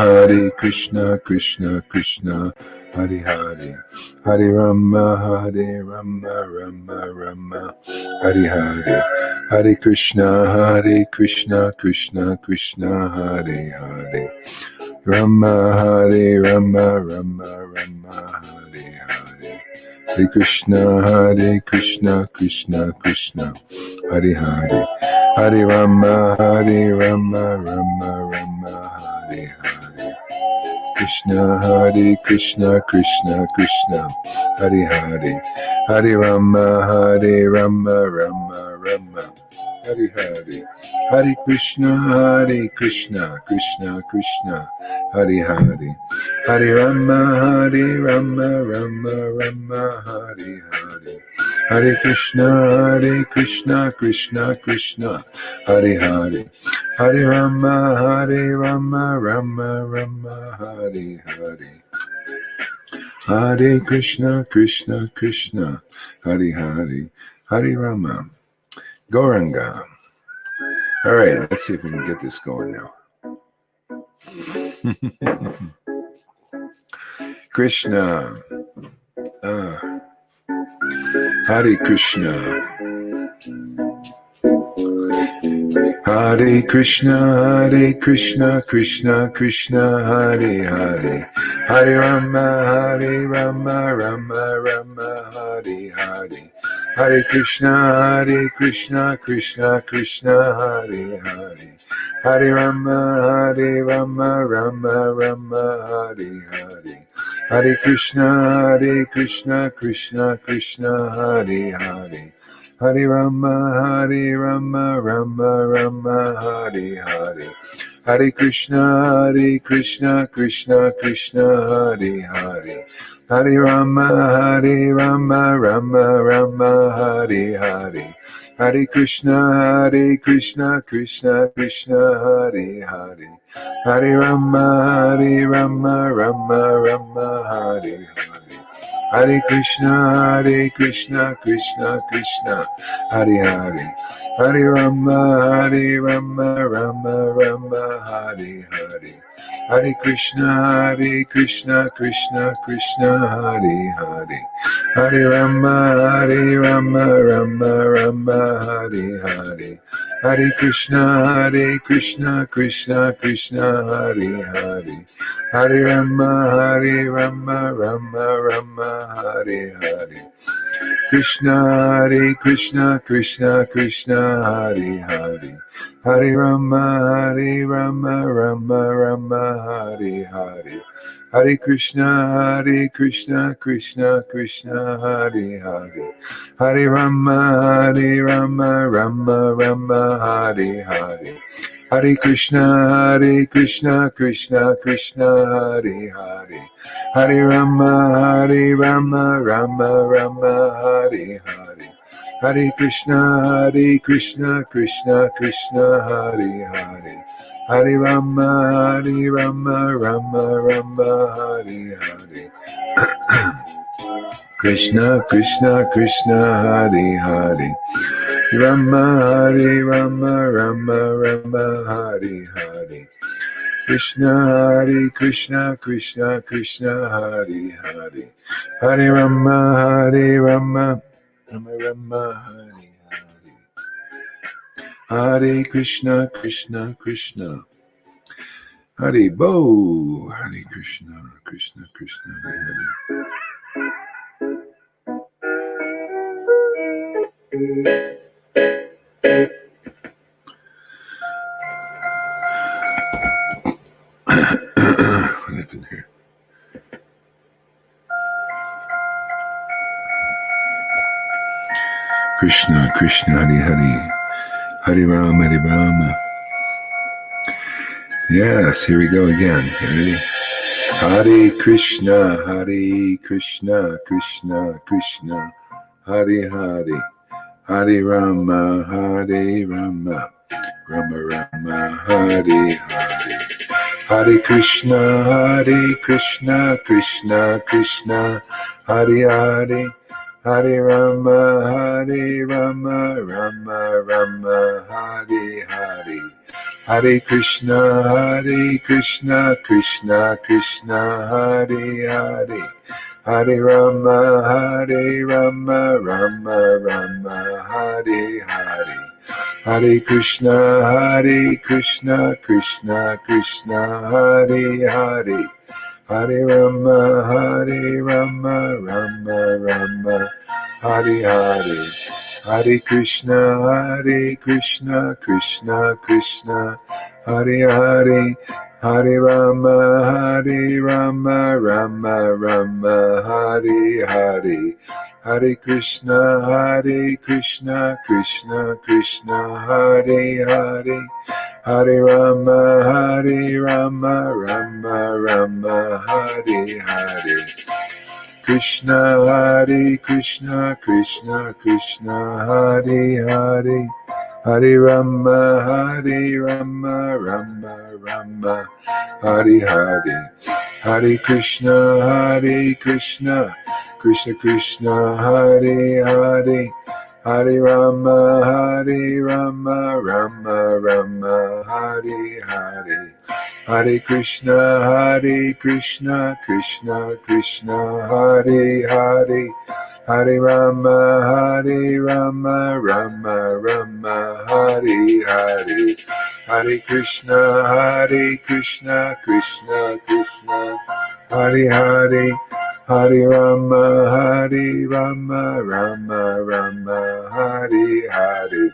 Hare Krishna, Krishna Krishna, Hare Hare, Hare Rama, Rama Rama, Hare Hare, Hare Krishna, Krishna Krishna, Hare Hare, Rama, Rama Rama, Hare Hare, Hare Krishna, Krishna Krishna, Hare Hare, Hare Rama, Rama Hare Hare, Krishna, Krishna, Hare Hare, Hare Rama, Rama, Hare Hare, Hare Krishna, Krishna, Hare Hare, Hare Rama, Rama, Hare Hare, Hare Krishna, Krishna, Hare Hare, Hare Rama, Rama, Hare Hare, Hare Krishna, Krishna, Hare Hare, Hare Rama. Gauranga. All right, let's see if we can get this going now. Krishna. Hare Krishna. Hare Krishna, Krishna, Hare Hare, Hare Rama, Rama, Hare Hare, Hare Krishna, Krishna, Hare Hare, Hare Rama, Rama, Hare Hare, Hare Krishna, Krishna, Hare Hare, Hare Rama, Rama, Hare Hare, Hare Krishna, Krishna, Hare Hare, Hare Rama, Rama, Hare Hare, Hare Krishna, Krishna, Hare Hare, Hare Rama, Rama, Hare Hare, Hare Krishna, Krishna, Hare Hare, Hare Rama, Rama, Hare Hare, Hare Krishna, Krishna, Hare Hare, Hare Rama, Rama, Hare Hare, Hare Krishna, Krishna, Hare Hare, Hare Rama, Rama, Hare Hare, Krishna, Krishna, Hare Hare, Hare Rama, Rama, Hare Hare, Hare Krishna, Krishna, Hare Hare, Hare Rama, Rama, Hare Hare, Hare Krishna, Krishna, Hare Hare, Hare Rama, Rama, Hare Hare, Hare Krishna, Krishna, Hare Hare, Hare Rama, Rama, Hare Hare, Krishna, Hare Hare, Rama, Rama, Hare Hare, Krishna, Krishna, Hare Hare, Hare Rama, Rama, Hare Hare, Hare Krishna, Krishna, Hare Bo, Hare Krishna, Hare Hare. What happened here? Krishna, Hare Hare, Hare Rama. Yes, here we go again. Ready? Hare Krishna, Krishna, Hare Hare, Hare Rama, Rama, Hare Hare, Hare Krishna, Krishna, Hare Hare, Hare Rama, Rama, Hare Hare, Hare Krishna, Krishna Krishna, Hare Hare, Hare Rama, Rama Rama, Hare Hare, Hare Krishna, Krishna Krishna, Hare Hare, Hare Rama, Rama Rama, Hare Hare, Hare Krishna, Krishna Krishna, Hare Hare, Hare Rama, Rama Rama, Hare Hare, Hare Krishna, Krishna Krishna, Hare Hare, Hare Rama, Rama Rama, Hare Hare, Krishna, Krishna Krishna, Hare Hare, Hare Rama, Rama Rama, Hare Hare, Hare Krishna, Krishna Krishna, Hare Hare, Hare Rama, Rama Rama, Hare Hare, Hare Krishna, Krishna Krishna, Hare Hare, Hare Rama, Rama Rama, Hare Hare, Hare Krishna, Krishna Krishna, Hare Hare, Hare Rama, Rama Rama, Hare Hare,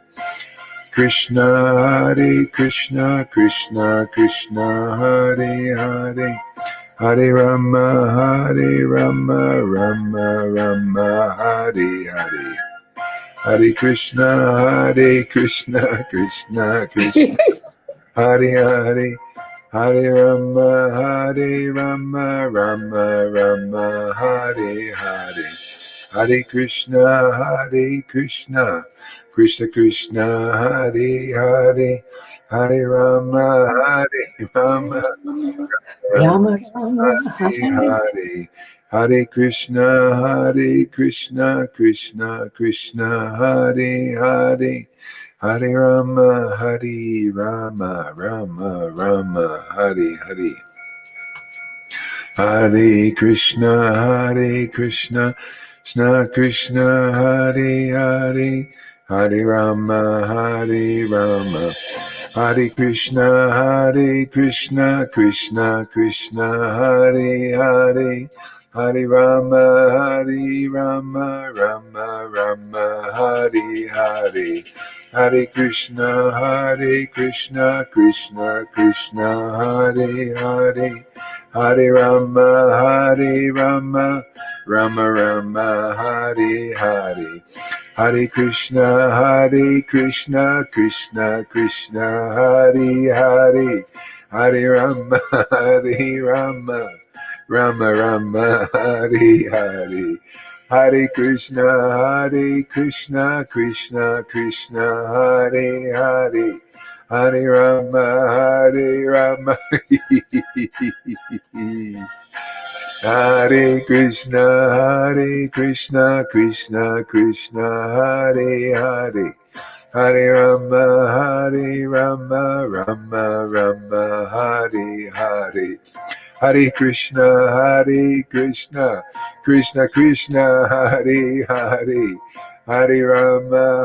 Krishna, Krishna Krishna, Hare Hare, Hare Rama, Rama Rama, Hare Hare, Hare Krishna, Krishna Krishna, Hare Hare, Hare Rama, Rama Rama, Hare Hare, Hare Krishna, Krishna Krishna, Hare Hare, Hare Rama, Rama, Rama Rama, Hare Hare, Hare Krishna, Krishna Krishna, Hare Hare, Hare Rama, Rama Rama, Hare Hare, Hare Krishna, Krishna Krishna, Hare Hare, Hare Rama, Hare Krishna, Krishna Krishna, Hare Hare, Hare Rama, Rama Rama, Hare Hare, Hare Krishna, Krishna Krishna, Hare Hare, Hare Rama, Rama Rama, Hare Hare, Hare Krishna, Krishna Krishna, Hare Hare, Hare Rama, Rama Rama, Hare Hare, Hare Krishna, Krishna Krishna, Hare Hare, Hare Rama, Hare Krishna, Krishna Krishna, Hare Hare, Hare Rama, Rama Rama, Hare Hare, Hare Krishna, Krishna Krishna, Hare Hare, Hare Rama,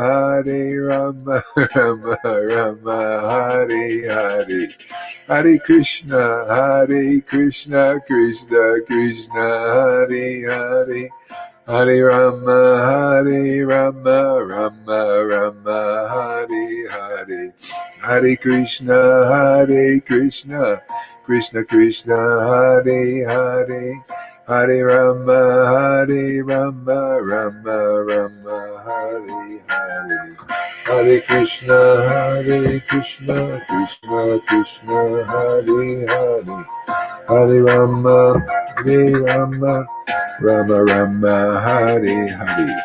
Rama Rama, Hare Hare, Hare Krishna, Krishna Krishna, Hare Hare, Hare Rama, Rama Rama, Hare Hare, Hare Krishna, Krishna Krishna, Hare Hare, Hare Rama, Rama Rama, Hare Hare, Hare Krishna, Krishna Krishna, Hare Hare, Hare Rama, Rama Rama, Hare Hare,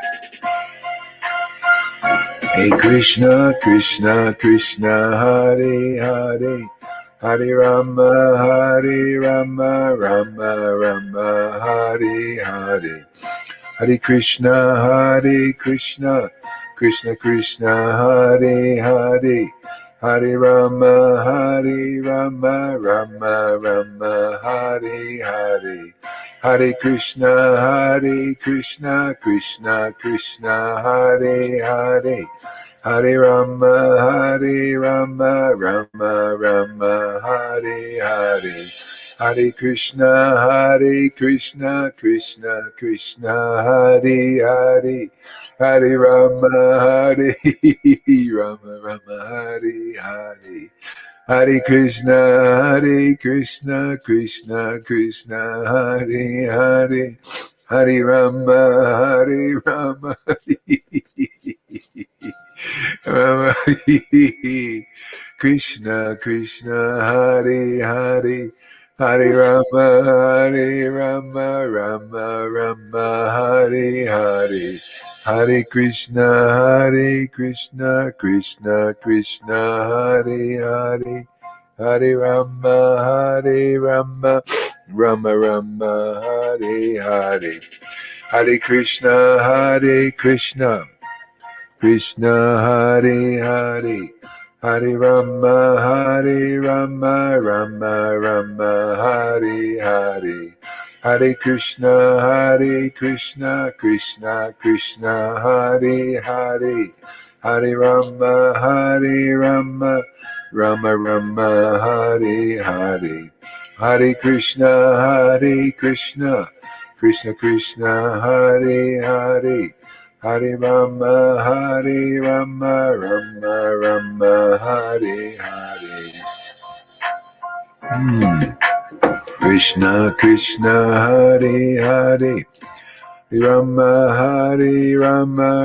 Hey Krishna, Krishna, Hare Hare, Hare Rama, Rama Rama, Hare Hare, Hare Krishna, Krishna Krishna, Hare Hare, Hare Rama, Hare Rama, Rama Rama, Hare Hare. Hare Krishna, Krishna Krishna, Hare Hare. Hare Rama, Rama Rama, Hare Hare. Hare Krishna, Krishna Krishna, Hare Hare. Hare Rama, Rama Rama, Hare Hare. Hare Krishna, Krishna Krishna, Hare Hare. Hare Rama, Rama, Rama, Krishna Krishna, Hare Hare. Hare Rama, Rama Rama, Hare Hare. Hare Krishna, Krishna Krishna, Hare Hare. Hare Rama, Rama Rama, Hare Hare. Hare Krishna, Krishna Hare Hare. Hare Rama, Rama Rama, Hare Hare. Hare Krishna, Krishna Krishna, Hare Hare. Hare Rama, Rama Rama, Hare Hare. Hare Krishna, Krishna Krishna, Hare Hare. Hare Rama, Rama Rama, Hare Hare. Krishna Krishna, Hare Hare. Rama,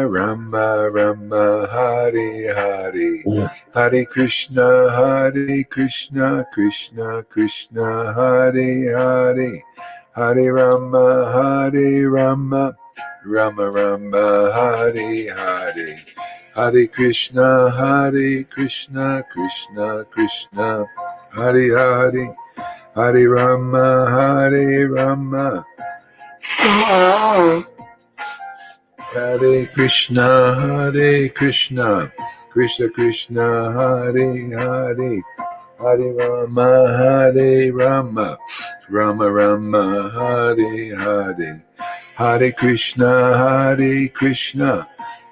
Rama Rama, Hare Hare. Hare Krishna, Krishna Krishna, Hare Hare. Hare Rama, Rama Rama, Hare Hare. Hare Krishna, Krishna Krishna, Hare Hare. Hare Rama, Hare Krishna, Krishna Krishna, Hare Hare. Hare Rama, Rama Rama, Hare Hare. Hare Krishna,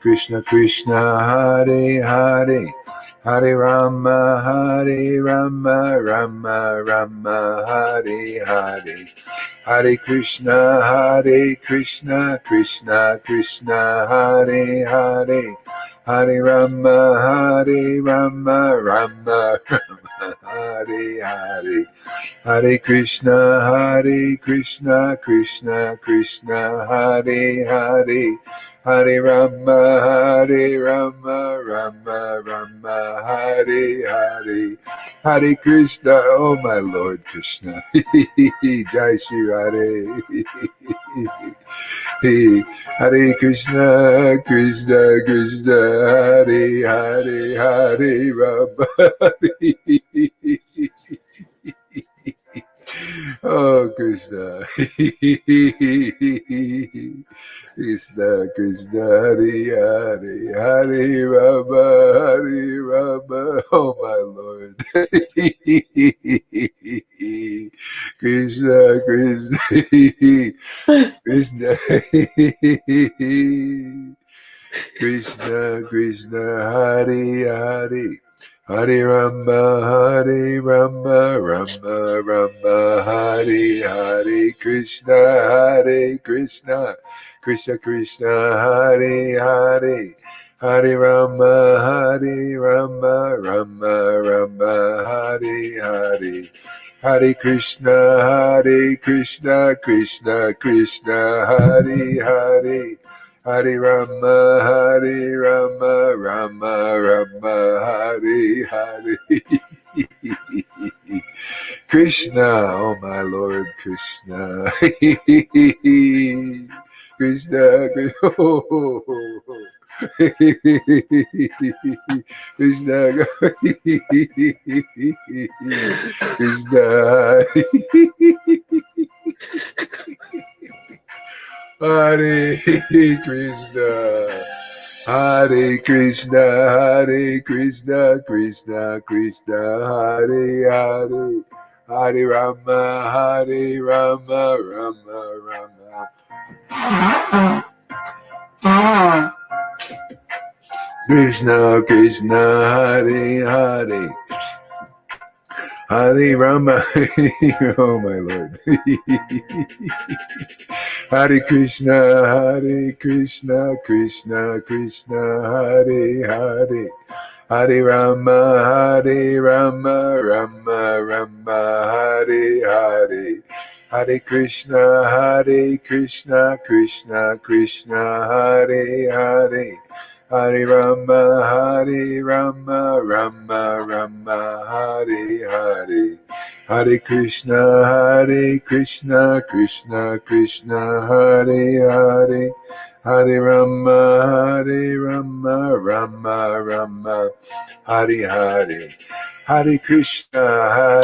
Krishna Krishna, Hare Hare. Hare Rama, Rama Rama, Hare Hare. Hare Krishna, Krishna Krishna, Hare Hare. Hare Rama, Rama Rama, Hare Hare. Hare Krishna, Krishna Krishna, Hare Hare. Hare Rama, Rama Rama, Hare Hare. Hare Krishna, oh my Lord Krishna. Jai Shri Radhe. Hare Krishna, Krishna Hare Hare, Hare Rama. Oh Krishna. Krishna, Hare Hare, Hare Rama, oh my Lord. Krishna, Krishna, Krishna, Hare Hare. Hare Rama, Rama Rama, Hare Hare. Krishna, Krishna, Hare Hare. Hare Rama, Rama Rama, Hare Hare. Hare Krishna, Krishna Hare Hare. Hare Rama, Rama Rama, Hare Hare. Krishna, oh my Lord Krishna. Krishna, oh, Krishna, Krishna, Hare Krishna, Hare Krishna, Hare Krishna, Krishna Krishna, Hare Hare, Hare Rama, Hare Rama, Rama Rama. Krishna Krishna, Hare Hare, Hare Rama. Oh my Lord. Hare Krishna, Hare Krishna, Krishna Krishna, Hare Hare, Hare Rama, Hare Rama, Rama Rama, Hare Hare, Hare Krishna, Hare Krishna, Krishna Krishna, Hare Hare, Hare Rama, Hare Rama, Rama Rama, Hare Hare, Hare Krishna, Krishna Krishna, Hare Hare, Hare Rama, Rama Rama, Hare Hare, Hare Krishna,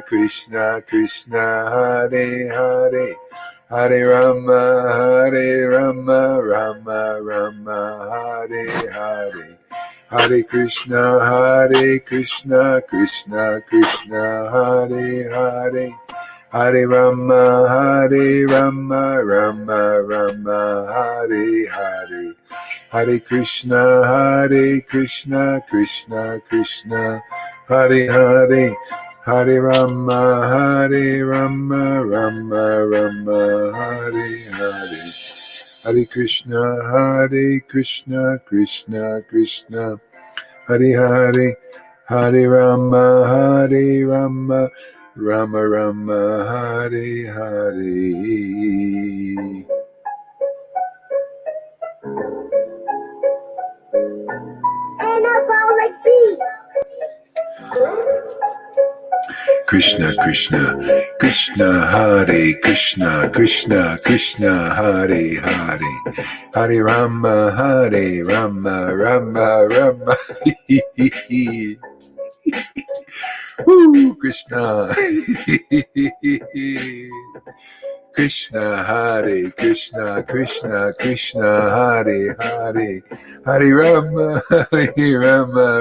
Krishna Krishna, Hare Hare, Hare Rama, Rama Rama, Hare Hare, Hare Krishna, Krishna Krishna, Hare Hare, Hare Rama, Rama Rama, Hare Hare, Hare Krishna, Krishna Krishna, Hare Hare, Hare Rama, Rama Rama, Hare Hare, Hare Krishna, Krishna Krishna, Hare Hare, Hare Rama, Rama Rama, Hare Hare. Krishna Krishna, Krishna Hare Krishna, Krishna Krishna, Hare Hare, Hare Rama, Rama Rama. Woo, Krishna. Krishna Hare Krishna, Krishna Krishna, Hare Hare, Hare Rama,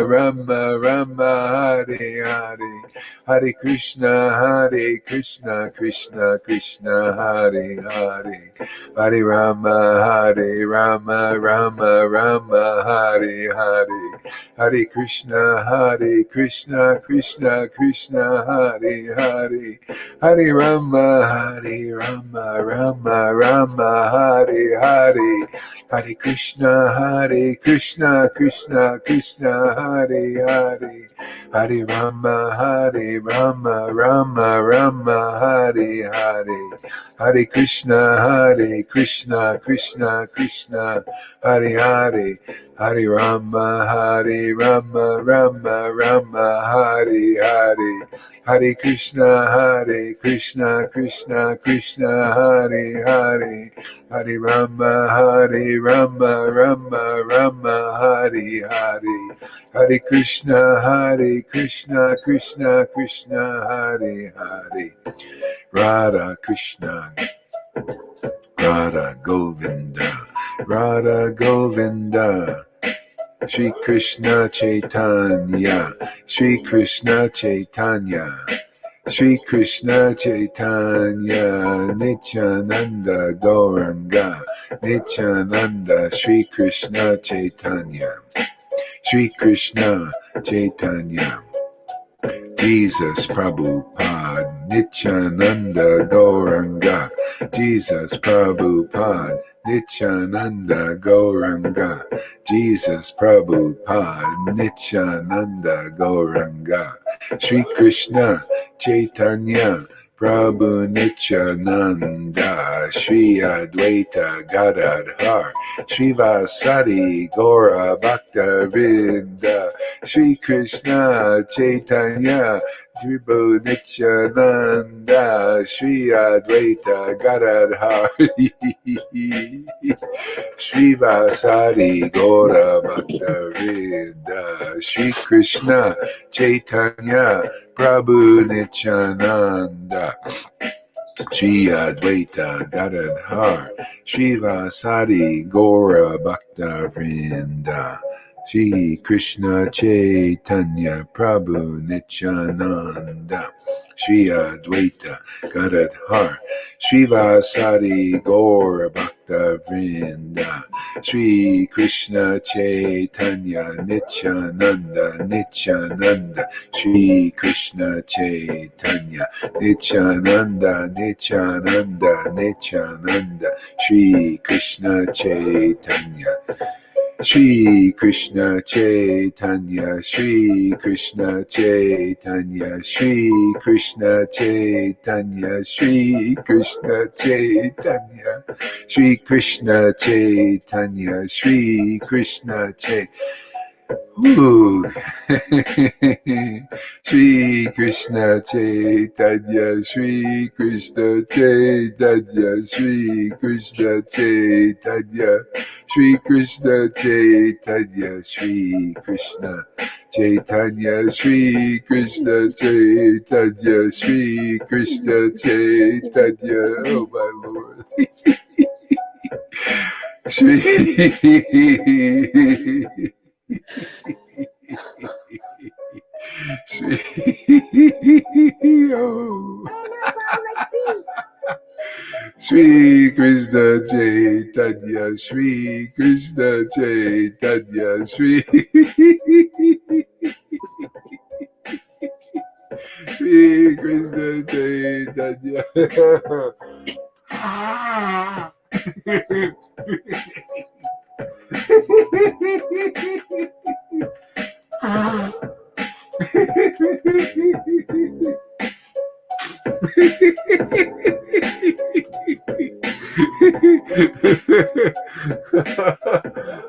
Rama Rama, Hare Hare, Hare Krishna, Krishna Krishna, Hare Hare, Hare Rama, Rama Rama, Hare Hare, Hare Krishna, Krishna Krishna, Hare Hare, Hare Rama, Rama, Hare Hare, Hare Krishna, Krishna Krishna, Hare Hare, Hare Rama, Rama, Hare Hare, Hare Krishna, Krishna, Hare Hare, Hare Rama, Rama, Hare Hare, Hare Krishna, Krishna, Hare Hare, Hare Rama, Rama, Hare Hare, Hare Krishna, Krishna, Hare Hare, Radha Krishna, Radha Govinda, Radha Govinda, Shri Krishna Chaitanya, Shri Krishna Chaitanya, Shri Krishna Chaitanya, Nityananda Gauranga, Nityananda, Shri Krishna Chaitanya, Shri Krishna Chaitanya, Jesus Prabhupada, Nityananda Gauranga, Jesus Prabhupada, Nityananda Gauranga, Jesus Prabhupada, Nityananda Gauranga, Shri Krishna Chaitanya, Prabhu Nityananda, Shri Advaita Gadadhar, Srivasadi Gaura Bhakta Vrinda, Shri Krishna Chaitanya, Prabhu Nityananda, Shri Advaita Gadadhar, Srivasadi Gaura Bhakta Vrinda, Shri Krishna Chaitanya, Prabhu Nityananda, Shri Advaita Gadadhar Srivasadi Gora Bhakta Vrinda Shri Krishna Chaitanya Prabhu Nityananda Shri Advaita Gadadhar Srivasadi Gora Bhakta Vrinda Shri Krishna Chaitanya Nityananda Nityananda Shri Krishna Chaitanya Nityananda, Nityananda, Nityananda, Shri Krishna Chaitanya, Shri Krishna Chaitanya, Shri Krishna Chaitanya, Shri Krishna Chaitanya, Shri Krishna Chaitanya, Shri Krishna Chaitanya, Shri Krishna Chaitanya. Ooh. Shri Krishna Chaitanya, Shri Krishna Chaitanya, Shri Krishna Chaitanya, Shri Krishna Chaitanya, Shri Krishna Chaitanya, Shri Krishna Chaitanya, Shri Krishna Chaitanya, oh my Lord. Shri oh. Shri Krishna Chaitanya, Shri Krishna Chaitanya, Shri Shri Krishna Chaitanya.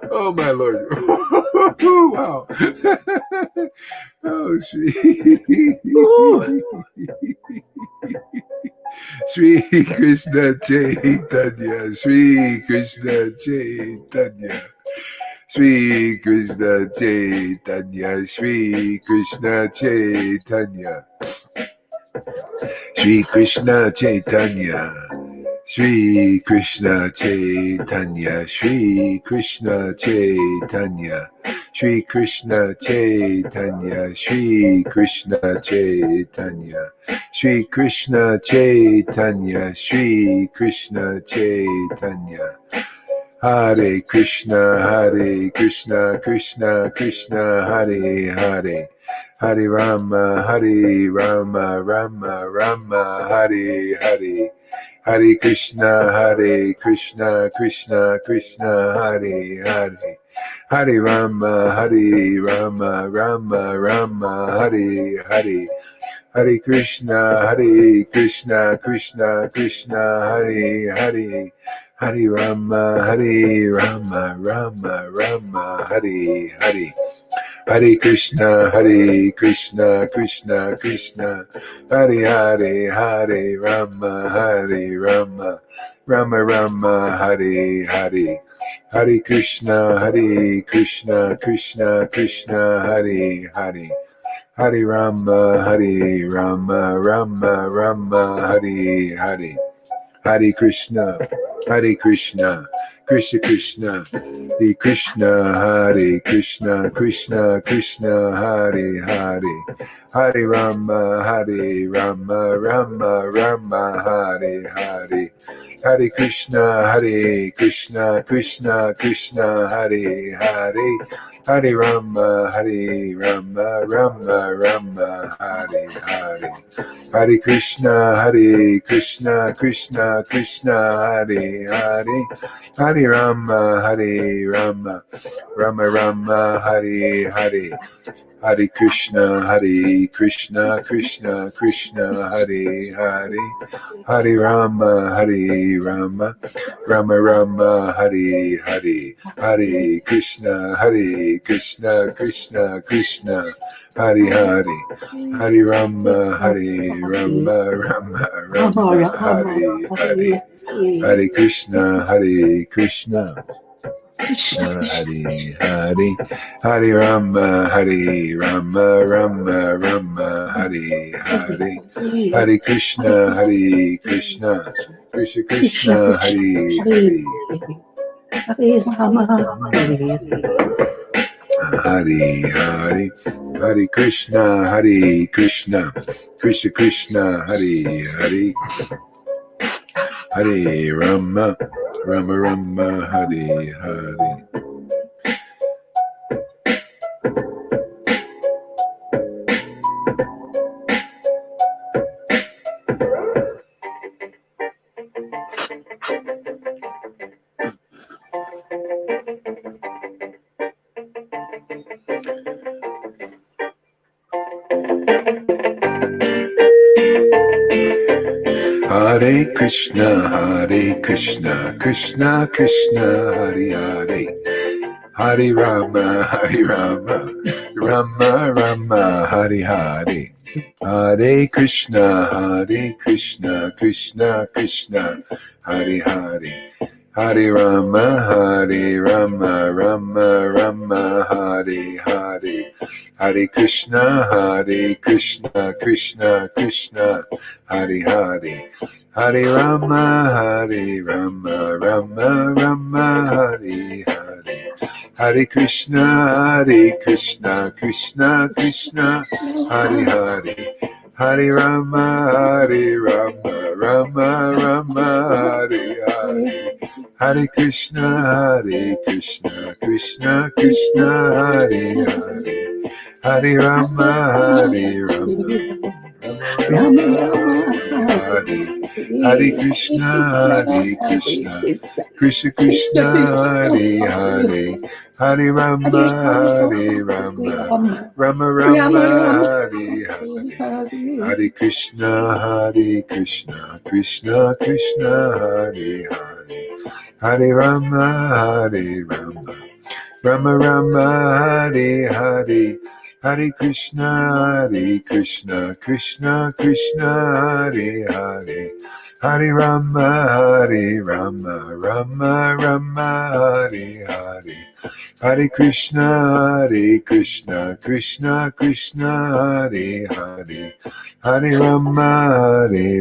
Oh my Lord. Wow. Oh, Shri. Shri Krishna Chaitanya, Shri Krishna Chaitanya, Shri Krishna Chaitanya, Shri Krishna Chaitanya, Shri Krishna Chaitanya, Shri Krishna Chaitanya, Shri Krishna Chaitanya, Shri Krishna Chaitanya, Shri Krishna Chaitanya, Shri Krishna Chaitanya, Shri Krishna Chaitanya. Hare Krishna, Krishna Krishna, Hare Hare. Hare Rama, Rama Rama, Hare Hare. Hare Krishna, Krishna Krishna, Hare Hare. Hare Rama, Rama Rama, Hare Hare. Hare Krishna, Krishna Krishna, Hare Hare. Hare Rama, Rama Rama, Hare Hare. Hare Krishna, Krishna Krishna, Hare Hare, Hare Rama, Rama Rama, Hare Hare. Hare Krishna, Krishna Krishna, Hare Hare. Hare Rama, Rama Hare Hare. Hare Krishna, Krishna Krishna, Hare Krishna, Krishna Krishna, Hare Hare. Hare Rama, Rama Hare Hare. Hare Krishna, Krishna Krishna, Hare Hare. Hare Rama, Rama Hare Hare. Hare Krishna, Krishna Krishna, Hare Hare. Hare Rama, Rama Hare Hare. Hare Krishna, Krishna Krishna, Hare Hare. Hare Rama, Rama Hare Hare. Hare Krishna, Krishna Krishna, Hare Hare. Hare Rama, Rama Hare Hare. Hare Krishna, Krishna Hari Hari Hari Rama Rama Rama Hari Hari Hari Krishna Krishna Krishna Hari Hari Hare Rama, Hare Hari Hari Hari Krishna Krishna Krishna Hari Hari Hari Rama Rama Hari Hari Hare Krishna Krishna Krishna Hare Hare Hare Rama Rama Rama Hare Hare Hare Krishna Krishna Krishna Hare Hare Hare Rama Rama Rama Hare Hare Hare Krishna Krishna Krishna Hare Hare Hare Rama Rama Hare Hare Hare Krishna Krishna Krishna Hare Hare Hare Rama Rama Hare Hare Hare Krishna Krishna Hare Hare Hare Rama Rama, Hare Hare Krishna Krishna Hare Hare Hare Rama Rama Hare Hare Hare Krishna Krishna Hare Hare Hare Rama Rama Hare Hare Hare Krishna Krishna Hare Hare Hare Rama Rama Hare Hare Hare Krishna Krishna Hare Hare Hare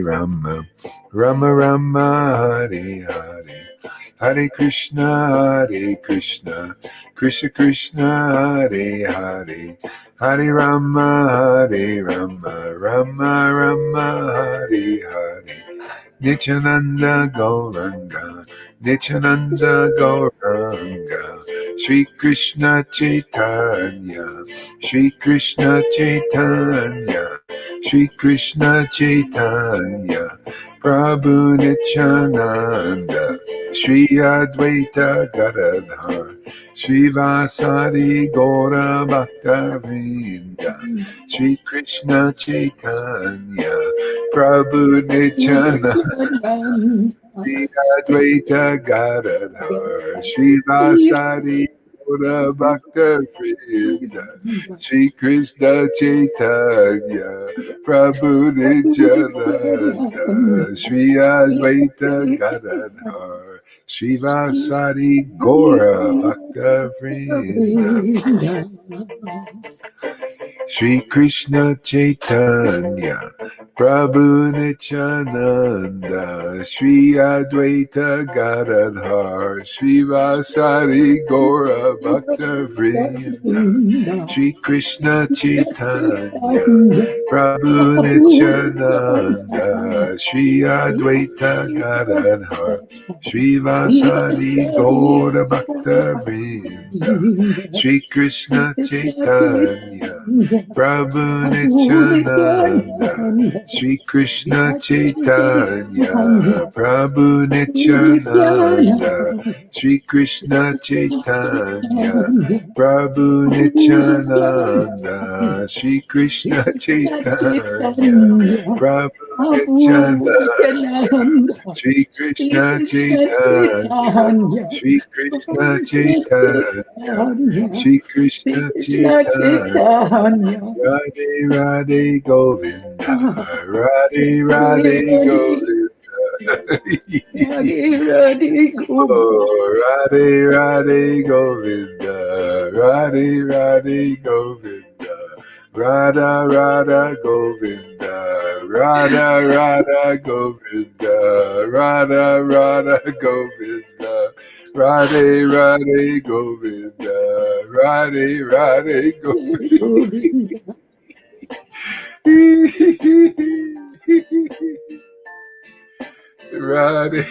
Rama Rama Hare Hare Hare Krishna Krishna Hare Hare Hare Rama Rama Hare Hare Nityananda Gauranga Shri Krishna Chaitanya Shri Krishna Chaitanya Shri Krishna Chaitanya Prabhu Nityananda Shri Advaita Gadadhar Shri Vasari Gaura Bhakta Vrinda Shri Krishna Chaitanya Prabhu Nityananda Shri Advaita Gadadhar Shri Vasari Gaura Bhakta Vrinda Shri Krishna Chaitanya Prabhu Nityananda Shri Advaita Gadadhar Srivasadi Gora Bhakta Vrinda Shri Krishna Chaitanya Prabhu Nityananda Shri Advaita Gadadhar Srivasadi Gora Bhakta Vrinda Shri Krishna Chaitanya Prabhu Nityananda Shri Advaita Gadadhar Srivasadi Gaura Bhakta Vrinda Shri Krishna Chaitanya Prabhu Nityananda Shri Krishna Chaitanya Prabhu Nityananda Shri Krishna Chaitanya Prabhu Nityananda Shri Krishna Chaitanya Prabhu Nityananda Shri Krishna Chaitanya Shri Krishna Chaitanya Shri Krishna Chaitanya Radhe Radhe Govinda Radhe Radhe Govinda Radhe Govinda, Radhe Radhe Govinda, Radha Radha Govinda, Radha Radha Govinda, Radha Radha Govinda, Radhe Radhe Govinda, Radhe Radhe Govinda. Radhe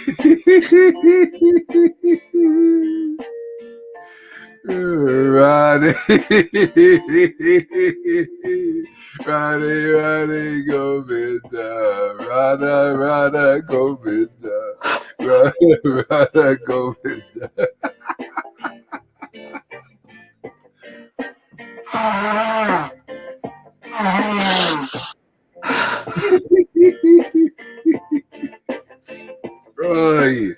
Radhe Radhe Radhe Govinda, Radha Radha Govinda, Radha Radha Govinda. Roy.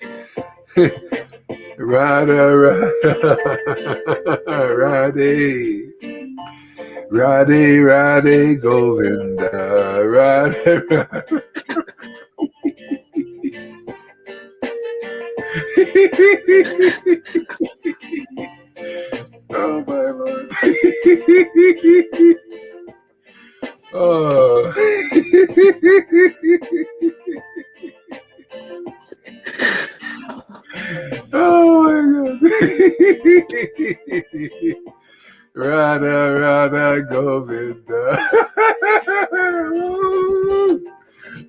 Radha Radha Radhe Radhe Radhe Govinda, Radha Radha. Oh my Lord. Oh. Oh my God. Radha Radha Govinda.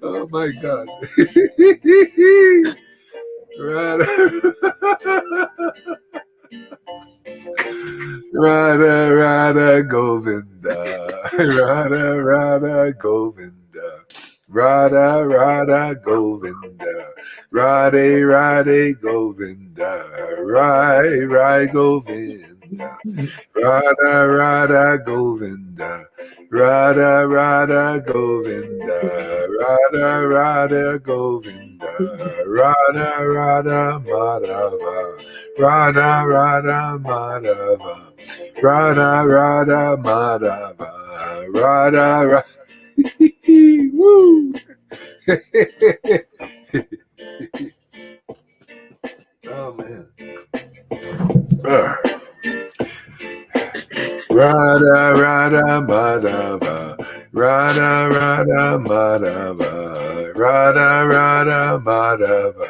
Oh my God. Radha Radha Radha Govinda, Radha Radha Govinda, Radha Radha Govinda, Radhe Radhe Govinda, Rai Rai Govinda, Radha Radha Govinda, Radha Radha Govinda, Radha Radha Govinda, Radha Radha Madhava, Radha Radha Madhava, Radha Radha Madhava, Radha Radha. Woo! Oh man. Radha Radha Madhava, Radha Radha Madhava, Radha Radha Madhava,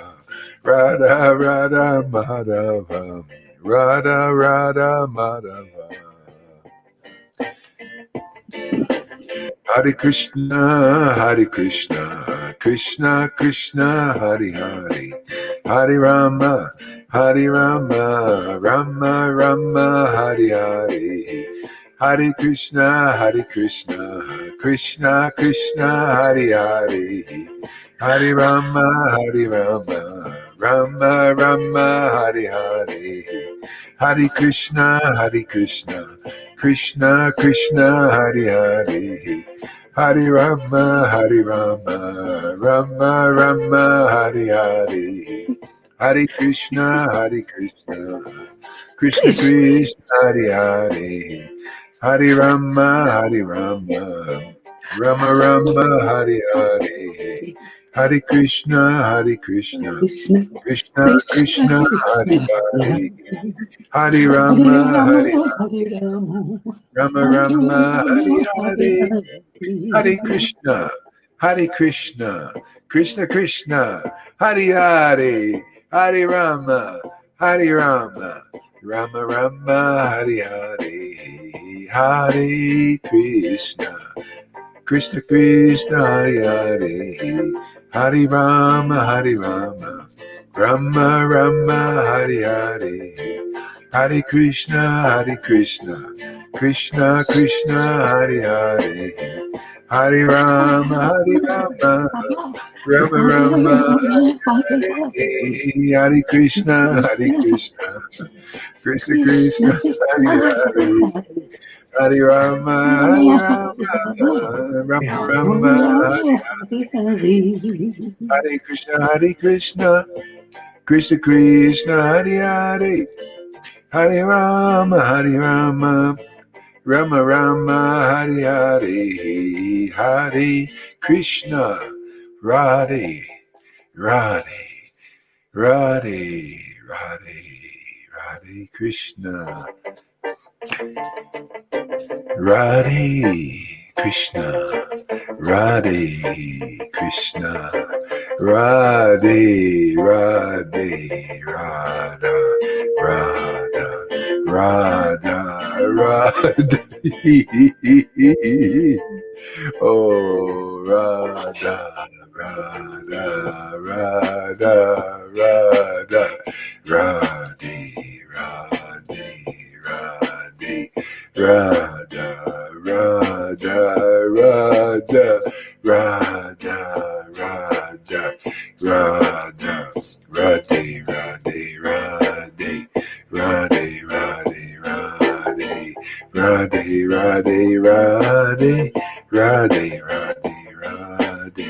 Radha Radha Madhava, Radha Radha Madhava. Hare Krishna, Hare Krishna, Krishna Krishna, Hare Hare, Hare Rama, Hare Rama, Rama Rama, Hare Hare, Hare Krishna, Krishna Krishna, Hare Hare, Hare Rama, Rama Rama, Hare Hare, Hare Krishna, Krishna Krishna, Hare Hare, Hare Rama, Rama Rama, Hare Hare, Hare Krishna, Krishna Krishna, Hare Hare, Hare Rama, Rama Rama, Hare Hare, Hare Krishna, Krishna Krishna, Hare Hare, Hare Rama, Rama Rama, Hare Hare, Hare Krishna, Krishna Krishna, Hare Hare, Hare Rama, Rama Rama, Hare Hare, Hare Krishna, Krishna Krishna, Hare Hare, Hare Rama, Rama Rama, Hare Hare, Hare Krishna, Krishna Krishna, Hare Hare, Hare Rama, Rama Rama, Hare Krishna, Krishna Krishna, Hare Hare, Hare Rama, Rama Rama, Hare Krishna, Krishna Krishna, Hare Hare, Hare Rama, Rama Rama, Hare Hare, Hare Krishna, Radhe Radhe, Radhe, Radhe, Radhe Krishna, Radhe Krishna, Radhe Krishna, Radhe, Radhe, Radha, Radha, Radha, Radha. Oh, Radha, Radha, Radha, Radha, Radhe, Radhe, Radhe, Radha, Radha, Radha, Radha, Radha, Radha, Radhe, Radhe, Radhe, Radhe, Radhe, Radhe, Radhe, Radhe, Radhe, Radhe, Radhe, Radhe,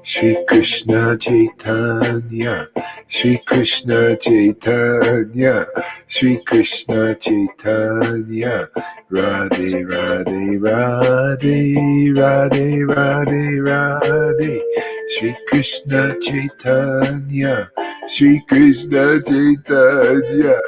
Shri Krishna Chaitanya, Shri Krishna Chaitanya, Shri Krishna Chaitanya, Radhe, Radhe, Radhe, Radhe, Radhe, Radhe, Shri Krishna Chaitanya, Shri Krishna Chaitanya,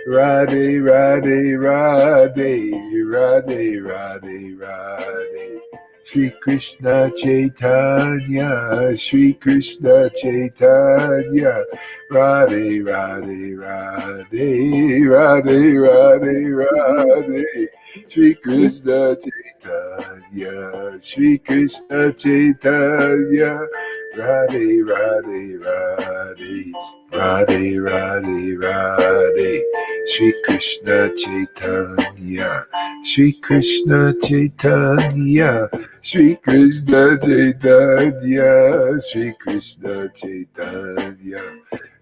Radhe, Radhe, Radhe, Radhe, Radhe, Radhe, Shri Krishna Chaitanya, Shri Krishna Chaitanya, Radhe, Radhe, Radhe, Radhe, Radhe, Radhe, Shri Krishna Chaitanya, Shri Krishna Chaitanya, Radhe, Radhe, Radhe, Radhe, Radhe, Radhe, Shri Krishna Chaitanya, Shri Krishna Chaitanya, Shri Krishna Chaitanya, Shri Krishna Chaitanya,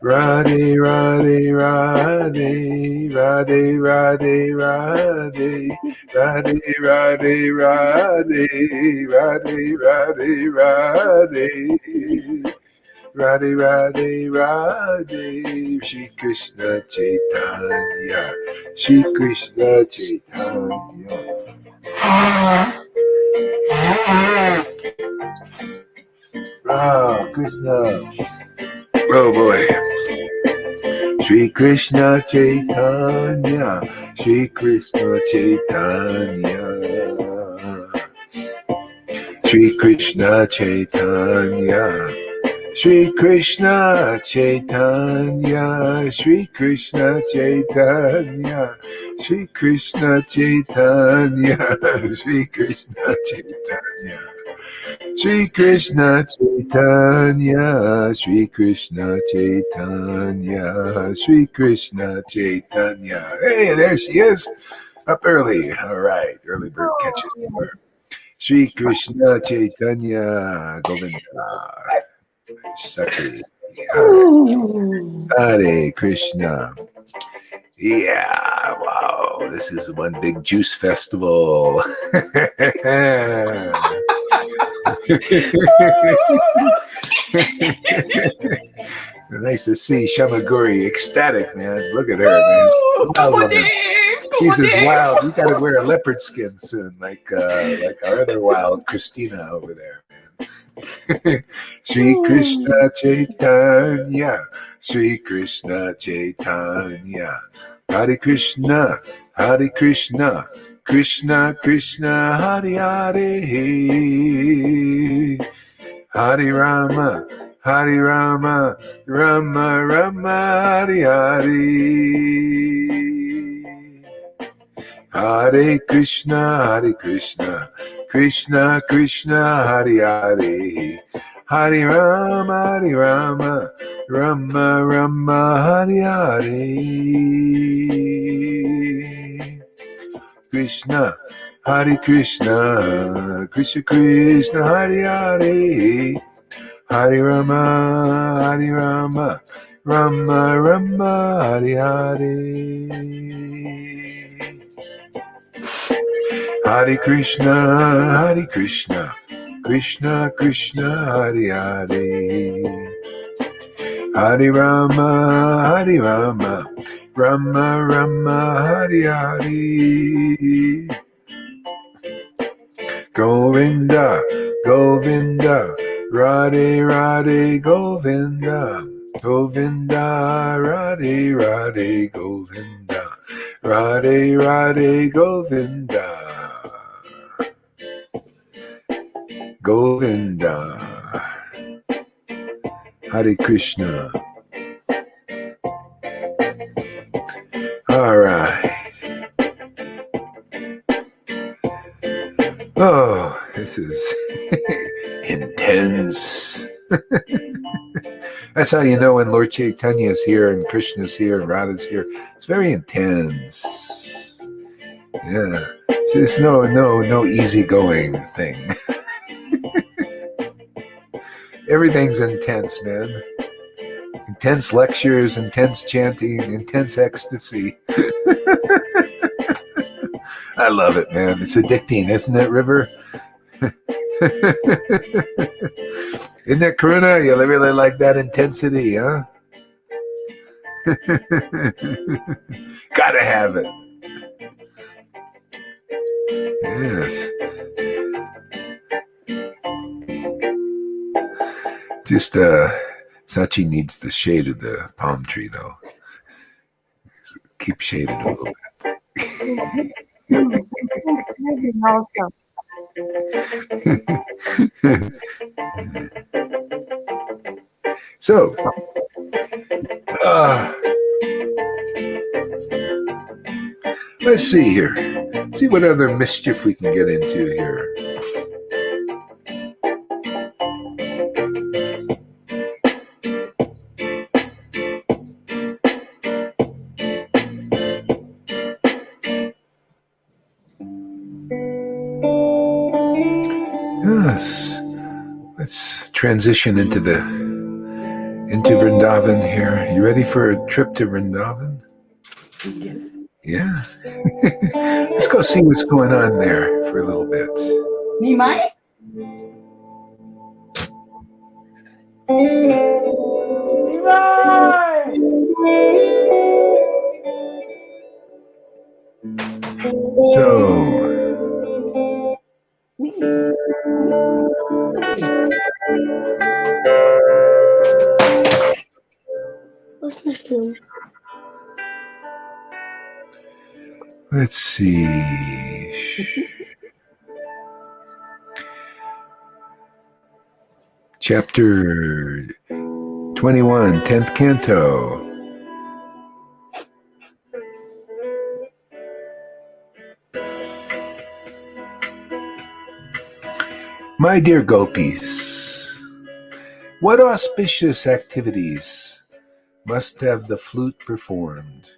Radhe, Radhe, Radhe, Radhe, Radhe, Radhe, Radhe, Radhe, Radhe, Radhe, Radhe, Radhe, Radhe, Radhe, Radhe, Shri Krishna Chaitanya, Shri Krishna Chaitanya. Ah, Krishna. Oh boy. Shri Krishna Chaitanya, Shri Krishna Chaitanya, Shri Krishna Chaitanya, Shri Krishna Chaitanya, Shri Krishna Chaitanya, Shri Krishna Chaitanya, Shri Krishna Chaitanya, Shri Krishna Chaitanya, Shri Krishna Chaitanya, Shri Krishna Chaitanya. Hey, there she is, up early. All right, early bird catches her. Shri Krishna Chaitanya, Govinda. Sati. Hare Krishna. Yeah, wow. This is one big juice festival. Nice to see Shamaguri ecstatic, man. Look at her, man. Wild woman. She's as wild. You got to wear a leopard skin soon, like our other wild Christina over there, man. Shri Krishna Chaitanya, Shri Krishna Chaitanya, Hare Krishna, Hare Krishna, Krishna Krishna, Hare Hare, Hare Rama, Hare Rama, Rama Rama, Hare Hare. Hare Krishna, Hare Krishna, Krishna Krishna, Hare Hare, Hare Rama, Rama Rama, Hare Hare. Krishna, Hare Krishna, Krishna Krishna, Hare Hare, Hare Rama, Rama Rama, Hare Hare. Hare Krishna, Krishna Krishna, Hare Hare, Hare Rama, Rama Rama, Hare Hare. Govinda, Govinda, Radhe Radhe Govinda, Govinda, Radhe Radhe Govinda, Radhe Radhe Govinda, Govinda. Hare Krishna. All right. Oh, this is intense. That's how you know when Lord Chaitanya is here and Krishna's here and Radha's here. It's very intense. Yeah. It's no easygoing thing. Everything's intense, man. Intense lectures, intense chanting, intense ecstasy. I love it, man. It's addicting, isn't it, River? Isn't that Karuna? You really like that intensity, huh? Gotta have it. Yes. Just Sachi needs the shade of the palm tree, though. Keep shaded a little bit. So, let's see here. See what other mischief we can get into here. Yes. Let's transition into Vrindavan here. You ready for a trip to Vrindavan? Yes. Yeah. Let's go see what's going on there for a little bit. Nimai? So, let's see. Chapter 21, 10th Canto. My dear gopis, what auspicious activities must have the flute performed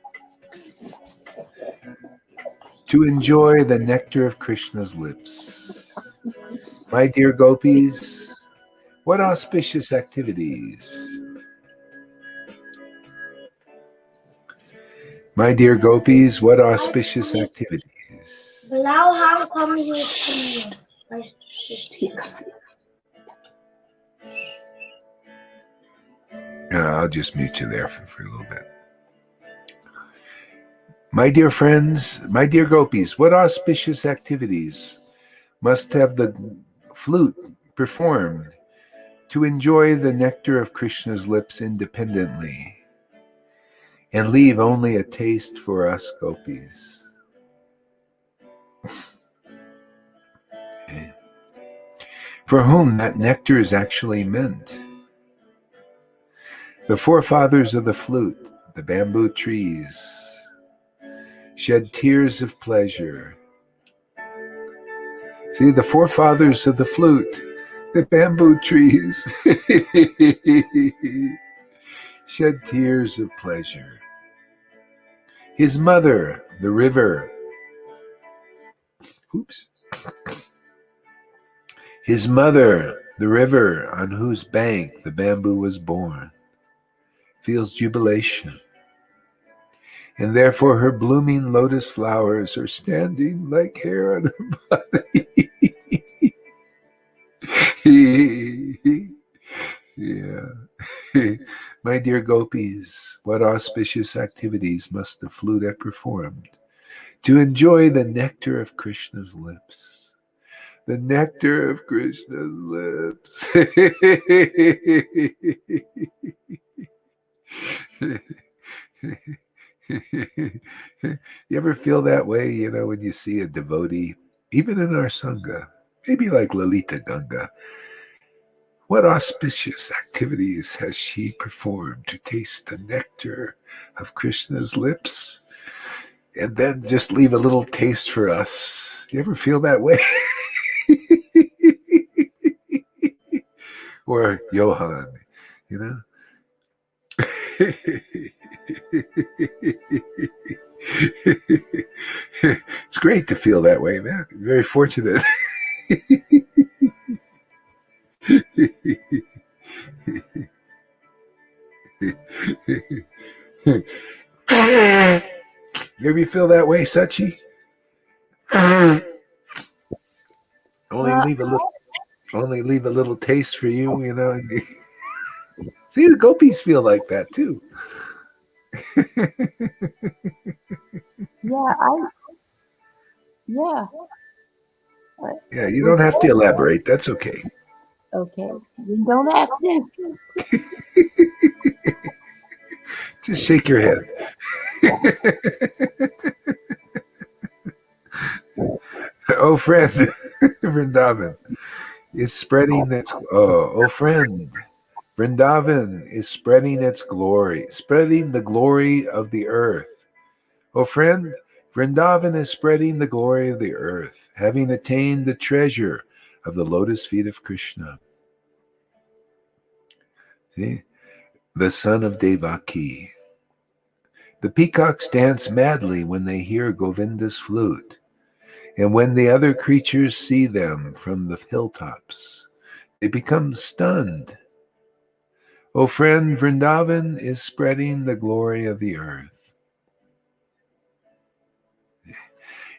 to enjoy the nectar of Krishna's lips? My dear gopis, what auspicious activities? My dear gopis, what auspicious activities? Allow how come you here? I'll just mute you there for a little bit. My dear friends, my dear gopis, what auspicious activities must have the flute performed to enjoy the nectar of Krishna's lips independently and leave only a taste for us gopis? Okay. For whom that nectar is actually meant. The forefathers of the flute, the bamboo trees, shed tears of pleasure. See, the forefathers of the flute, the bamboo trees, shed tears of pleasure. His mother, the river, his mother, the river on whose bank the bamboo was born, feels jubilation. And therefore her blooming lotus flowers are standing like hair on her body. Yeah. My dear gopis, what auspicious activities must the flute have performed to enjoy the nectar of Krishna's lips? the nectar of Krishna's lips. You ever feel that way, when you see a devotee, even in our Sangha, maybe like Lalita Ganga? What auspicious activities has she performed to taste the nectar of Krishna's lips and then just leave a little taste for us? You ever feel that way? Or Johan, you know? It's great to feel that way, man. Very fortunate. You ever feel that way, Sachi? Only leave a little taste for you, See, the gopis feel like that too. Yeah. Yeah, you don't have to elaborate. That's okay. Okay. You don't ask this. Just shake your head. Oh, friend, Vrindavan is spreading its. Oh, friend, Vrindavan is spreading its glory, spreading the glory of the earth. Oh, friend, Vrindavan is spreading the glory of the earth, having attained the treasure of the lotus feet of Krishna. See? The son of Devaki. The peacocks dance madly when they hear Govinda's flute, and when the other creatures see them from the hilltops, they become stunned. O friend, Vrindavan is spreading the glory of the earth,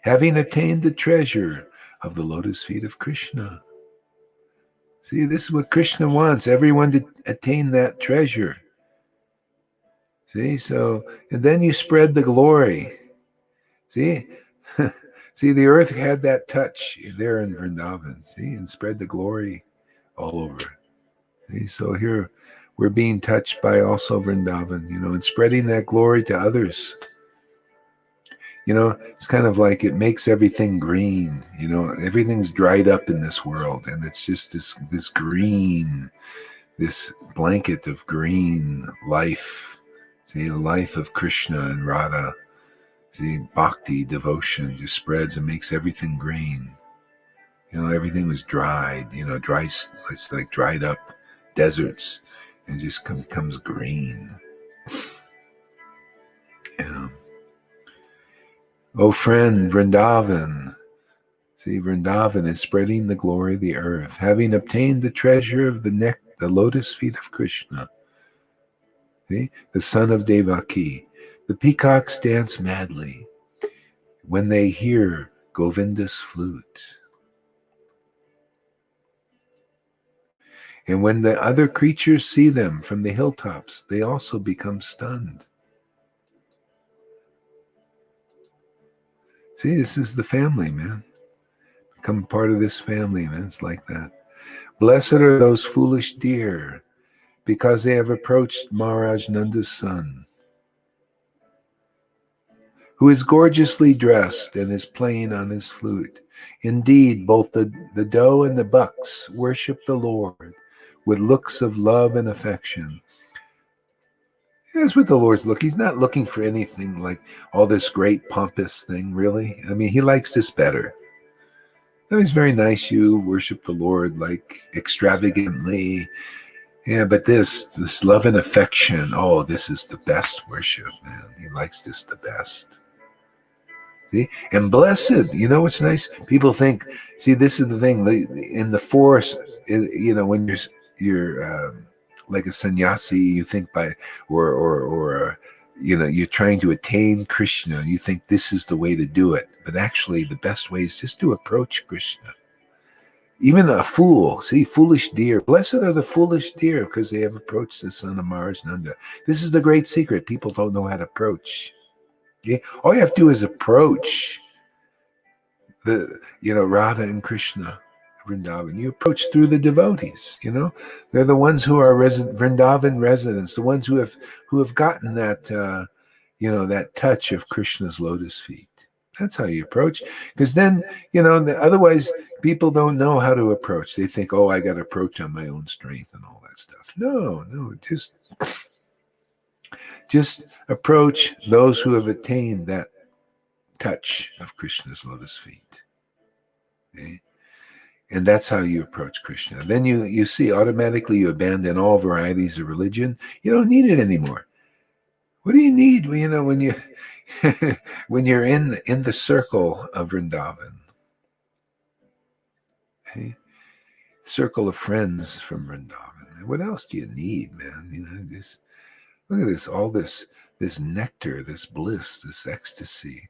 having attained the treasure of the lotus feet of Krishna. See, this is what Krishna wants, everyone to attain that treasure. See, and then you spread the glory. See, see, the earth had that touch there in Vrindavan, see, and spread the glory all over. See, so here we're being touched by also Vrindavan, and spreading that glory to others. It's kind of like it makes everything green. Everything's dried up in this world, and it's just this green, this blanket of green life. See, the life of Krishna and Radha. See, bhakti, devotion just spreads and makes everything green. Everything was dried, it's like dried up deserts, and just becomes green. Yeah. Oh, friend, Vrindavan. See, Vrindavan is spreading the glory of the earth, having obtained the treasure of the lotus feet of Krishna. See, the son of Devaki. The peacocks dance madly when they hear Govinda's flute. And when the other creatures see them from the hilltops, they also become stunned. See, this is the family, man. Become part of this family, man. It's like that. Blessed are those foolish deer, because they have approached Maharaj Nanda's son, who is gorgeously dressed and is playing on his flute. Indeed, both the doe and the bucks worship the Lord with looks of love and affection. That's what the Lord's look. He's not looking for anything like all this great pompous thing, really. I mean, he likes this better. It's very nice you worship the Lord like extravagantly. Yeah, but this love and affection, oh, this is the best worship, man. He likes this the best. See? And blessed, what's nice? People think, see, this is the thing, in the forest, when you're like a sannyasi, you think or you're trying to attain Krishna, you think this is the way to do it. But actually, the best way is just to approach Krishna. Even a fool, see, foolish deer. Blessed are the foolish deer, because they have approached the son of Maharaj Nanda. This is the great secret. People don't know how to approach. Yeah? All you have to do is approach Radha and Krishna. Vrindavan. You approach through the devotees. They're the ones who are Vrindavan residents, the ones who have gotten that that touch of Krishna's lotus feet. That's how you approach. Because then otherwise people don't know how to approach. They think, oh, I got to approach on my own strength and all that stuff. No, just approach those who have attained that touch of Krishna's lotus feet. Okay? And that's how you approach Krishna. Then you see automatically you abandon all varieties of religion. You don't need it anymore. What do you need? When you when you're in the circle of Vrindavan, okay? Circle of friends from Vrindavan. What else do you need, man? Just look at this, all this nectar, this bliss, this ecstasy.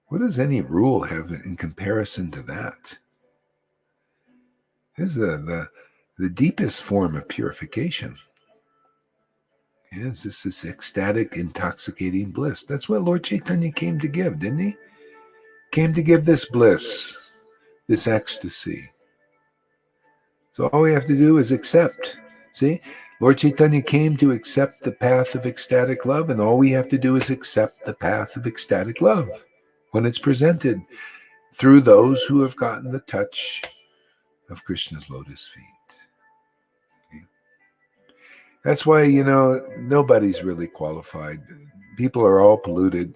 What does any rule have in comparison to that? This is the deepest form of purification. Yes, this is ecstatic, intoxicating bliss. That's what Lord Chaitanya came to give, didn't he? Came to give this bliss, this ecstasy. So all we have to do is accept. See, Lord Chaitanya came to accept the path of ecstatic love, and all we have to do is accept the path of ecstatic love when it's presented through those who have gotten the touch of Krishna's lotus feet. Okay. That's why, nobody's really qualified. People are all polluted.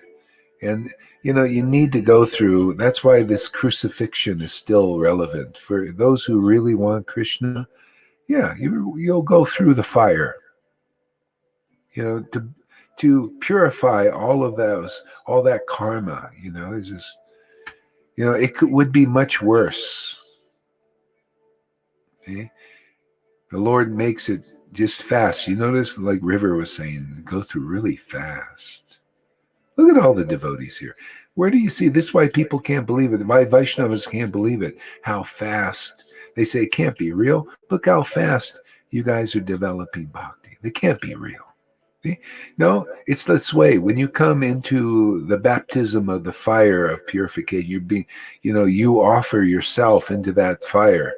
And, you need to go through, that's why this crucifixion is still relevant. For those who really want Krishna, yeah, you'll go through the fire, to purify all of those, all that karma, is just, would be much worse. Okay? The Lord makes it just fast. You notice, like River was saying, go through really fast. Look at all the devotees here. Where do you see this? Is why people can't believe it. Why Vaishnavas can't believe it. How fast. They say it can't be real. Look how fast you guys are developing bhakti. They can't be real. See? No, it's this way. When you come into the baptism of the fire of purification, you offer yourself into that fire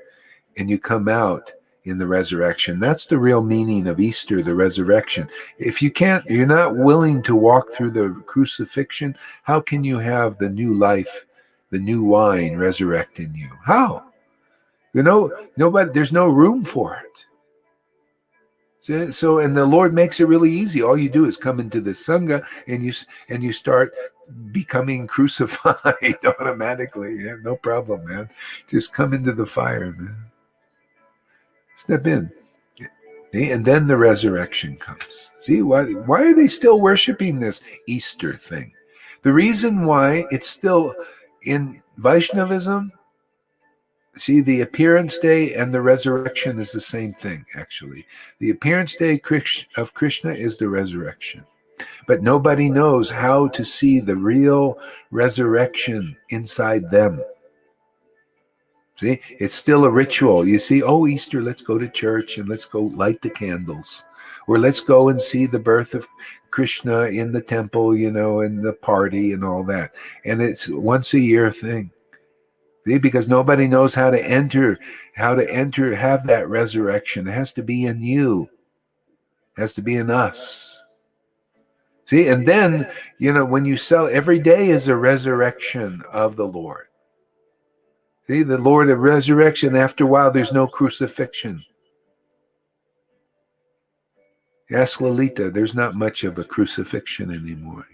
and you come out in the resurrection. That's the real meaning of Easter, the resurrection. If you're not willing to walk through the crucifixion, how can you have the new life, the new wine resurrect in you? How? Nobody, there's no room for it. So, and the Lord makes it really easy. All you do is come into the Sangha and you start becoming crucified automatically. Yeah, no problem, man. Just come into the fire, man. Step in. And then the resurrection comes. See, why are they still worshiping this Easter thing? The reason why it's still in Vaishnavism, see, the appearance day and the resurrection is the same thing, actually. The appearance day of Krishna is the resurrection. But nobody knows how to see the real resurrection inside them. See, it's still a ritual. You see, oh, Easter, let's go to church and let's go light the candles. Or let's go and see the birth of Krishna in the temple, and the party and all that. And it's once a year thing. See, because nobody knows how to enter, have that resurrection. It has to be in you. It has to be in us. See, and then, when you every day is a resurrection of the Lord. See, the Lord of resurrection, after a while, there's no crucifixion. Ask Lalita, there's not much of a crucifixion anymore,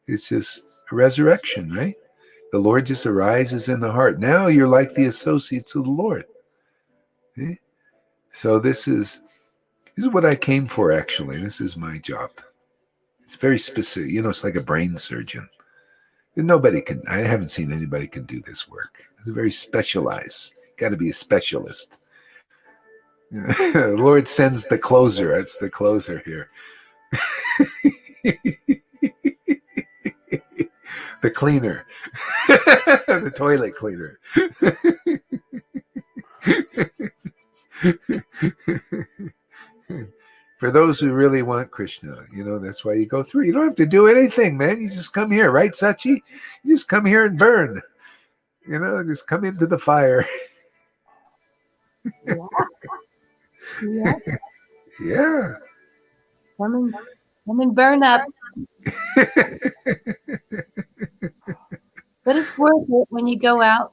It's just a resurrection, right? The Lord just arises in the heart. Now you're like the associates of the Lord. See? So this is what I came for, actually. This is my job. It's very specific. It's like a brain surgeon. I haven't seen anybody can do this work. It's very specialized. Got to be a specialist. The Lord sends the closer. That's the closer here. The cleaner. The toilet cleaner. For those who really want Krishna, that's why you go through. You don't have to do anything, man. You just come here, right, Sachi? You just come here and burn. Just come into the fire. Yeah. Yeah. Yeah. Come and burn up. But it's worth it when you go out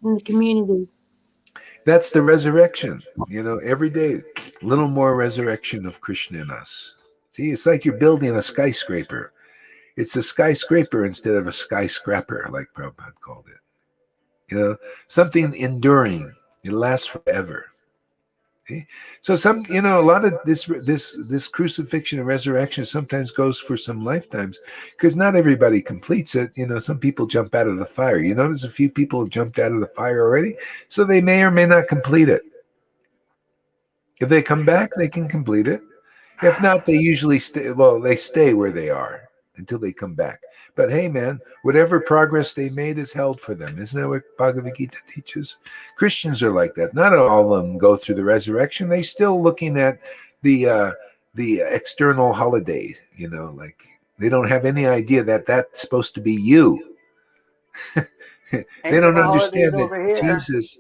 in the community. That's the resurrection. Every day, a little more resurrection of Krishna in us. See, it's like you're building a skyscraper. It's a skyscraper instead of a skyscraper, like Prabhupada called it. Something enduring. It lasts forever. See? So a lot of this crucifixion and resurrection sometimes goes for some lifetimes because not everybody completes it. Some people jump out of the fire. You notice a few people have jumped out of the fire already, so they may or may not complete it. If they come back, they can complete it. If not, they usually stay. Well, they stay where they are until they come back. But hey, man, whatever progress they made is held for them. Isn't that what Bhagavad Gita teaches? Christians are like that. Not all of them go through the resurrection. They still looking at the external holiday. Like they don't have any idea that that's supposed to be you. They don't understand that Jesus.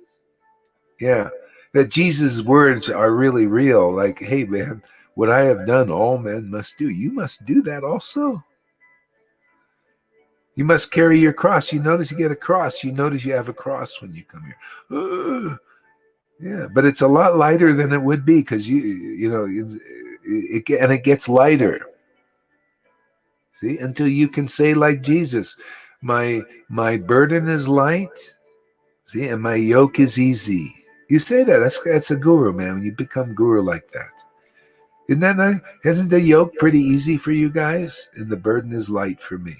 Yeah, that Jesus' words are really real. Like, hey, man, what I have done, all men must do. You must do that also. You must carry your cross. You notice you get a cross. You notice you have a cross when you come here. Yeah, but it's a lot lighter than it would be because it gets lighter. See, until you can say like Jesus, my burden is light. See, and my yoke is easy. You say that. That's a guru, man. When you become guru like that. Isn't that nice? Isn't the yoke pretty easy for you guys? And the burden is light for me.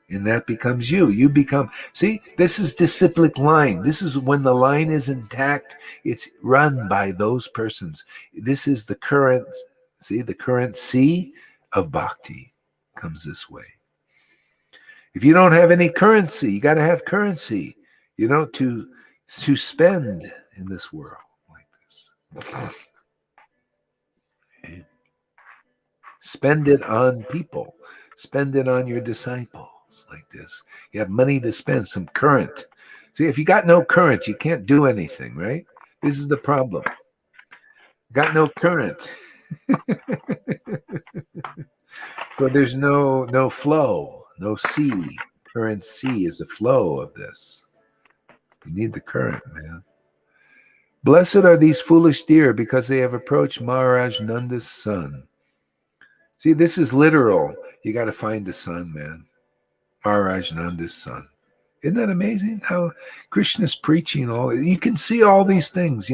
And that becomes you. You become, see, this is disciplic line. This is when the line is intact. It's run by those persons. This is the current sea of bhakti comes this way. If you don't have any currency, you got to have currency, to spend in this world like this. Okay. Spend it on people. Spend it on your disciples like this. You have money to spend, some current. See, if you got no current, you can't do anything, right? This is the problem. Got no current. So there's no flow, no sea. Current sea is a flow of this. You need the current, man. Blessed are these foolish deer because they have approached Maharaj Nanda's son. See, this is literal. You got to find the son, man. Maharaj Nanda's son. Isn't that amazing how Krishna's preaching all? You can see all these things,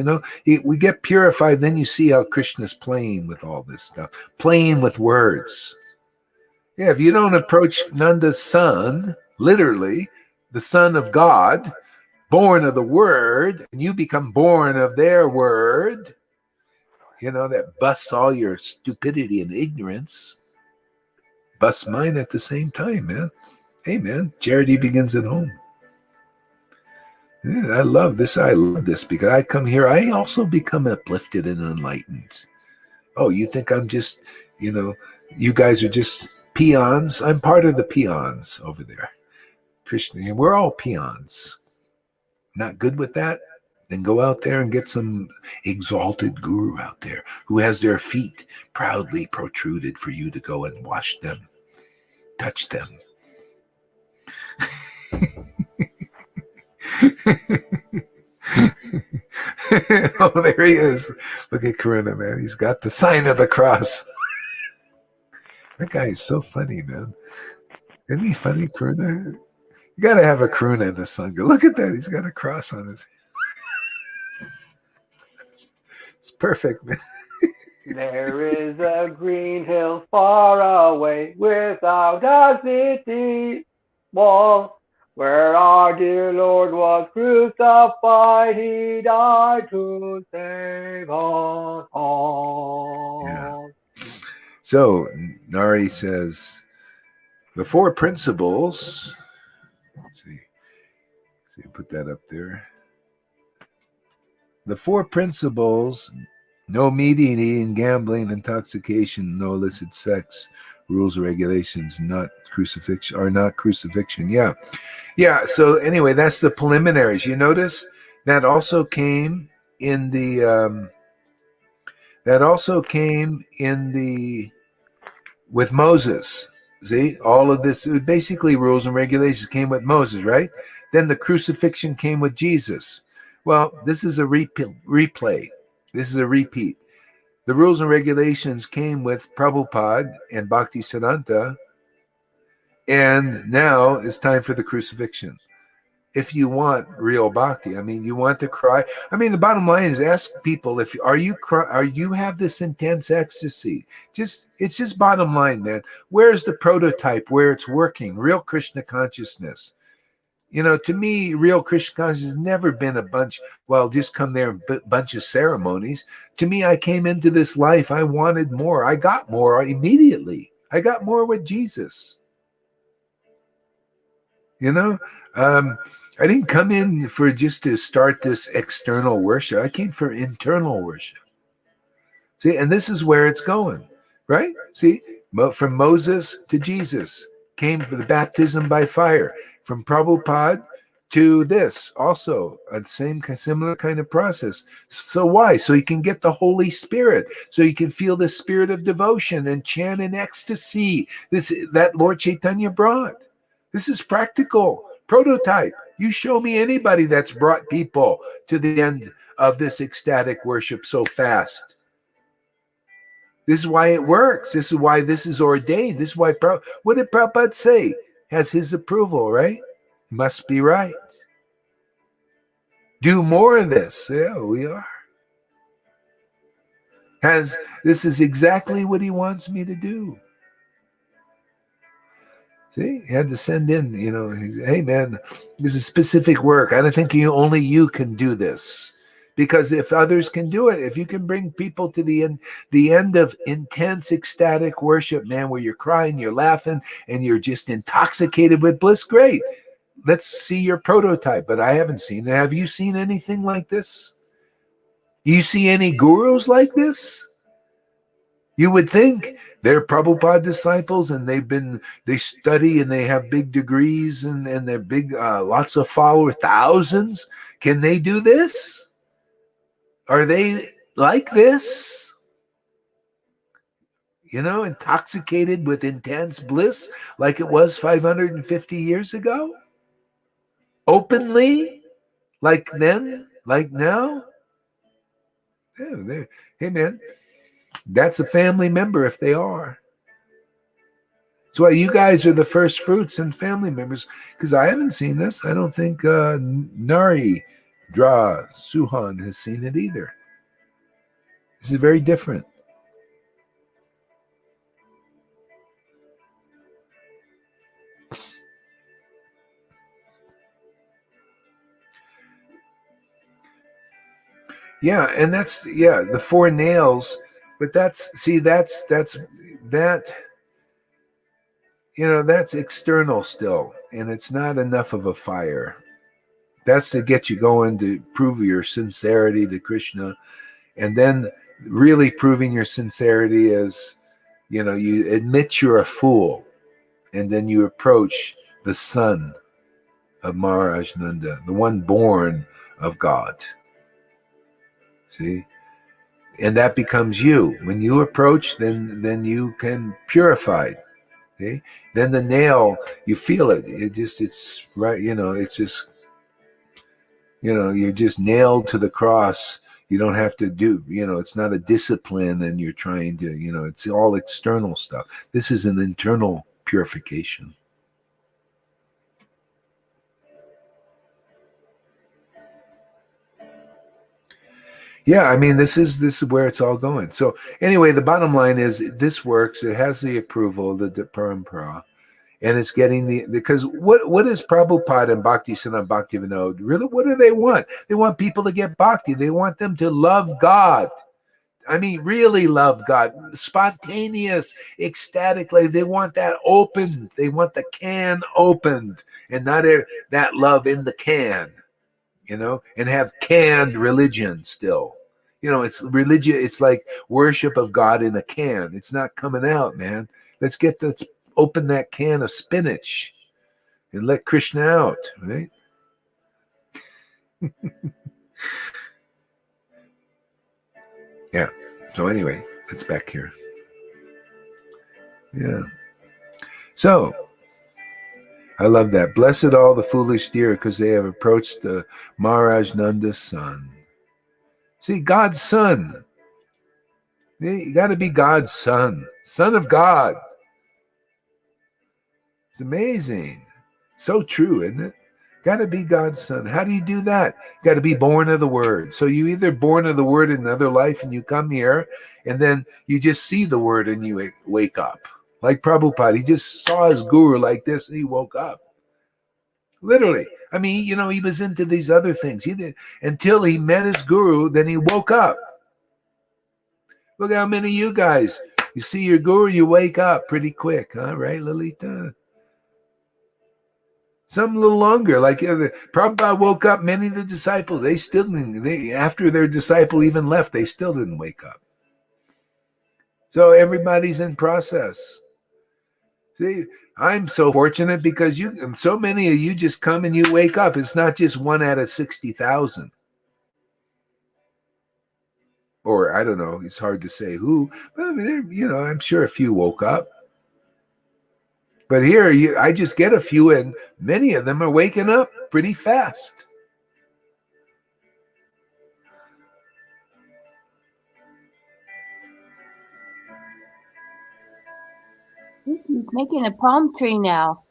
we get purified, then you see how Krishna's playing with all this stuff, playing with words. Yeah, if you don't approach Nanda's son, literally, the son of God, born of the word, and you become born of their word, that busts all your stupidity and ignorance, busts mine at the same time, man. Hey, man, charity begins at home. Yeah, I love this because I come here, I also become uplifted and enlightened. Oh, you think I'm just, you guys are just peons? I'm part of the peons over there. Krishna, we're all peons. Not good with that? Then go out there and get some exalted guru out there who has their feet proudly protruded for you to go and wash them, touch them. Oh, there he is. Look at Karuna, man. He's got the sign of the cross. That guy is so funny, man. Isn't he funny, Karuna? You got to have a Karuna in the Sangha. Look at that. He's got a cross on his head. It's perfect, man. There is a green hill far away without a city wall, where our dear Lord was crucified. He died to save us all. Yeah. So Nari says the four principles. Let's see, put that up there. The four principles: no meat eating, gambling, intoxication, no illicit sex, rules and regulations, not crucifixion, are not crucifixion. Yeah. So anyway, that's the preliminaries. You notice that also came in the with Moses. See, all of this basically rules and regulations came with Moses, right? Then the crucifixion came with Jesus. Well, this is a replay. This is a repeat. The rules and regulations came with Prabhupada and Bhaktisiddhanta, and now it's time for the crucifixion. If you want real bhakti, I mean, you want to cry. I mean, the bottom line is, ask people if are you have this intense ecstasy. It's just bottom line, man. Where's the prototype where it's working? Real Krishna consciousness. To me, real Krishna consciousness has never been a bunch. Well, just come there and bunch of ceremonies. To me, I came into this life. I wanted more. I got more immediately. I got more with Jesus. I didn't come in for just to start this external worship. I came for internal worship. See, and this is where it's going, right? See, from Moses to Jesus came for the baptism by fire. From Prabhupada to this, also a similar kind of process. So why? So you can get the Holy Spirit, so you can feel the spirit of devotion and chant in ecstasy. That Lord Chaitanya brought. This is practical prototype. You show me anybody that's brought people to the end of this ecstatic worship so fast. This is why it works. This is why this is ordained. This is why, what did Prabhupada say? Has his approval, right? Must be right. Do more of this. Yeah, we are. This is exactly what he wants me to do. See, he had to send in, hey man, this is specific work. I don't think only you can do this. Because if others can do it, if you can bring people to the end of intense ecstatic worship, man, where you're crying, you're laughing, and you're just intoxicated with bliss, great. Let's see your prototype. But I haven't seen it. Have you seen anything like this? You see any gurus like this? You would think they're Prabhupada disciples and they study and they have big degrees and they're big, lots of followers, thousands. Can they do this? Are they like this? Intoxicated with intense bliss like it was 550 years ago? Openly? Like then? Like now? Yeah, hey, man. That's a family member if they are. That's why you guys are the first fruits and family members, because I haven't seen this. I don't think Nari Dra Suhan has seen it either. This is very different. Yeah, and that's the 4 nails, but that's external still, and it's not enough of a fire. That's to get you going, to prove your sincerity to Krishna, and then really proving your sincerity is, you admit you're a fool, and then you approach the son of Maharaj Nanda, the one born of God. See? And that becomes you. When you approach, then you can purify. Okay? Then the nail, you feel it. It's right, it's just, you're just nailed to the cross. You don't have to do, it's not a discipline and you're trying to, it's all external stuff. This is an internal purification. Yeah, I mean, this is where it's all going. So anyway, the bottom line is this works. It has the approval of the Parampara, and it's getting because what is Prabhupada and Bhaktisiddhanta Bhaktivinoda really? What do they want? They want people to get bhakti. They want them to love God. I mean, really love God, spontaneous, ecstatically. They want that opened. They want the can opened, and not that love in the can. And have canned religion still. It's religion. It's like worship of God in a can. It's not coming out, man. Let's open that can of spinach and let Krishna out, right? Yeah. So anyway, it's back here. Yeah. So I love that. Blessed all the foolish deer, because they have approached the Maharaj Nanda's son. See, God's son. You got to be God's son. Son of God. It's amazing. So true, isn't it? Got to be God's son. How do you do that? Got to be born of the word. So you either born of the word in another life and you come here and then you just see the word and you wake up. Like Prabhupada, he just saw his guru like this and he woke up. Literally. I mean, you know, he was into these other things. He did until he met his guru, then he woke up. Look how many of you guys, you see your guru, you wake up pretty quick, huh? Right, Lalita? Some a little longer. Like Prabhupada woke up, many of the disciples, they still didn't, after their disciple even left, they still didn't wake up. So everybody's in process. See, I'm so fortunate because so many of you just come and you wake up. It's not just 1 out of 60,000. Or I don't know, it's hard to say who, but I mean, you know, I'm sure a few woke up. But here, I just get a few, and many of them are waking up pretty fast. He's making a palm tree now.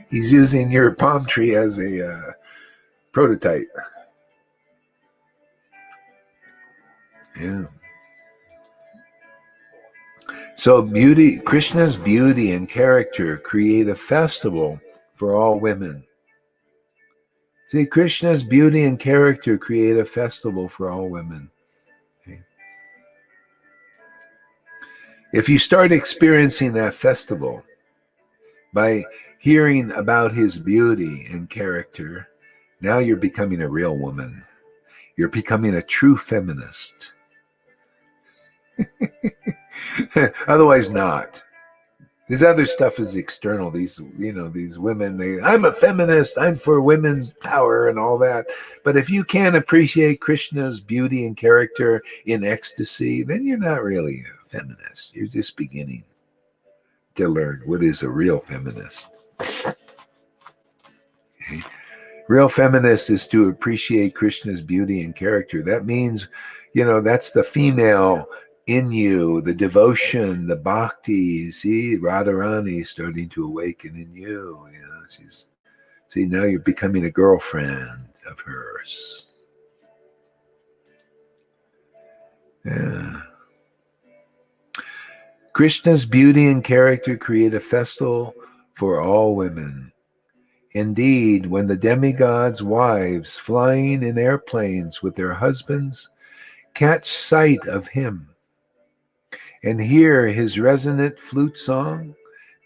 He's using your palm tree as a prototype. Yeah. So Krishna's beauty and character create a festival for all women. See, Krishna's beauty and character create a festival for all women. Okay. If you start experiencing that festival by hearing about his beauty and character, now you're becoming a real woman. You're becoming a true feminist. Otherwise not. This other stuff is external. These women, I'm a feminist, I'm for women's power and all that. But if you can't appreciate Krishna's beauty and character in ecstasy, then you're not really a feminist. You're just beginning to learn what is a real feminist. Okay? Real feminist is to appreciate Krishna's beauty and character. That means, that's the female in you, the devotion, the bhakti. See, Radharani starting to awaken in you. Now you're becoming a girlfriend of hers. Yeah. Krishna's beauty and character create a festival for all women. Indeed, when the demigods' wives, flying in airplanes with their husbands, catch sight of him and hear his resonant flute song,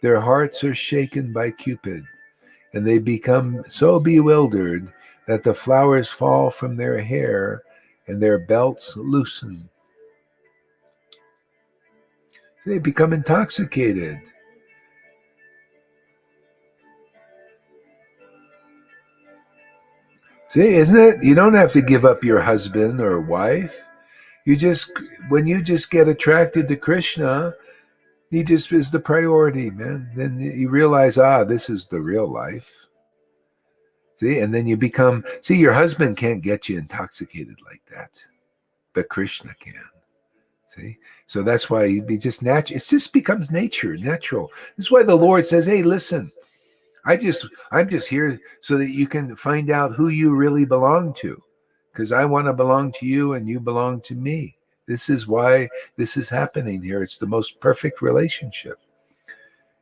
their hearts are shaken by Cupid, and they become so bewildered that the flowers fall from their hair and their belts loosen. They become intoxicated. See, isn't it? You don't have to give up your husband or wife. When you just get attracted to Krishna, he just is the priority, man. Then you realize, this is the real life. See, and then you become, your husband can't get you intoxicated like that, but Krishna can. See? So that's why it just natural. It just becomes natural. This is why the Lord says, hey, listen, I'm just here so that you can find out who you really belong to, because I want to belong to you and you belong to me. This is why this is happening here. It's the most perfect relationship.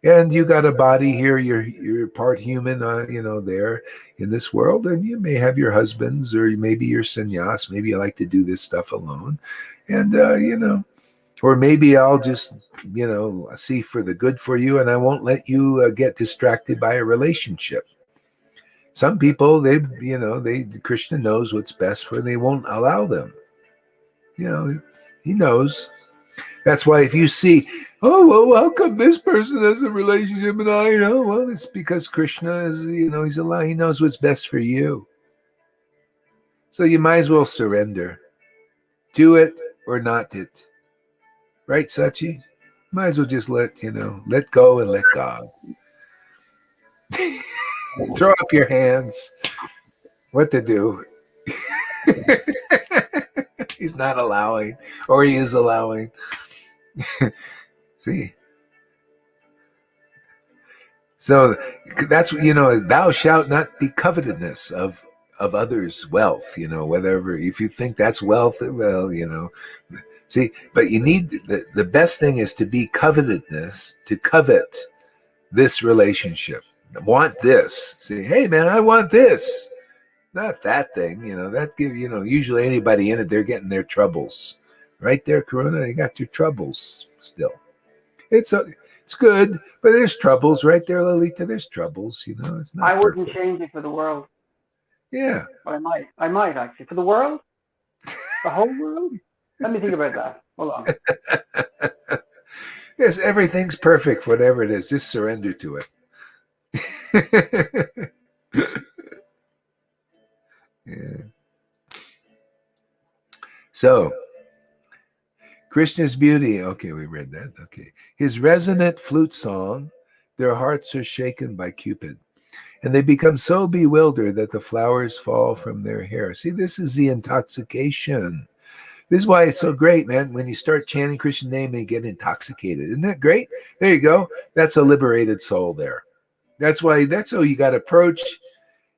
And you got a body here. You're part human, there in this world, and you may have your husbands, or maybe you're sannyas. Maybe you like to do this stuff alone, and or maybe I'll just, see for the good for you, and I won't let you get distracted by a relationship. Some people, Krishna knows what's best for them. They won't allow them. You know, he knows. That's why if you see, oh, well, how come this person has a relationship and I, well, it's because Krishna is, he's alive. He knows what's best for you. So you might as well surrender. Do it or not it. Right, Sachi? Might as well just let go and let God. Throw up your hands. What to do? He's not allowing, or he is allowing. See? So that's, thou shalt not be covetousness of others' wealth, whatever. If you think that's wealth, well, see, but you need, the best thing is to be covetedness, to covet this relationship. Want this. Say, hey man, I want this. Not that thing, that give, usually anybody in it, they're getting their troubles. Right there, Corona, they got your troubles still. It's good, but there's troubles right there, Lolita. There's troubles, it's not I wouldn't perfect. change it for the world. Yeah. But I might actually. For the world? The whole world? Let me think about that. Hold on. Yes, everything's perfect, whatever it is. Just surrender to it. Yeah. So, Krishna's beauty. Okay, we read that. Okay. His resonant flute song, their hearts are shaken by Cupid, and they become so bewildered that the flowers fall from their hair. See, this is the intoxication. This is why it's so great, man. When you start chanting Krishna's name and you get intoxicated. Isn't that great? There you go. That's a liberated soul there. That's how you got to approach.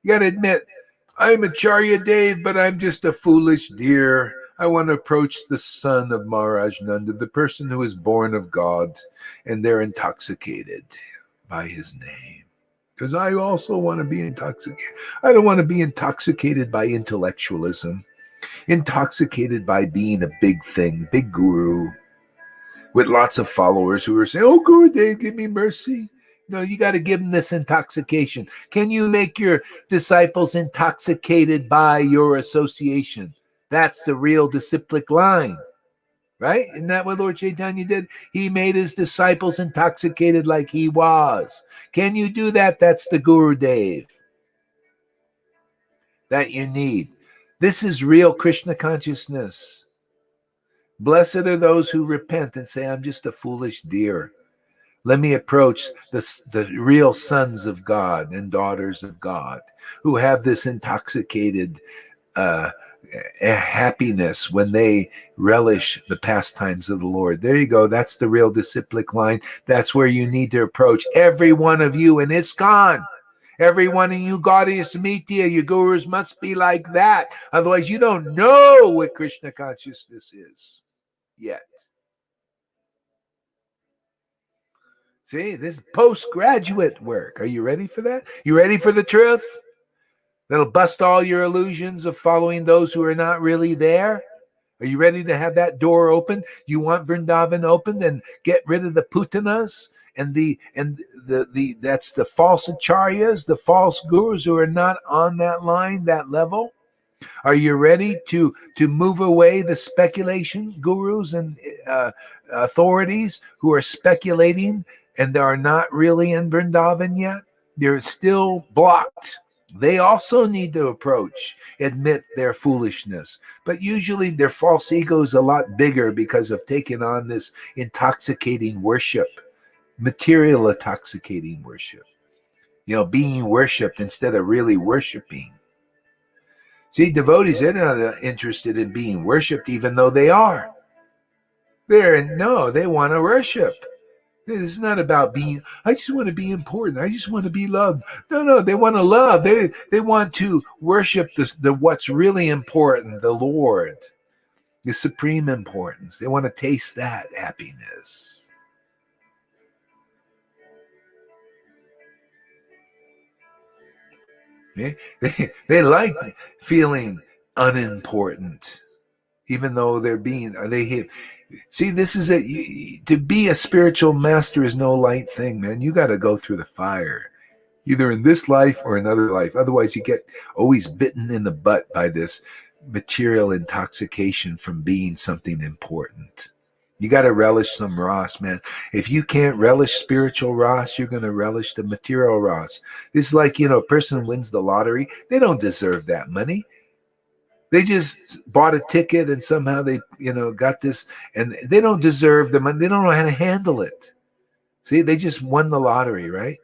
You got to admit, I'm Acharya Dev, but I'm just a foolish deer. I want to approach the son of Maharaj Nanda, the person who is born of God, and they're intoxicated by his name. Because I also want to be intoxicated. I don't want to be intoxicated by intellectualism, intoxicated by being a big thing, big guru, with lots of followers who are saying, oh, Guru Dev, give me mercy. No, you got to give them this intoxication. Can you make your disciples intoxicated by your association? That's the real disciplic line, right? Isn't that what Lord Chaitanya did? He made his disciples intoxicated like he was. Can you do that? That's the Guru Dev that you need. This is real Krishna consciousness. Blessed are those who repent and say, I'm just a foolish deer. Let me approach the real sons of God and daughters of God who have this intoxicated happiness when they relish the pastimes of the Lord. There you go. That's the real disciplic line. That's where you need to approach. Every one of you in ISKCON, every one of you Gaudiya Samitya, your gurus must be like that. Otherwise, you don't know what Krishna consciousness is yet. See, this is postgraduate work. Are you ready for that? You ready for the truth? That'll bust all your illusions of following those who are not really there. Are you ready to have that door open? You want Vrindavan opened and get rid of the putanas and the that's the false acharyas, the false gurus who are not on that line, that level? Are you ready to move away the speculation gurus and authorities who are speculating and they are not really in Vrindavan yet? They're still blocked. They also need to admit their foolishness. But usually their false ego is a lot bigger because of taking on this intoxicating worship, material intoxicating worship. Being worshipped instead of really worshiping. See, devotees, they're not interested in being worshipped, even though they are. They want to worship. This is not about I just want to be important. I just want to be loved. No, they want to love. They want to worship the what's really important, the Lord, the supreme importance. They want to taste that happiness. They like feeling unimportant, even though see, this is to be a spiritual master is no light thing, man. You got to go through the fire, either in this life or another life. Otherwise, you get always bitten in the butt by this material intoxication from being something important. You got to relish some Ross, man. If you can't relish spiritual Ross, you're going to relish the material Ross. It's like, a person wins the lottery. They don't deserve that money. They just bought a ticket and somehow they, got this, and they don't deserve the money. They don't know how to handle it. See, they just won the lottery, right?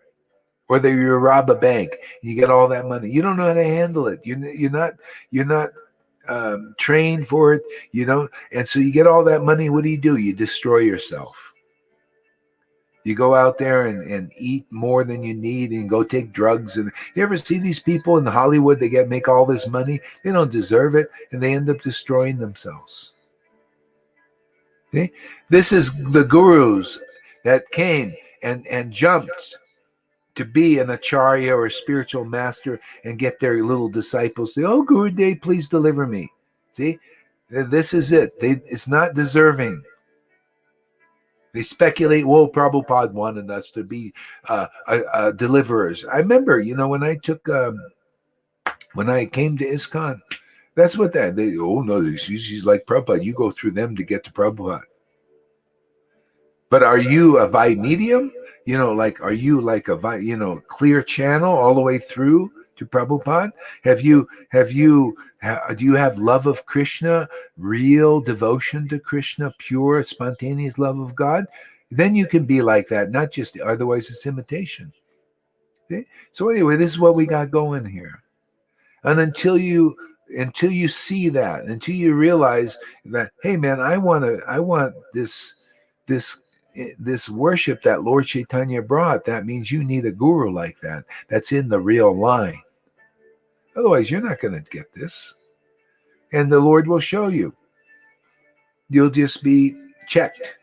Or you rob a bank and you get all that money. You don't know how to handle it. You're not trained for it. And so you get all that money. What do? You destroy yourself. You go out there and eat more than you need and go take drugs. And you ever see these people in Hollywood? They make all this money. They don't deserve it, and they end up destroying themselves. See? This is the gurus that came and jumped to be an acharya or a spiritual master and get their little disciples say, "Oh, Gurudev, please deliver me." See, this is it. It's not deserving. They speculate, well, Prabhupada wanted us to be deliverers. I remember, when I came to ISKCON, that's what she's like Prabhupada. You go through them to get to Prabhupada. But are you a medium? Are you like a clear channel all the way through to Prabhupada? Do you have love of Krishna, real devotion to Krishna, pure, spontaneous love of God? Then you can be like that, not just, otherwise it's imitation. Okay? So anyway, this is what we got going here. And until you see that, until you realize that, hey man, I want this worship that Lord Chaitanya brought, that means you need a guru like that, that's in the real line. Otherwise, you're not going to get this. And the Lord will show you. You'll just be checked.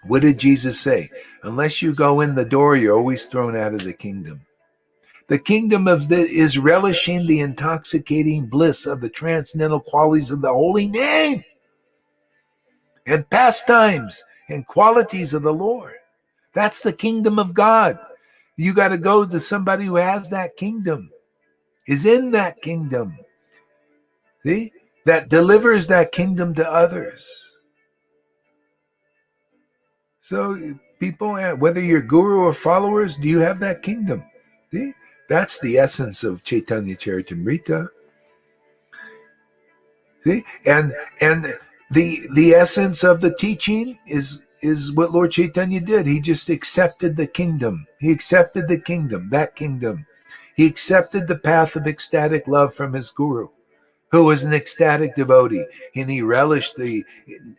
What did Jesus say? Unless you go in the door, you're always thrown out of the kingdom. The kingdom is relishing the intoxicating bliss of the transcendental qualities of the holy name and pastimes and qualities of the Lord. That's the kingdom of God. You got to go to somebody who has that kingdom, is in that kingdom, see, that delivers that kingdom to others. So people, whether you're guru or followers, do you have that kingdom? See? That's the essence of Chaitanya Charitamrita. See? And the essence of the teaching is what Lord Chaitanya did. He just accepted the kingdom. He accepted the kingdom, that kingdom. He accepted the path of ecstatic love from his guru, who was an ecstatic devotee, and he relished the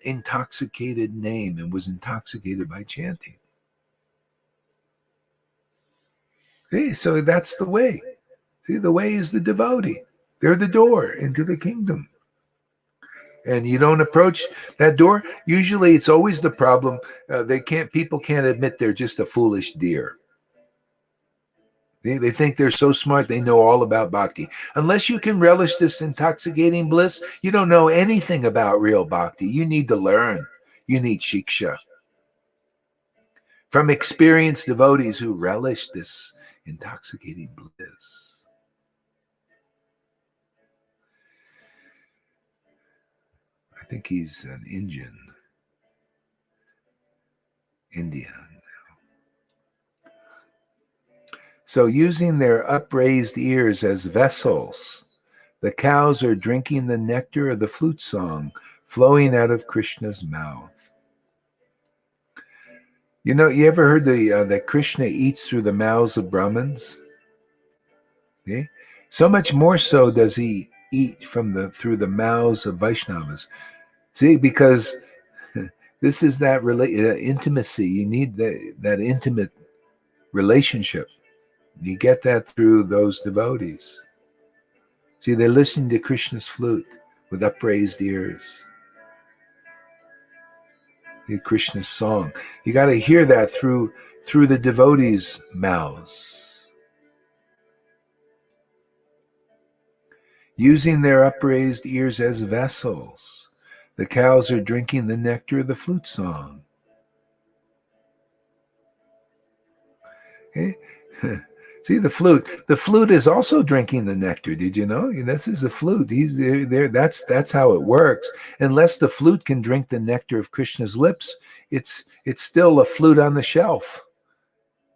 intoxicated name and was intoxicated by chanting. See, so that's the way. See, the way is the devotee. They're the door into the kingdom. And you don't approach that door. Usually it's always the problem. People can't admit they're just a foolish deer. They think they're so smart, they know all about bhakti. Unless you can relish this intoxicating bliss, you don't know anything about real bhakti. You need to learn. You need shiksha. From experienced devotees who relish this intoxicating bliss. I think he's an Indian. So using their upraised ears as vessels, the cows are drinking the nectar of the flute song flowing out of Krishna's mouth. You ever heard that Krishna eats through the mouths of Brahmins? Okay? So much more so does he eat through the mouths of Vaishnavas. See, because this is that intimacy. You need that intimate relationship. You get that through those devotees. See, they listen to Krishna's flute with upraised ears. Krishna's song. You got to hear that through the devotees' mouths. Using their upraised ears as vessels, the cows are drinking the nectar of the flute song. Okay? See the flute. The flute is also drinking the nectar. Did you know? This is a flute. He's there. That's how it works. Unless the flute can drink the nectar of Krishna's lips, it's still a flute on the shelf.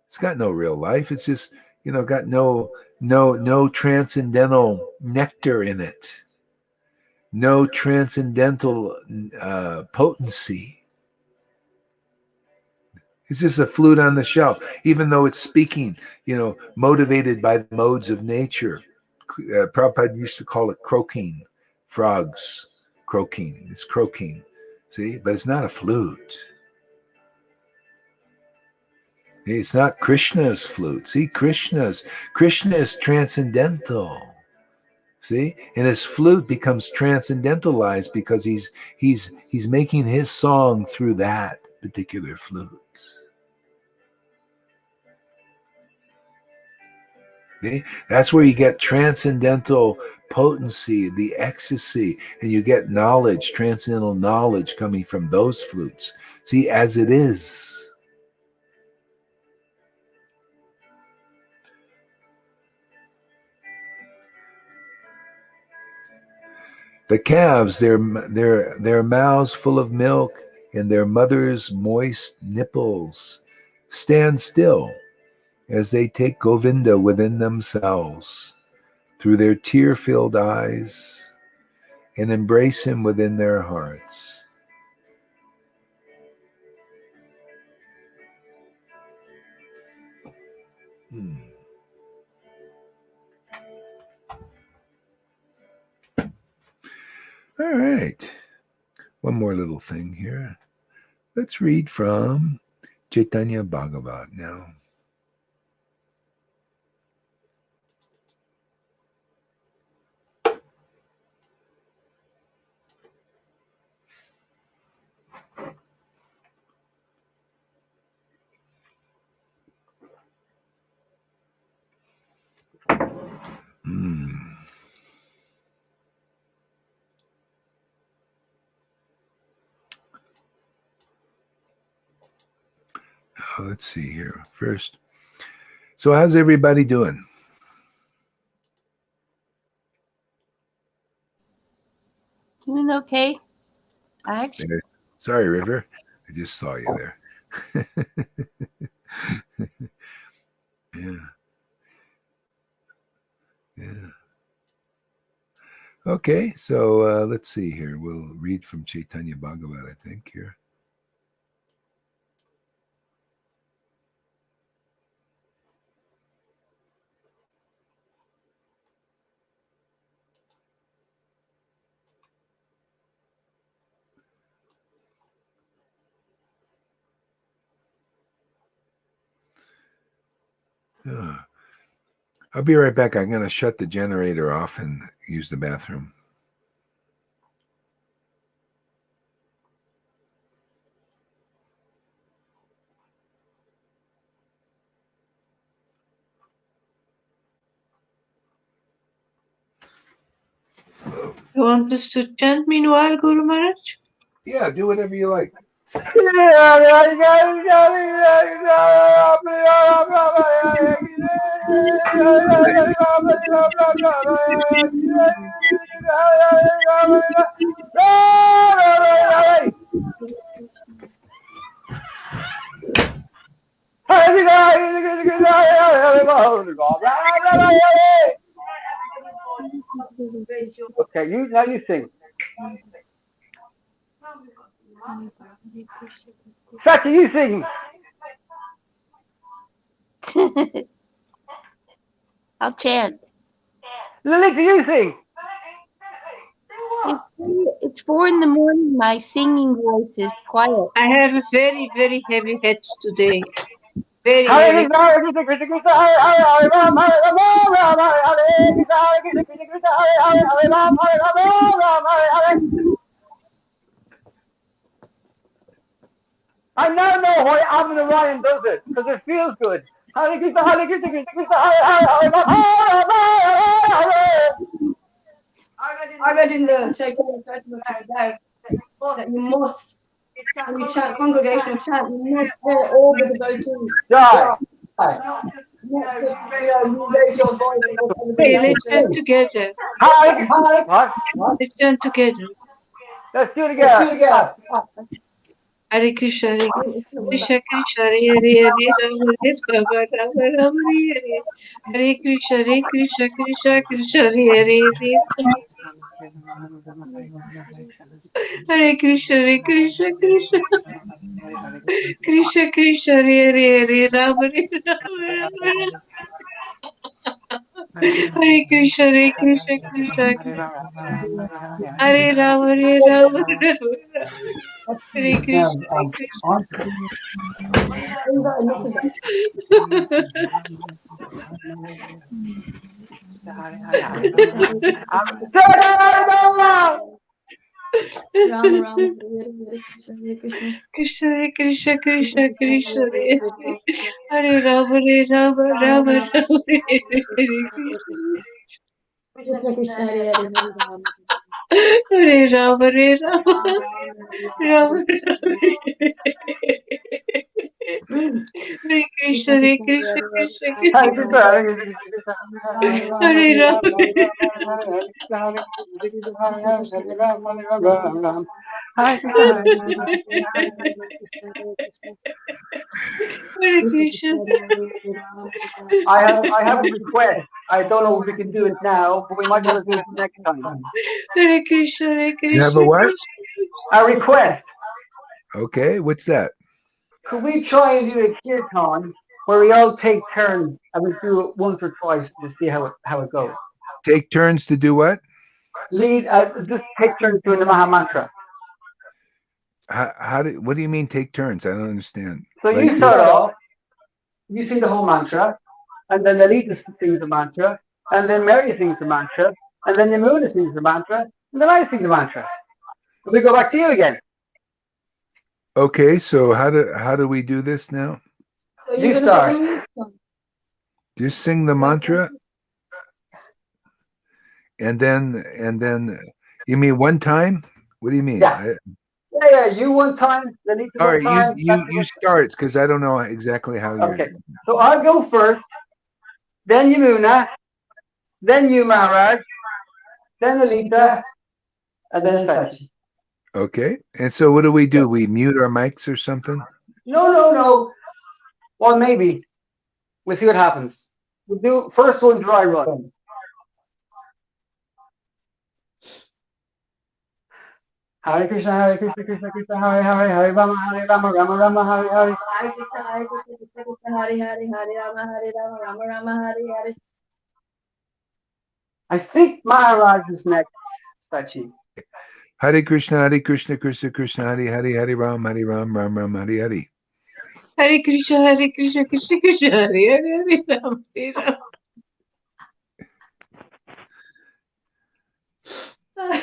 It's got no real life. It's just got no transcendental nectar in it. No transcendental potency. It's just a flute on the shelf, even though it's speaking, motivated by the modes of nature. Prabhupada used to call it croaking, frogs croaking. It's croaking, see? But it's not a flute. It's not Krishna's flute. See, Krishna is transcendental. See, and his flute becomes transcendentalized because he's making his song through that particular flute. See? That's where you get transcendental potency, the ecstasy, and you get knowledge, transcendental knowledge coming from those flutes. See, as it is. The calves, their mouths full of milk and their mother's moist nipples stand still as they take Govinda within themselves through their tear-filled eyes and embrace him within their hearts. All right. One more little thing here. Let's read from Chaitanya Bhagavat now. Let's see here first. So how's everybody doing? Doing okay. Actually, Sorry, River. I just saw you there. Yeah. Okay, so let's see here. We'll read from Chaitanya Bhagavat, I think, here. I'll be right back. I'm going to shut the generator off and use the bathroom. You want us to chant meanwhile, Guru Maharaj? Yeah, do whatever you like. Okay, now you sing. Sachi, you sing. I'll chant. Lalita, you sing. It's 4 in the morning. My singing voice is quiet. I have a very, very heavy head today. Very heavy. I now know why Amin Ryan does it, because it feels good. I read in the Chaitanya today that you must, when you chant congregational chant, you must hear all the devotees. Die. just raise your voice. Okay, let's chant together. Hi. What? Let's chant together. Let's do it Let's do again. it again. Hare Krishna, Hare Krishna, Krishna Hare Hare, Hare Rama, Rama Rama, Rama Hare Hare. Hare Krishna, Krishna Krishna, Hare Hare, Hare Hare Krishna, Krishna Krishna, Krishna Krishna, Hare Hare, Hare Rama, Rama Rama. Hare Krishna, Krishna Krishna, Hare Rama, Hare Rama, Rama Rama. Hare Krishna, Krishna. You got enough of that. Ram Ram, Hare Krishna, Hare Krishna. Krishna Krishna Krishna Krishna Hare Hare Rama, Hare Rama, Rama Rama, Hare Hare Krishna. Krishna Krishna, Hare Hare, Hare Ram. Hare Rama, Hare Rama, Rama Rama. Hare Krishna, Hare Krishna, Krishna Krishna, Hare Rama, Hare Krishna. I have a request. I don't know if we can do it now, but we might be able to do it next time. Hare Krishna, Hare Krishna. You have a what? A request. Okay, what's that? Could we try and do a kirtan where we all take turns and we do it once or twice to see how it goes? Take turns to do what? Just take turns doing the Maha Mantra. What do you mean take turns? I don't understand. So Like you this- start off, you sing the whole mantra, and then Lalita sings the mantra, and then Mary sings the mantra, and then Yamuna sings the mantra, and then I sing the mantra. And we go back to you again. Okay, so how do we do this now? So You you're gonna start. take the music on. Just sing the mantra, and then you mean one time? What do you mean? Yeah. Yeah, you one time, Lalita All one right, time. you start because I don't know exactly how you're. Okay, so I'll go first, then Yamuna, then you, Maharaj, then Lalita, and then Sachi. Okay, and so what do? We mute our mics or something? No. Well, maybe. We'll see what happens. We'll do first one dry run. Hare Krishna, Krishna Krishna, Hare Hare, Hare Rama, Rama Rama, Hare Hare. Hare Krishna, Krishna, Hare Hare, Hare Rama, Rama Rama, Hare Hare. I think Maharaj is next, Sachi. Hare Krishna, Krishna Krishna, Hare Hare, Hare Ram, Ram Ram, Hare Hare. Hare Krishna, Krishna Krishna, Hare Hare, Hare Rama, Hare Rama.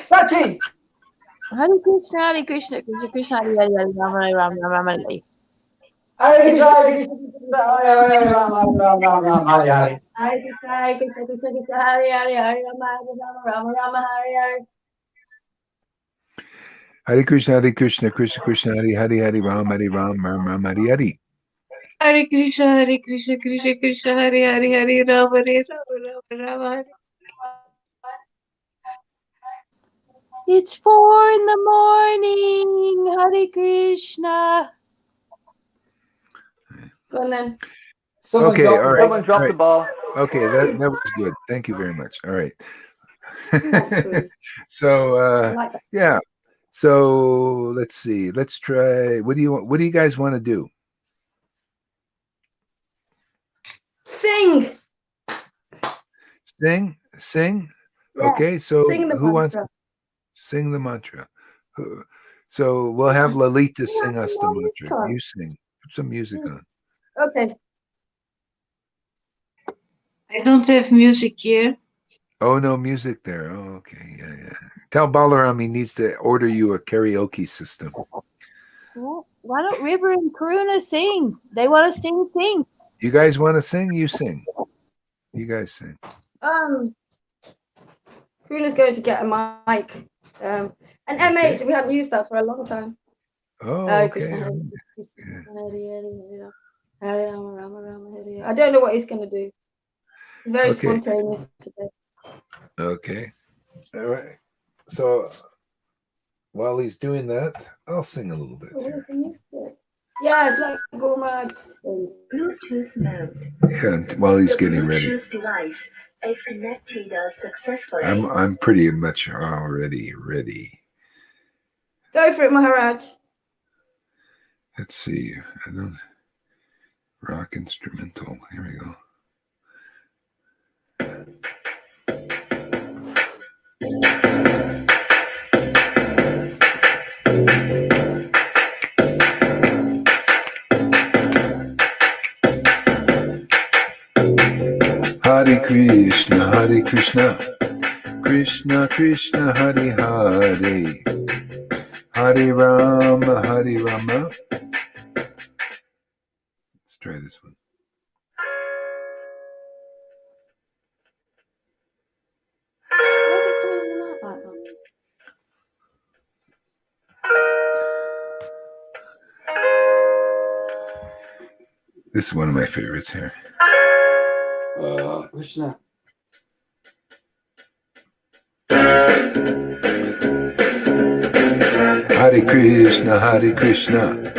Sachi! Hare Krishna, Krishna Krishna, Hare Hare, Hare Ram, Rama Hare. Hare Krishna, Hare Rama, Hare Hare. Hare Krishna, Krishna Hare Hare, Hare Rama, Rama Hare Hare. Hare Krishna, Krishna Krishna, Hare Hare, Hare Ram, Ram Hare Hare. Hare Krishna, Krishna Krishna, Hare Hare, Hare Rama, Rama Rama, Hare. It's 4 in the morning. Hare Krishna. Go on then. Okay, all right. Someone dropped the ball. Okay, that was good. Thank you very much. All right. That's good. So I like that. yeah. So let's see. Let's try. What do you guys want to do? Sing. Sing. Yeah, Okay. So sing the who wants mantra. to sing the mantra? So we'll have Lalita sing us the mantra. You sing. Put some music on. Okay. I don't have music here. Oh, no music there. Oh, okay. Yeah. Tell Balaram he needs to order you a karaoke system. Well, why don't River and Karuna sing? They want to sing. You guys want to sing? You sing. You guys sing. Karuna's going to get a mic. An M8, we haven't used that for a long time. Oh, Hare okay. Krishna, Hare Yeah. Krishna, Hare Hare, Hare Hare Rama, Rama Rama, Hare Hare. I don't know what he's going to do. It's very Okay. spontaneous today. Okay. All right. So while he's doing that, I'll sing a little bit Oh, here. where's the music? Yeah, it's like Guru Maharaj saying. Bluetooth mode. And while he's The getting ready, Bluetooth device is connected successfully. I'm pretty much already ready. Go for it, Maharaj. Let's see. I don't rock instrumental. Here we go. Hare Krishna, Hare Krishna, Krishna Krishna, Hare Hare, Hare Rama, Hare Rama. Let's try this one. Why is it coming in and out like that? This is one of my favorites here. Krishna. Hare Krishna, Hare Krishna,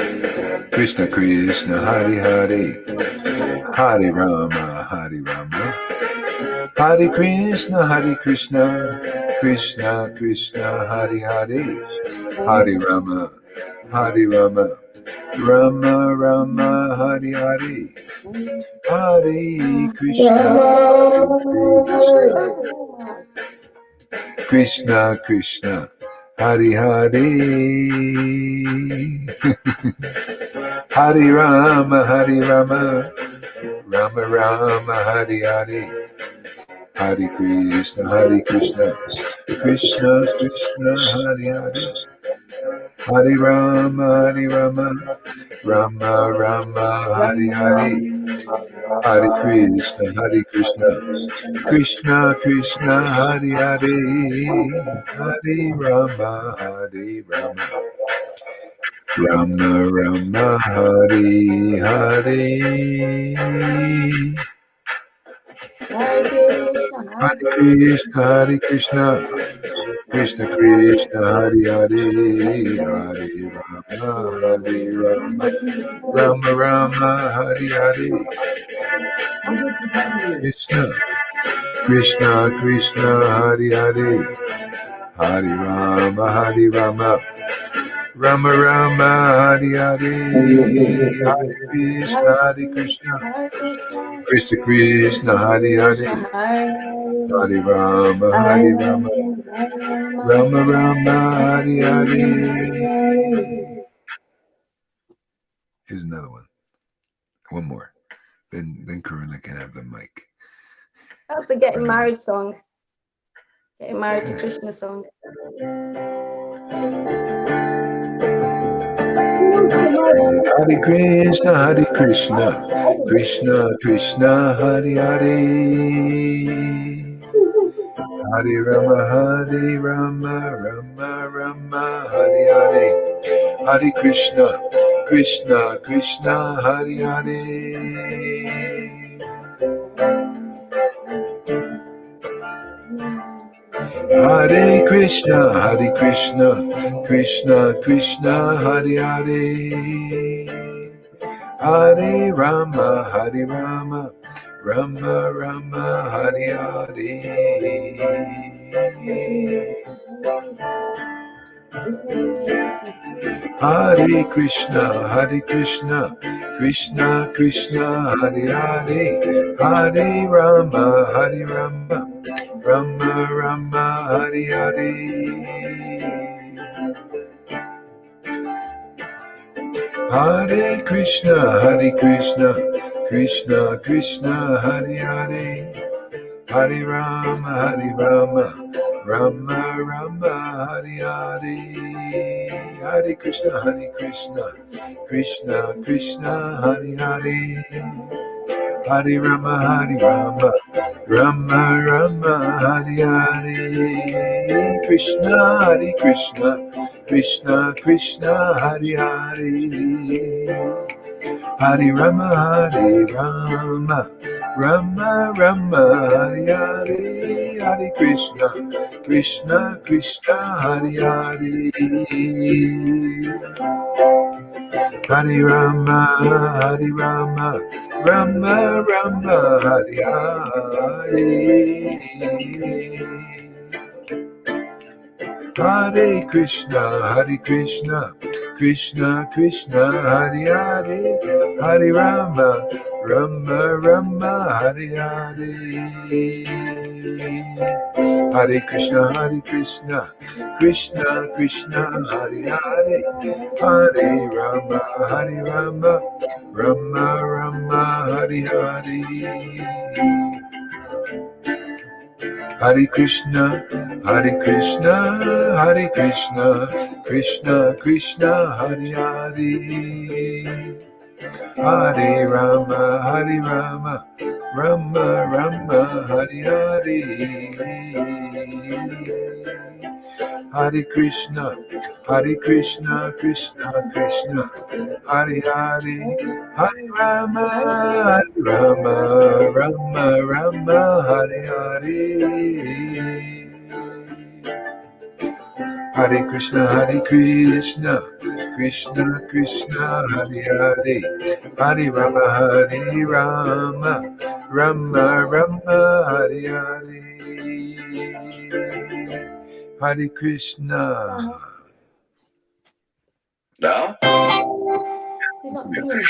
Krishna Krishna, Hare Hare, Hare Rama, Hare Rama, Hare Krishna, Hare Krishna, Krishna Krishna, Hare Hare, Hare Rama, Hare Rama, Rama Rama, Hare Hare, Hare Krishna, Krishna Krishna, Hare Hare, Hare Rama, Hare Rama, Rama Rama, Hare Hare, Hare Krishna, Hare Krishna, Krishna Krishna, Hare Hare, Hare Rama, Hare Rama, Rama Rama, Hare Hare, Hare Krishna, Hare Krishna, Krishna Krishna, Hare Hare, Hare Rama, Hare Rama, Rama Rama, Hare Hare. Hare Krishna, Hare Krishna, Hare Krishna, Krishna Krishna, Hare Hare, Hare Rama, Hare Rama, Rama Rama, Hare Hare, Krishna Krishna, Krishna, Hare Hare, Hare Rama, Hare Rama, Rama Rama, Hare Hare, Hare Krishna, Hare Krishna, Hare Krishna, Krishna Krishna, Hare Krishna, Hare, Hare Hare Rama, Hare Rama, Rama Rama, Hare Hare. Here's another one. One more. Then Karuna can have the mic. That's the getting married song. Getting married to Krishna song. Hare Krishna, Hare Krishna, Krishna Krishna, Hare Hare, Hare Rama, Hare Rama, Rama Rama, Hare Hare, Hare Krishna, Krishna Krishna, Hare Hare. Hare Krishna, Hare Krishna, Krishna Krishna, Hare Hare, Hare Rama, Hare Rama, Rama Rama, Hare Hare. Hare Krishna, Hare Krishna, Krishna Krishna, Hare Hare, Hare Rama, Hare Rama, Rama Rama, Hare Hare. Hare Krishna, Hare Krishna, Krishna Krishna, Hare Hare, Hare Rama, Hare Rama, Rama Rama, Hare Hare. Hare Krishna, Hare Krishna, Krishna Krishna, Hare Hare, Hare Rama, Hare Rama, Rama Rama, Hare Hare. Krishna, Hare Krishna, Krishna Krishna, Hare Hare, Hare Rama, Hare Rama, Rama Rama, Hare Hare, Hare Krishna, Krishna Krishna, Hare Hare, Hare Rama, Hare Rama, Rama Rama, Hare Hare. Hare Krishna, Krishna Krishna, Hare Hare, Hare Rama, Rama Rama, Hare Hare. Hare Krishna, Krishna Krishna, Hare Hare, Hare Rama, Rama Rama, Hare Hare. Hare Krishna, Krishna Krishna Krishna, Hare Hare, Hare Rama, Rama Rama, Hare Hare. Hare Krishna, Krishna Krishna, Hare Hare, Hare Rama, Rama Rama, Hare Hare. Hare Krishna, Krishna Krishna, Hare Hare, Hare Rama, Rama Rama, Hare Hare. Hare Krishna. Now? He's not singing.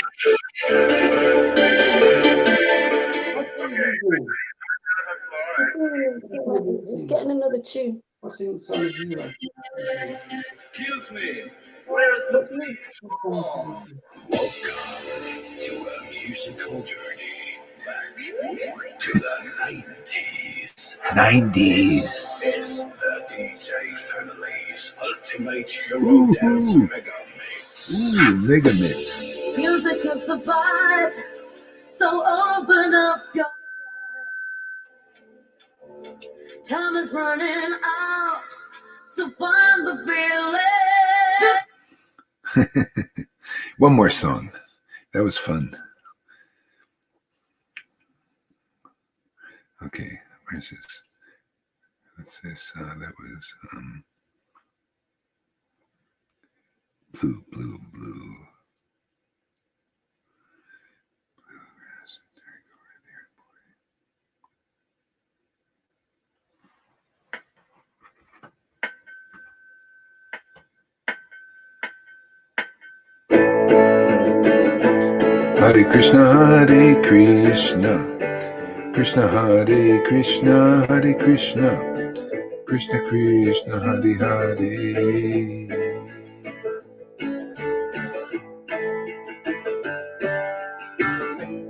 He's getting another tune. What's in song zero? Excuse me, where's the police? To a musical journey back to the 90s. It's the DJ family's ultimate Eurodance mega mix. Ooh, mega mix. Music is a vibe, so open up your eyes. Time is running out, so find the feeling. One more song. That was fun. Okay, where's this? What's this? That was blue. Hare Krishna, Krishna Hare Krishna, Hare Krishna, Krishna Krishna, Hare Hare.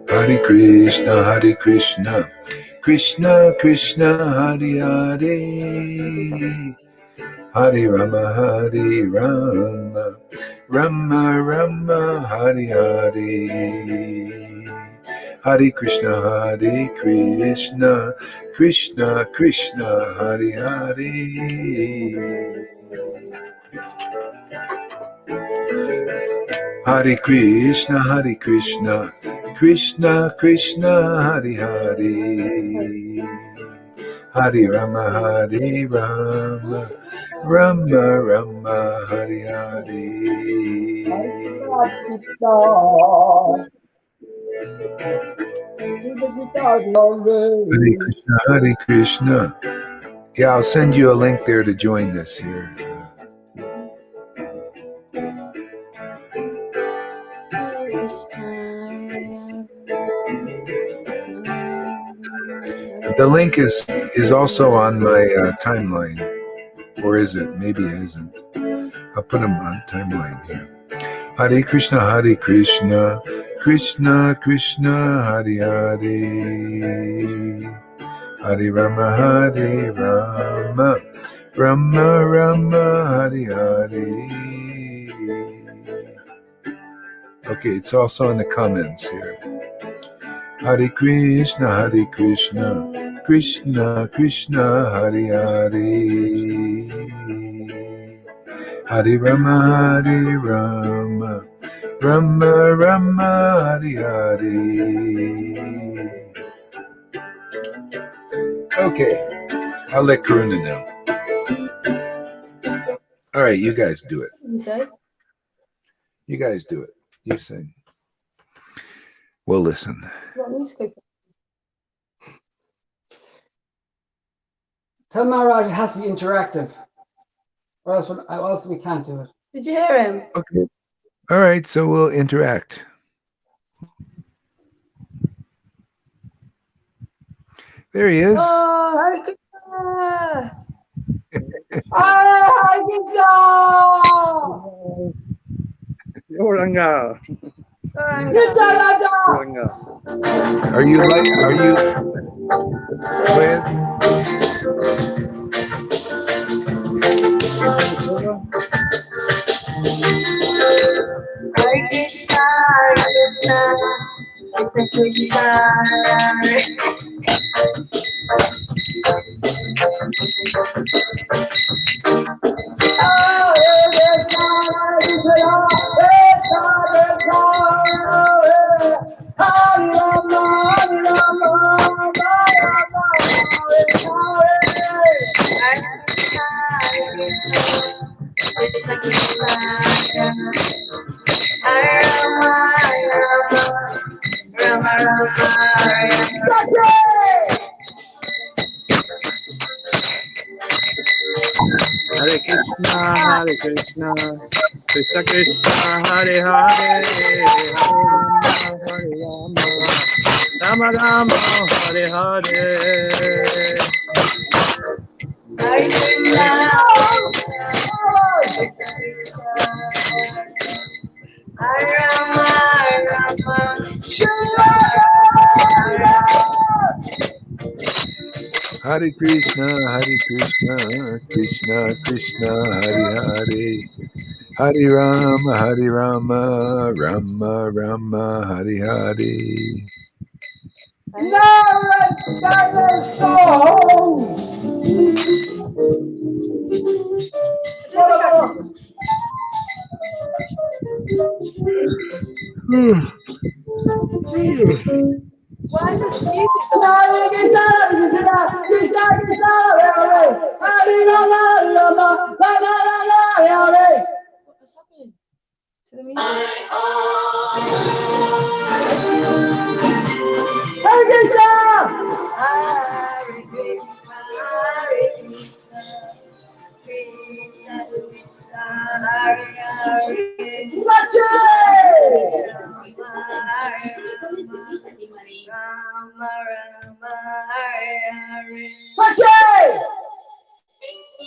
Hare Krishna, Krishna Krishna, Hare Hare, Hare Rama, Rama Rama, Hare Hare. Hare Krishna, Krishna Krishna, Hare Hare. Hare Krishna, Krishna Krishna, Hare Hare, Hare Rama, Rama Rama, Hare Hare. Hare Krishna. Yeah, I'll send you a link there to join this here. The link is also on my timeline, or is it? Maybe it isn't. I'll put them on timeline here. Hare Krishna, Krishna Krishna, Hare Hare, Hare Rama, Rama Rama, Hare Hare. Okay, it's also in the comments here. Hare Krishna, Krishna Krishna, Hare Hare, Hare Rama, Rama Rama Hari Hari. Okay, I'll let Karuna know. All right, you guys do it. You say? You guys do it. You sing. We'll listen. What music open? Tell Maharaj it has to be interactive, or else we can't do it. Did you hear him? Okay. All right, so we'll interact. There he is. Oh, Hare Krishna! Hare Krishna! Goranga. Goranga. Are you like? Are you? Go ahead. Hare Krishna, Krishna Krishna, Hare Hare Krishna, Krishna Krishna, Hare Hare, Hare Rama, Rama Rama, Hare Hare. Hare Krishna, Hare Rama, Rama Hare Krishna, Krishna Krishna, Hare Hare, Hare Rama, Rama Rama, Hare Hare. Why is this music? Hare Krishna, Krishna Krishna, Hare Hare Rama, Rama Rama, Hare Hare. What's happening to the music? Hare Krishna! Hare Krishna, Hare Krishna, Krishna Krishna, Hare Hare. Rama Rama, Hare Hare.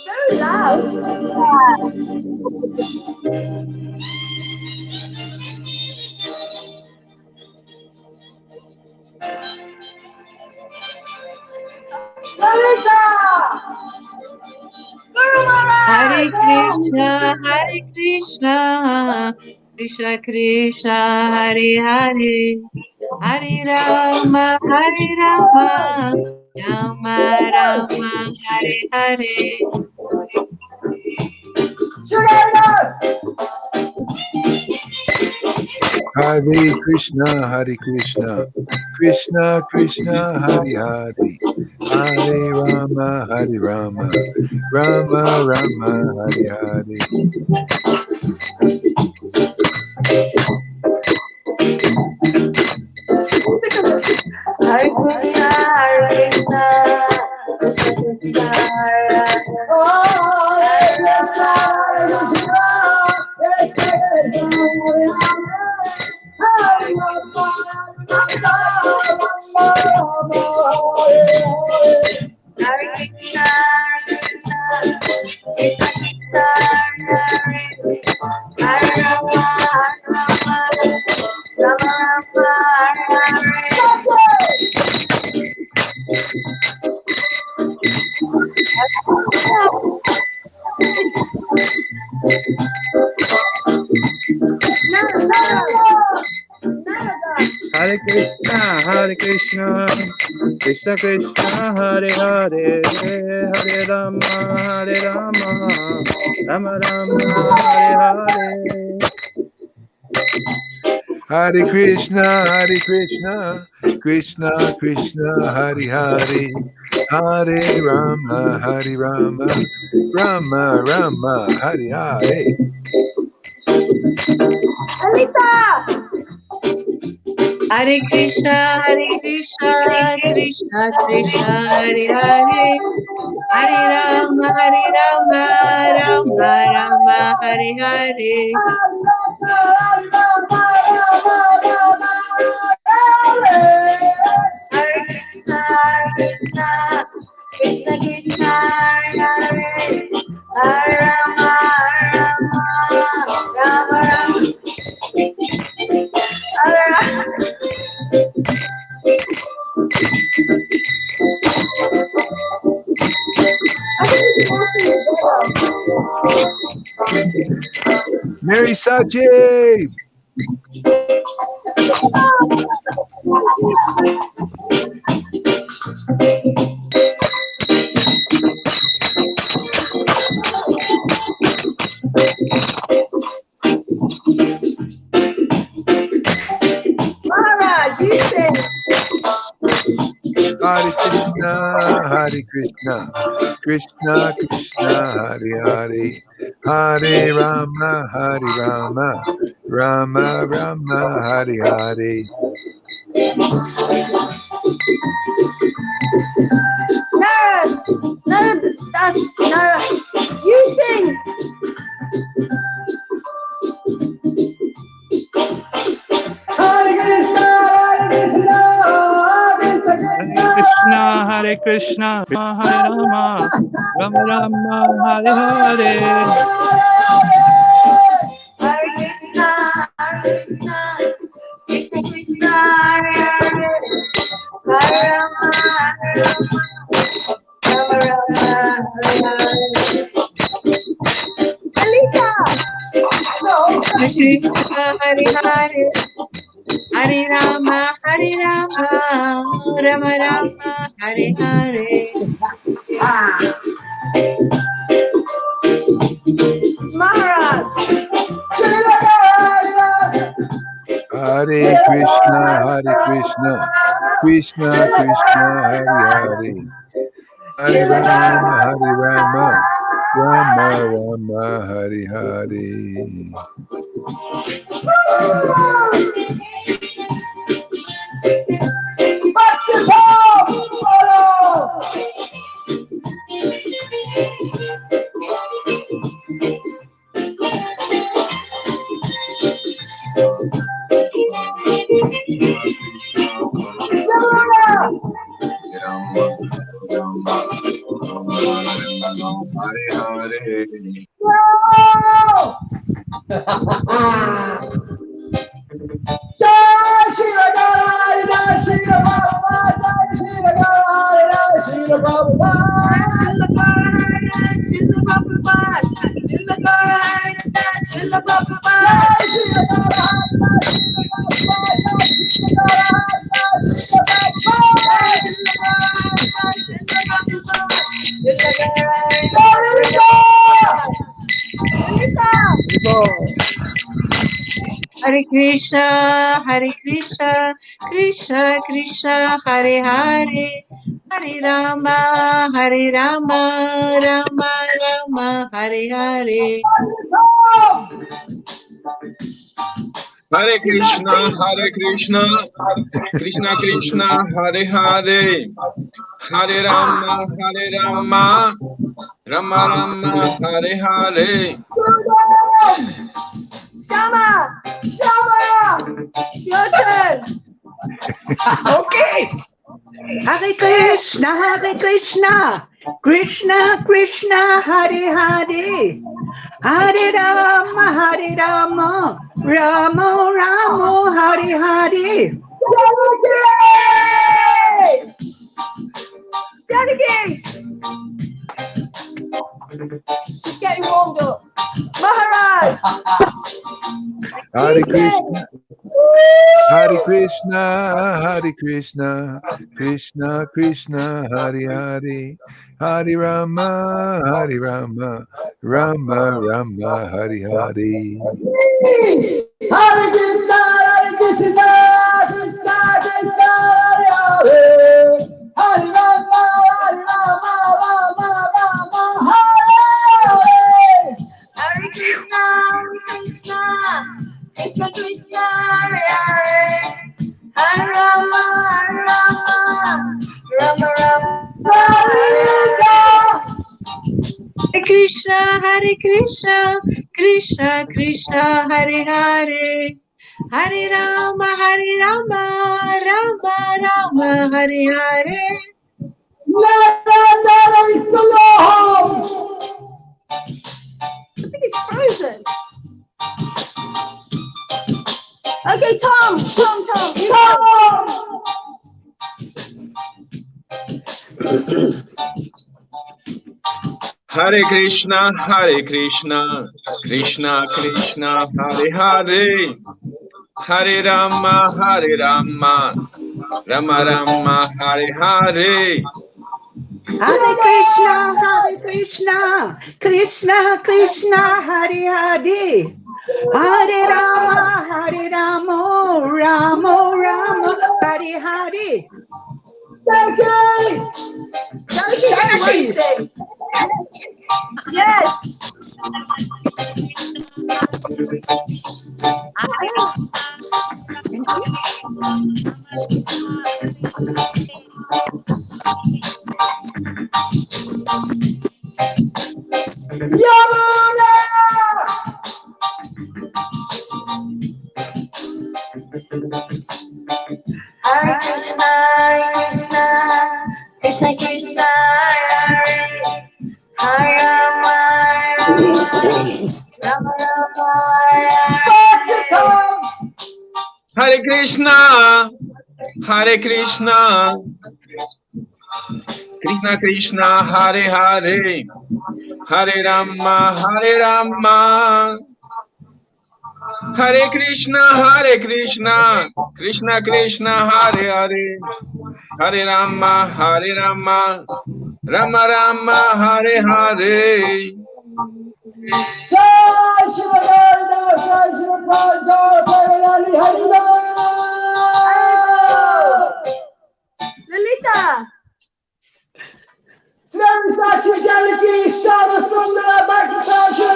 Very loud. Hare Krishna, Krishna Krishna, Hare Hare, Hare Rama, Rama Rama, Hare Hare. Hare Krishna, Krishna Krishna, Hare Hare, Hare Rama, Rama Rama, Hare Hare. Hare Krishna, Krishna Krishna, Hare Hare Krishna, Krishna Krishna, Hare Hare, Hare Rama, Rama Rama, Hare Hare. Hare Krishna, Krishna Krishna, Hare Hare, Hare Rama, Rama Rama, Hare Hare. Alita! Hare Krishna, Krishna Krishna, Hare Hare, Hare Rama, Rama Rama, Hare Hare. Hare Krishna, Krishna Krishna, Hare Hare, Hare Rama, Rama Hare Mary Sachi. Maharaj, you sing. Hare Krishna, Krishna Krishna, Hare Hare, Hare Rama, Rama Rama, Hare Hare. Narad, that's Narad. You sing. Hare Krishna, Hare Krishna, Hare Rama, Rama Rama, Hare Hare. Hare Krishna, Krishna Krishna, Hare Hare, Hare Rama, Rama Rama, Hare Hare. Alita! Hare Krishna, Hare Hare, Hare Rama, Rama Rama, Hare Hare. Maharaj! Hare Krishna, Krishna Krishna, Hare Hare, Hare Rama, Rama Rama, Hare Hare. Hare Krishna, Krishna Krishna, Hare Hare, Hare Rama, Rama Rama, Hare Hare. Hare Krishna, Krishna Krishna, Hare Hare, Hare Rama, Rama Rama, Hare Hare. Shama! Your turn! Okay. Hare Krishna, Krishna Krishna, Hare Hare, Hare Rama, Rama Rama, Hare Hare. Janaki! She's getting warmed up. Maharaj! Hare Krishna, Krishna Krishna, Hare Hare, Hare Rama, Rama Rama, Hare Hare. Hare Krishna, Krishna, Krishna Krishna, Hare Hare, Hare Rama, Rama, Rama, Hare Hare. Hare Krishna, Krishna Krishna, Hare Hare, Hare Rama, Rama, Hare Krishna, Krishna Krishna, Hare Hare, Hare Rama, Rama, Rama, Hare Hare. I think it's frozen. Okay, Tom. Hare Krishna, Krishna Krishna, Hare Hare, Hare Rama, Rama Rama, Hare Hare. Hare Krishna, Krishna Krishna, Hare Hare, Hare Rama, Rama Rama, Hare Hare. Janaki! Yes! Yamuna! Hare Krishna, Krishna Krishna, Hare Hare, Hare Rama, Rama Hare Krishna, Krishna Krishna, Hare Hare, Hare Rama, Hare Krishna, Krishna Krishna, Hare Hare, Hare Rama, Rama Rama, Hare Hare. Jai Shiva Garda, Jai Shiva Prabhu, Parvanani Harima! Lalita! Sri Sachi Janaki, Shama Sundara, Bhakti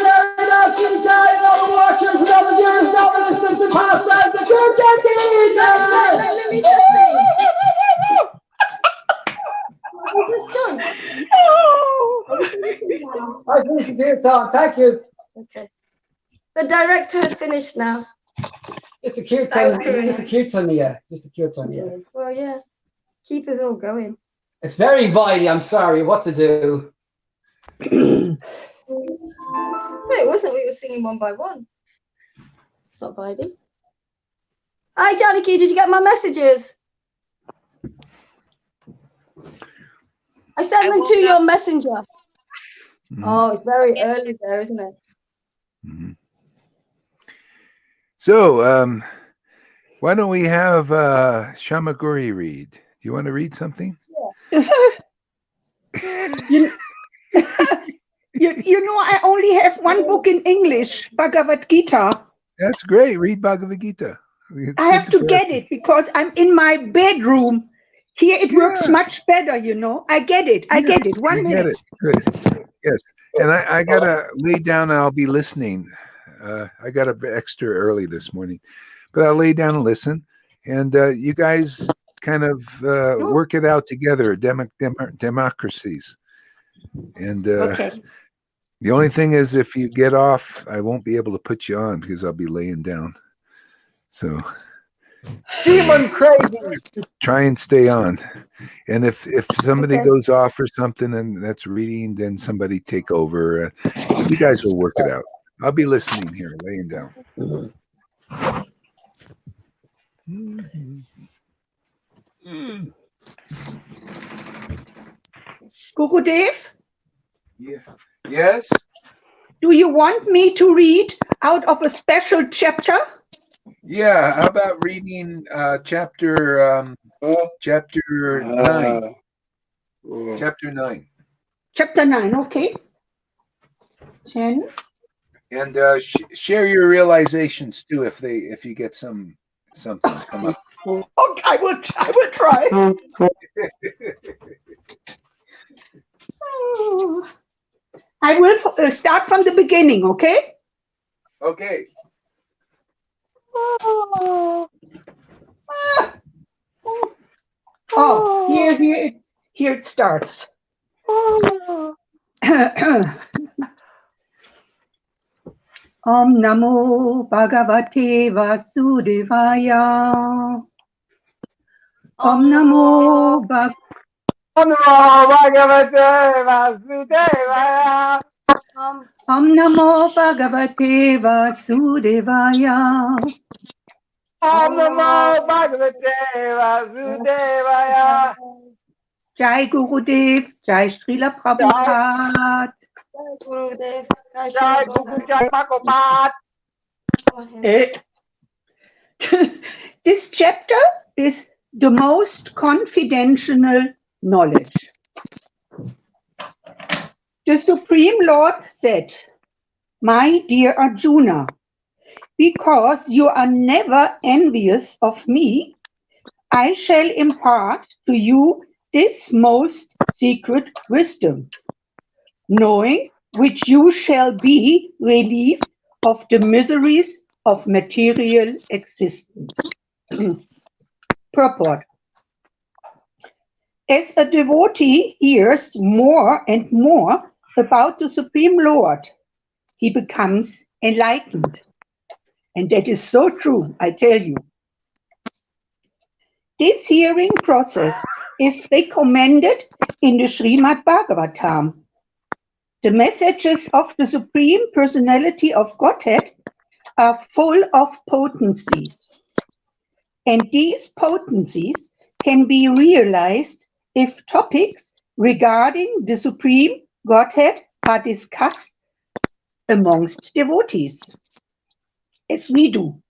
Narada, Kintai, and all the watchers, and all the viewers, and all the listeners, and past lives, the True Janaki! Let Lalita sing. What have you just done? I finished the kirtan, thank you. Okay. The director has finished now. Just a kirtan, just a kirtaniya. Well, yeah. Keep us all going. It's very vitey, I'm sorry, what to do. No, it wasn't. We were singing one by one. It's not Bidey. Hi, Janaki. Did you get my messages? I sent them to your messenger. Mm-hmm. Oh, it's very early there, isn't it? Mm-hmm. So, why don't we have Shamaguri read? Do you want to read something? you know, I only have one book in English, Bhagavad Gita. That's great. Read Bhagavad Gita. I have to get it because I'm in my bedroom. Here it works much better, you know. I get it. 1 minute. Good. Yes. And I got to lay down and I'll be listening. I got up extra early this morning, but I'll lay down and listen. And you guys kind of work it out together, democracies. And the only thing is, if you get off, I won't be able to put you on because I'll be laying down. So try and stay on. And if somebody goes off or something and that's reading, then somebody take over. You guys will work it out. I'll be listening here, laying down. Gurudev? Yeah. Yes? Do you want me to read out of a special chapter? Yeah, how about reading chapter 9? Chapter 9. Chapter 9, okay. 10. And share your realizations too if you get some something. Come up. Okay, I will try. I will start from the beginning, okay? Okay. Oh, here it starts. Om Namo Bhagavate Vasudevaya. Om Namo Bhagavate Vasudevaya. Om Namo Bhagavate Vasudevaya. Om Namo Bhagavate Vasudevaya. Jai Gurudev, Jai Srila Prabhupada. Gurudev, Jai Guru Jai Prabhupada. This chapter is the most confidential knowledge. The Supreme Lord said, "My dear Arjuna, because you are never envious of me, I shall impart to you this most secret wisdom, knowing which you shall be relieved of the miseries of material existence." Purport. As a devotee hears more and more about the Supreme Lord, he becomes enlightened. And that is so true, I tell you. This hearing process is recommended in the Srimad Bhagavatam. The messages of the Supreme Personality of Godhead are full of potencies. And these potencies can be realized if topics regarding the Supreme Godhead are discussed amongst devotees, as we do.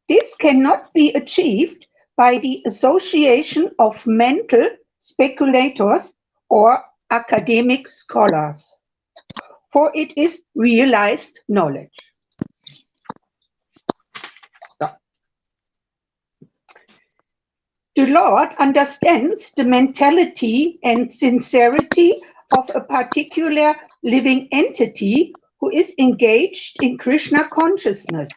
This cannot be achieved by the association of mental speculators or academic scholars, for it is realized knowledge. The Lord understands the mentality and sincerity of a particular living entity who is engaged in Krishna consciousness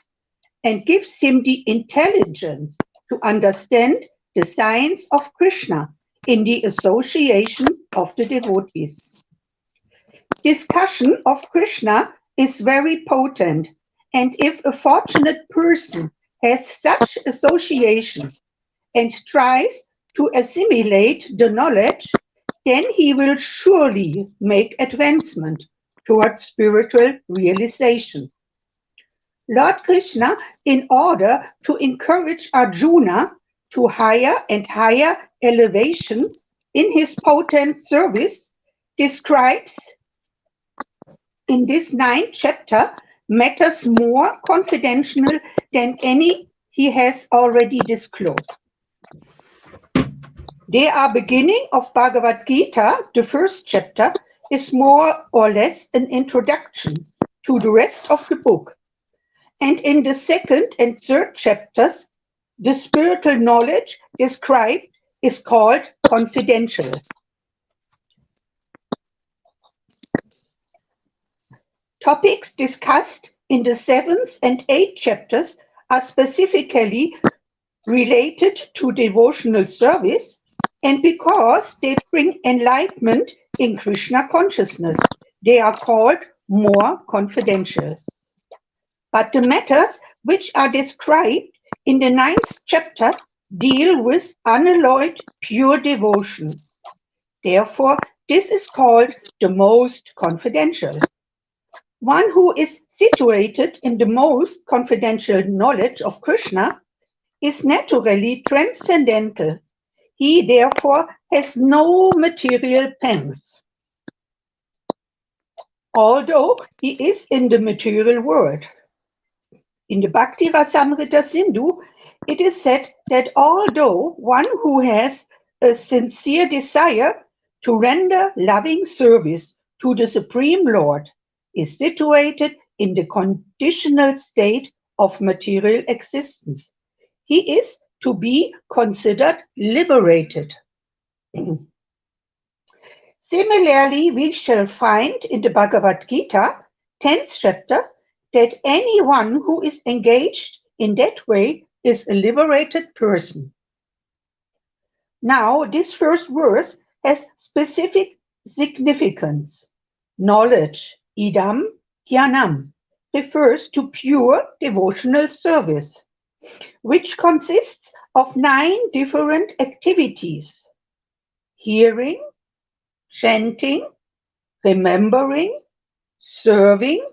and gives him the intelligence to understand the science of Krishna in the association of the devotees. Discussion of Krishna is very potent, and if a fortunate person has such association and tries to assimilate the knowledge, then he will surely make advancement towards spiritual realization. Lord Krishna, in order to encourage Arjuna to higher and higher elevation in his potent service, describes in this 9th chapter matters more confidential than any he has already disclosed. The beginning of Bhagavad Gita, the 1st chapter, is more or less an introduction to the rest of the book. And in the 2nd and 3rd chapters, the spiritual knowledge described is called confidential. Topics discussed in the 7th and 8th chapters are specifically related to devotional service, and because they bring enlightenment in Krishna consciousness, they are called more confidential. But the matters which are described in the 9th chapter deal with unalloyed pure devotion. Therefore, this is called the most confidential. One who is situated in the most confidential knowledge of Krishna is naturally transcendental. He therefore has no material pangs. Although he is in the material world. In the Bhakti Rasamrita Sindhu, it is said that although one who has a sincere desire to render loving service to the Supreme Lord is situated in the conditional state of material existence. He is to be considered liberated. Similarly, we shall find in the Bhagavad Gita, 10th chapter, that anyone who is engaged in that way is a liberated person. Now, this first verse has specific significance. Knowledge, idam jnanam, refers to pure devotional service, which consists of 9 different activities: hearing, chanting, remembering, serving,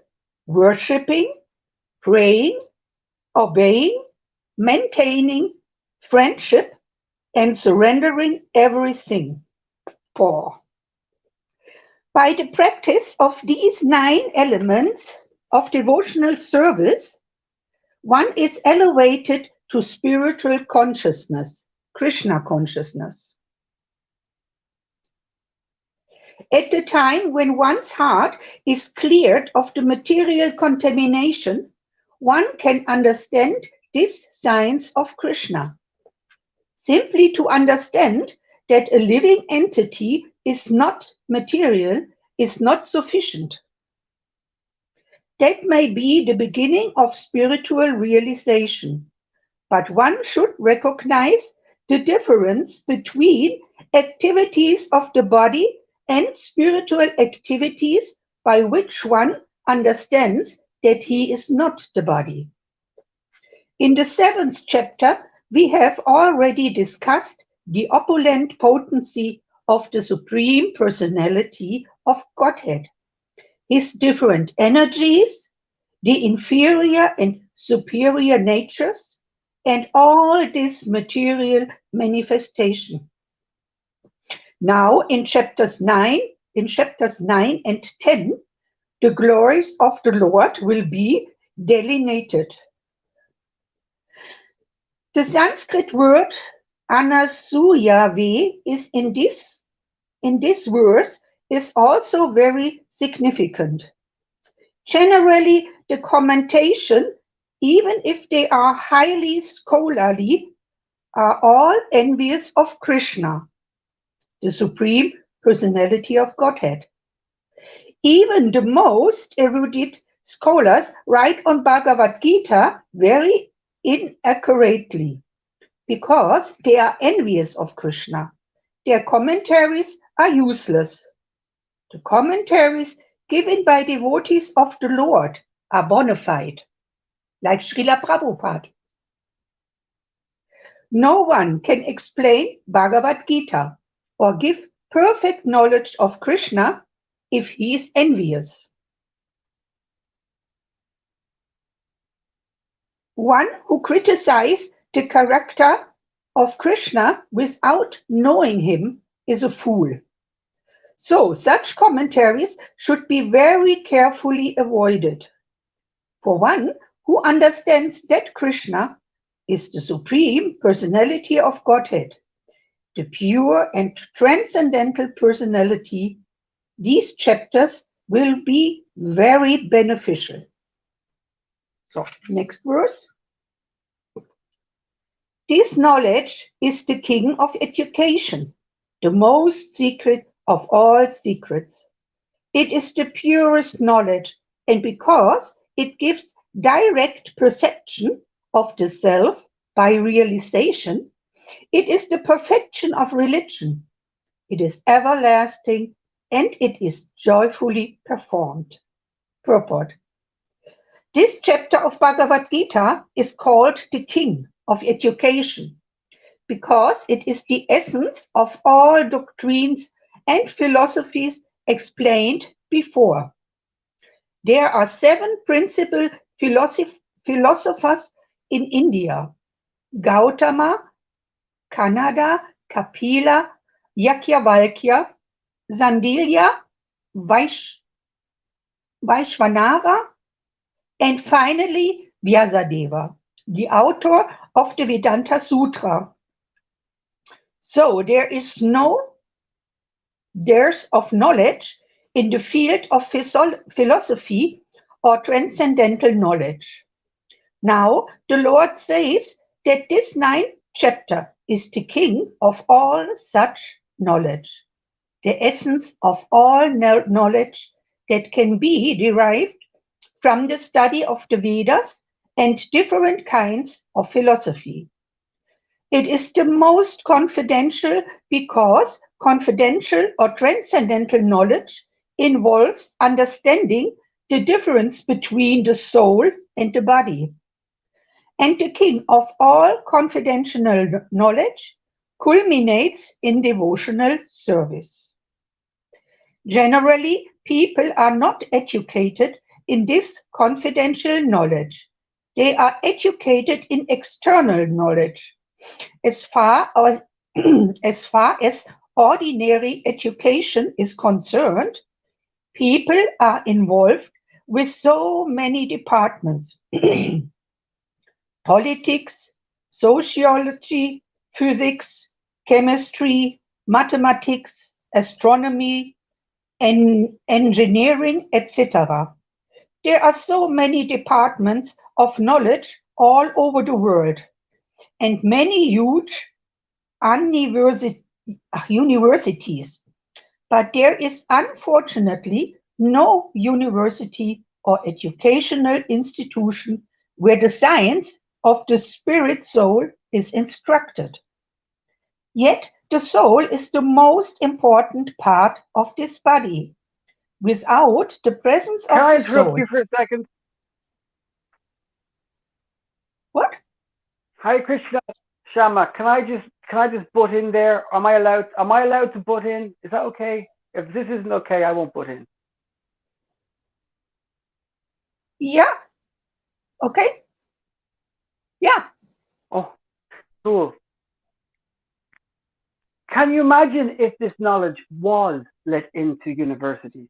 worshipping, praying, obeying, maintaining, friendship, and surrendering everything. 4. By the practice of these 9 elements of devotional service, one is elevated to spiritual consciousness, Krishna consciousness. At the time when one's heart is cleared of the material contamination, one can understand this science of Krishna. Simply to understand that a living entity is not material is not sufficient. That may be the beginning of spiritual realization, but one should recognize the difference between activities of the body and spiritual activities by which one understands that he is not the body. In the 7th chapter, we have already discussed the opulent potency of the Supreme Personality of Godhead, his different energies, the inferior and superior natures, and all this material manifestation. Now in chapters 9 and 10, the glories of the Lord will be delineated. The Sanskrit word anasuyave is in this verse is also very significant. Generally, the commentation, even if they are highly scholarly, are all envious of Krishna, the Supreme Personality of Godhead. Even the most erudite scholars write on Bhagavad Gita very inaccurately because they are envious of Krishna. Their commentaries are useless. The commentaries given by devotees of the Lord are bona fide, like Srila Prabhupada. No one can explain Bhagavad Gita or give perfect knowledge of Krishna if he is envious. One who criticizes the character of Krishna without knowing him is a fool. So such commentaries should be very carefully avoided. For one who understands that Krishna is the Supreme Personality of Godhead, the pure and transcendental personality, these chapters will be very beneficial. So, next verse. This knowledge is the king of education, the most secret of all secrets. It is the purest knowledge, and because it gives direct perception of the self by realization, it is the perfection of religion. It is everlasting, and it is joyfully performed. Purport. This chapter of Bhagavad Gita is called the King of Education because it is the essence of all doctrines and philosophies explained before. There are 7 principal philosophers in India: Gautama, Kanada, Kapila, Yakshavalkya, Sandilya, Vaishvanava, and finally Vyasadeva, the author of the Vedanta Sutra. So there is no dearth of knowledge in the field of philosophy or transcendental knowledge. Now, the Lord says that this 9th chapter is the king of all such knowledge, the essence of all knowledge that can be derived from the study of the Vedas and different kinds of philosophy. It is the most confidential because confidential or transcendental knowledge involves understanding the difference between the soul and the body. And the king of all confidential knowledge culminates in devotional service. Generally, people are not educated in this confidential knowledge. They are educated in external knowledge. As far as ordinary education is concerned, people are involved with so many departments. Politics, sociology, physics, chemistry, mathematics, astronomy, and engineering, etc. There are so many departments of knowledge all over the world, and many huge universities. But there is unfortunately no university or educational institution where the science of the spirit soul is instructed. Yet the soul is the most important part of this body. Without the presence Can of I the interrupt soul. you for a second? What? Hi, Krishna, Shama. Can I just butt in there? Am I allowed to butt in? Is that okay? If this isn't okay, I won't butt in. Yeah. Okay. Yeah. Oh, cool. Can you imagine if this knowledge was let into universities?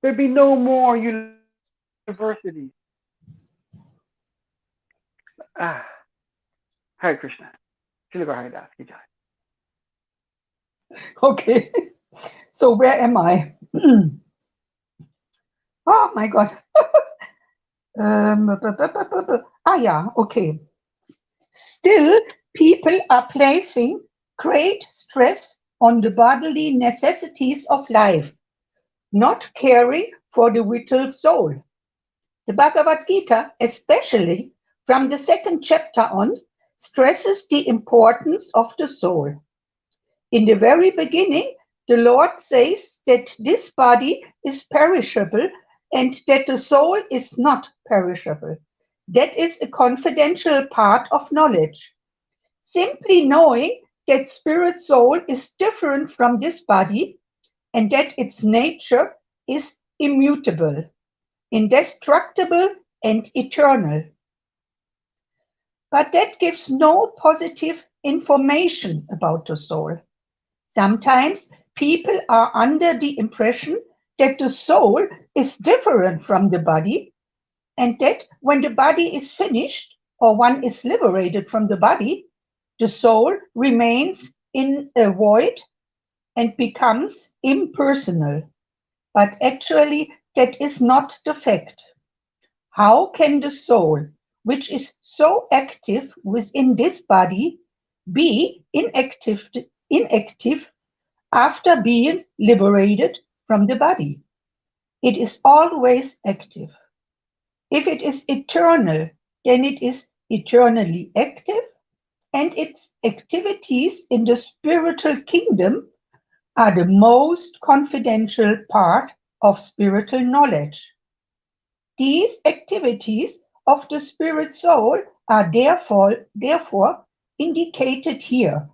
There'd be no more universities. Hare Krishna. Okay. So where am I? Oh my God. Yeah, okay. Still, people are placing great stress on the bodily necessities of life, not caring for the vital soul. The Bhagavad Gita, especially from the 2nd chapter on, stresses the importance of the soul. In the very beginning, the Lord says that this body is perishable and that the soul is not perishable. That is a confidential part of knowledge. Simply knowing that spirit soul is different from this body and that its nature is immutable, indestructible, and eternal. But that gives no positive information about the soul. Sometimes people are under the impression that the soul is different from the body and that when the body is finished or one is liberated from the body, the soul remains in a void and becomes impersonal. But actually, that is not the fact. How can the soul, which is so active within this body, be inactive after being liberated from the body? It is always active. If it is eternal, then it is eternally active, and its activities in the spiritual kingdom are the most confidential part of spiritual knowledge. These activities of the spirit soul are therefore indicated here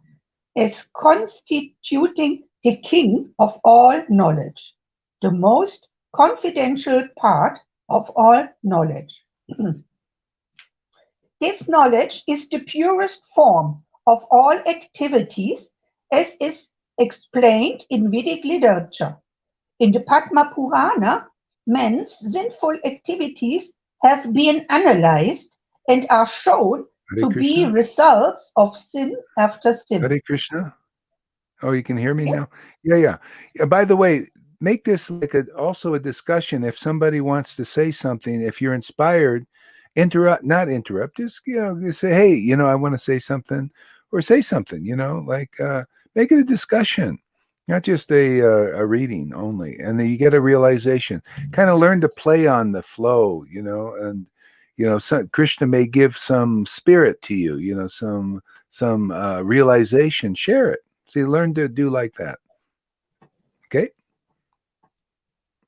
as constituting the king of all knowledge, the most confidential part of all knowledge. This knowledge is the purest form of all activities as is explained in Vedic literature. In the Padma Purana, man's sinful activities have been analyzed and are shown Hare to be Krishna. results of sin after sin. Hare Krishna. Oh, you can hear me Yeah. now? Yeah. By the way, make this like also a discussion. If somebody wants to say something, if you're inspired not interrupt, just, just say, hey, I want to say something, or say something, like make it a discussion, not just a reading only. And then you get a realization, kind of learn to play on the flow, and Krishna may give some spirit to you, some realization, share it. See, learn to do like that. Okay.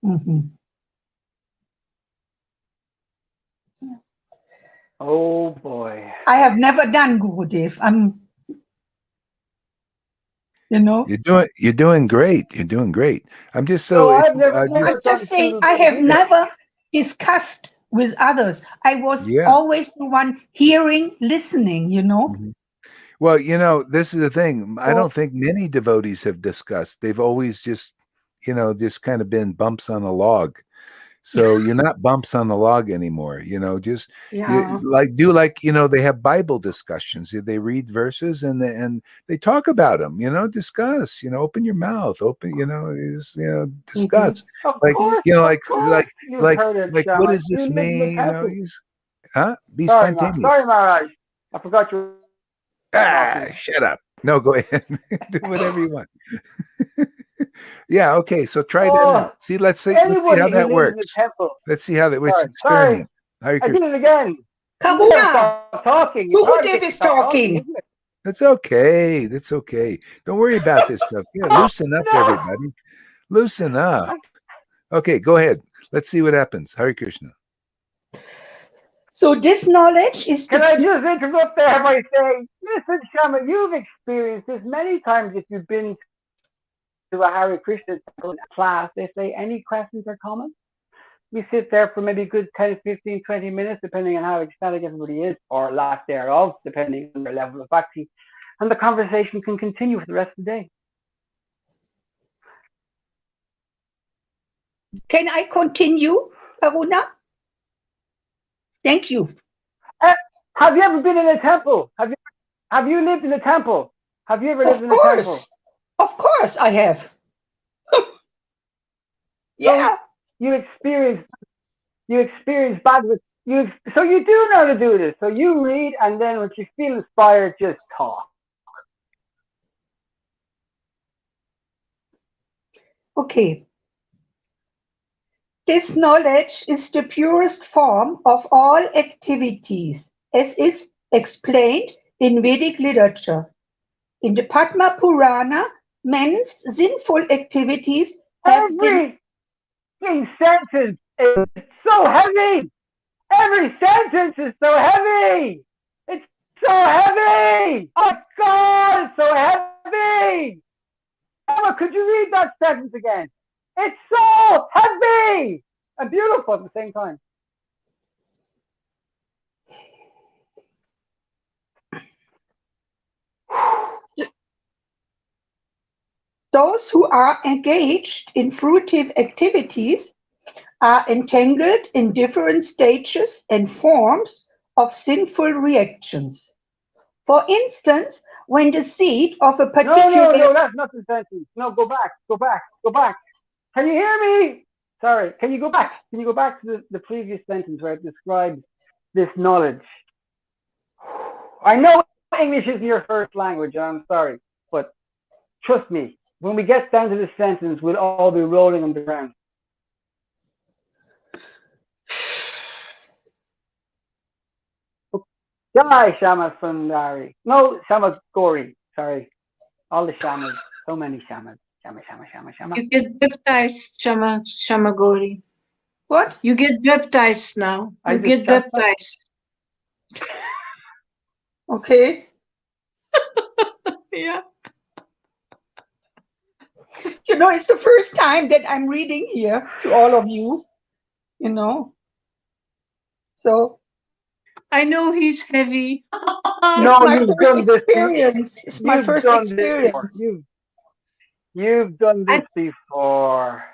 Mm-hmm. Oh boy. I have never done Gurudev. You're doing great. You're doing great. I'm just No, so I've never I'm done just saying, Guru I have either. never discussed with others. I was always the one hearing, listening, Mhm. Well, this is the thing. I don't think many devotees have discussed. They've always just kind of been bumps on a log. So you're not bumps on the log anymore, just Yeah. they have Bible discussions. They read verses and they talk about them, discuss, open your mouth, discuss. Of Like, course, you've heard it, like, what Shama. does You this live in the mean? temple. Be Sorry, spontaneous. sorry, Maharaj. I forgot you were talking. Shut up. No, go ahead. Do whatever you want. Yeah, okay. So try that out. Let's see how Anybody who that lives in the works. temple. Let's see how that works. Sorry. Experiment. Hare I did Krishna. it again. Karuna. You stop talking. It's hard to Gurudev is stop talking. isn't it? That's okay. That's okay. Don't worry about this stuff. Yeah, loosen up, everybody. Loosen up. Okay, go ahead. Let's see what happens. Hare Krishna. So this knowledge is Can I just interrupt there by saying, listen, Shama, you've experienced this many times if you've been to a Hare Krishna class. They say, any questions or comments? We sit there for maybe a good 10, 15, 20 minutes, depending on how ecstatic everybody is, or lack thereof, depending on their level of bhakti. And the conversation can continue for the rest of the day. Can I continue, Karuna? Thank you. Have you ever been in a temple? Have you lived in a temple? Have you ever lived in a temple? Of course I have. Yeah. So you experience bad with you. So you do know how to do this. So you read, and then when you feel inspired, just talk. Okay. This knowledge is the purest form of all activities, as is explained in Vedic literature. In the Padma Purana, men's sinful activities have been... Every sentence is so heavy. Every sentence is so heavy. It's so heavy. Oh God, it's so heavy. Emma, could you read that sentence again? It's so heavy and beautiful at the same time. Those who are engaged in fruitive activities are entangled in different stages and forms of sinful reactions. For instance, when the seed of a particular... No, that's not the sentence. No, go back. Can you hear me? Sorry, can you go back? Can you go back to the previous sentence where it describes this knowledge? I know English isn't your first language, and I'm sorry, but trust me, when we get down to this sentence, we'll all be rolling on the ground. Jai Shama Sundari. No, Shama Gori. Sorry. All the shamas. So many shamas. Shama. You get baptized, Shama Gori. What? You get baptized now. You get baptized. Okay. Yeah. It's the first time that I'm reading here to all of you, So. I know he's heavy. No, you've done this. It's my first experience. You've done this before.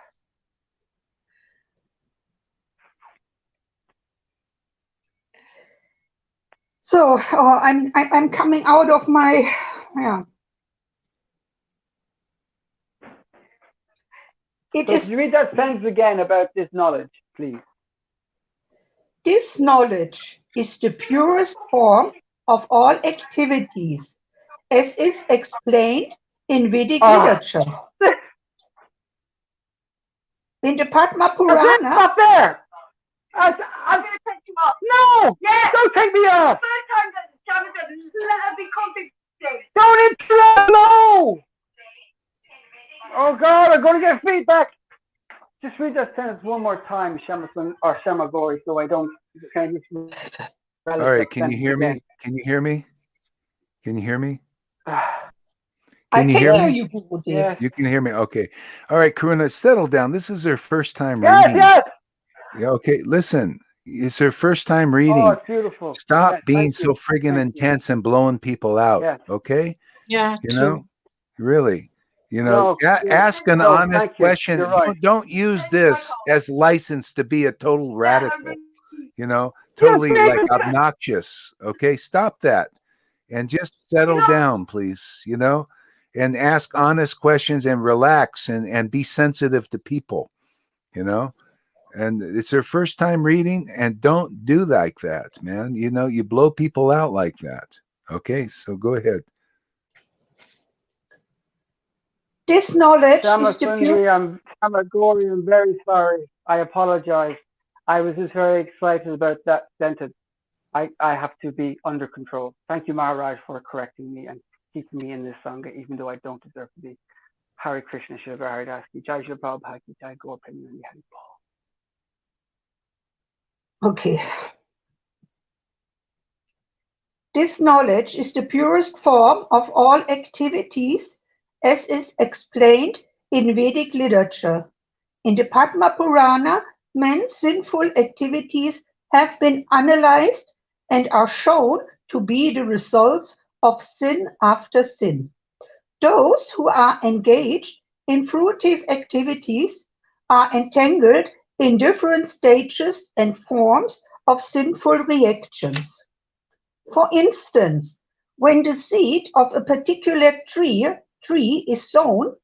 So I'm coming out of my Could you read that sentence again about this knowledge, please? This knowledge is the purest form of all activities, as is explained in Vedic literature. In the Padma Purana, Stop there! I'm going to take you off. No! Yes! Don't take me off! First time that Jonathan, let her be compensated. Don't interrupt! No! Oh God, I'm going to get feedback. Just read that sentence one more time, Shamasun or Shamagori, so I don't. Can I just All right, can you hear me? Can you hear me? Can you hear me? I Can you can hear hear me? you, Gurudev. Yes. You can hear me. Okay. All right, Karuna, settle down. This is her first time Yes, reading. yes. Yeah, okay. Listen, it's her first time Oh, reading. it's beautiful. Stop Yes, being thank so you. friggin' Thank you. intense and blowing people out. Yes. Okay? Yeah, You true. know? Really. You know, No, ask an no, honest thank you. question. You're right. Don't use this as license to be a total radical. You know, Yes, totally thank like you. obnoxious. Okay, stop that and just settle down, please. You know, and ask honest questions and relax and be sensitive to people. You know, and it's her first time reading, and don't do like that, man. You know, you blow people out like that. Okay, so go ahead. This knowledge is the pure. Shamagori, I'm very sorry. I apologize. I was just very excited about that sentence. I have to be under control. Thank you, Maharaj, for correcting me and keeping me in this sangha, even though I don't deserve to be. Hare Krishna, Shiva Hare Daski, Jai Shri Prabhupada, Jai Gaur Premanandi Hari Bol. Okay. This knowledge is the purest form of all activities, as is explained in Vedic literature. In the Padma Purana, men's sinful activities have been analyzed and are shown to be the results of sin after sin. Those who are engaged in fruitive activities are entangled in different stages and forms of sinful reactions. For instance, when the seed of a particular tree is sown,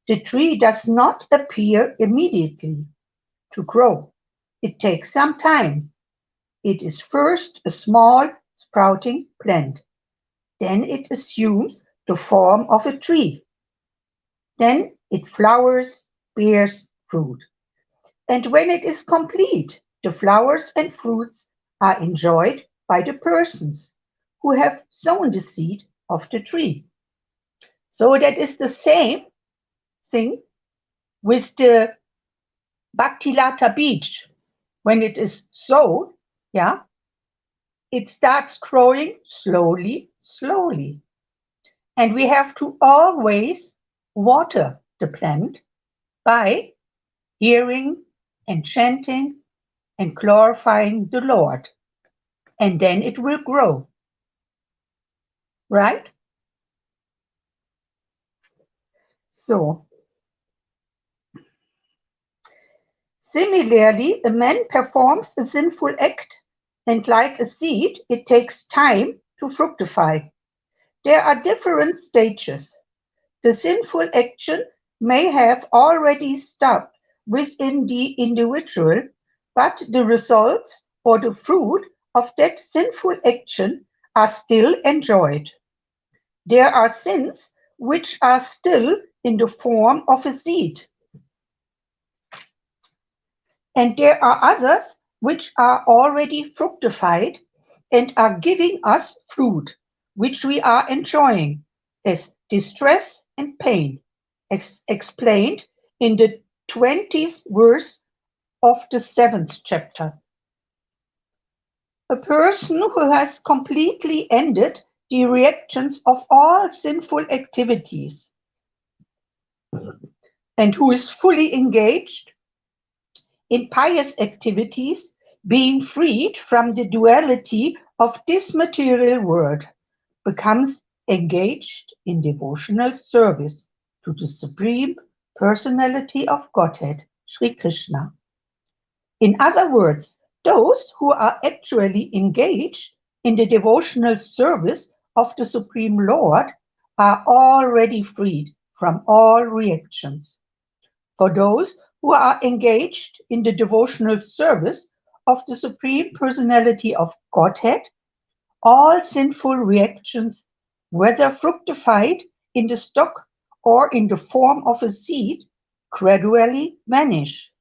the tree does not appear immediately to grow. It takes some time. It is first a small sprouting plant. Then it assumes the form of a tree. Then it flowers, bears fruit. And when it is complete, the flowers and fruits are enjoyed by the persons who have sown the seed of the tree. So that is the same thing with the Bhaktilata beach. When it is sown, yeah, it starts growing slowly, slowly. And we have to always water the plant by hearing and chanting and glorifying the Lord. And then it will grow. Right? So, similarly, a man performs a sinful act, and like a seed, it takes time to fructify. There are different stages. The sinful action may have already stopped within the individual, but the results or the fruit of that sinful action are still enjoyed. There are sins which are still in the form of a seed. And there are others which are already fructified and are giving us fruit, which we are enjoying as distress and pain, explained in the 20th verse of the 7th chapter. A person who has completely ended the reactions of all sinful activities and who is fully engaged in pious activities, being freed from the duality of this material world, becomes engaged in devotional service to the Supreme Personality of Godhead, Sri Krishna. In other words, those who are actually engaged in the devotional service of the Supreme Lord are already freed from all reactions. For those who are engaged in the devotional service of the Supreme Personality of Godhead, all sinful reactions, whether fructified in the stock or in the form of a seed, gradually vanish.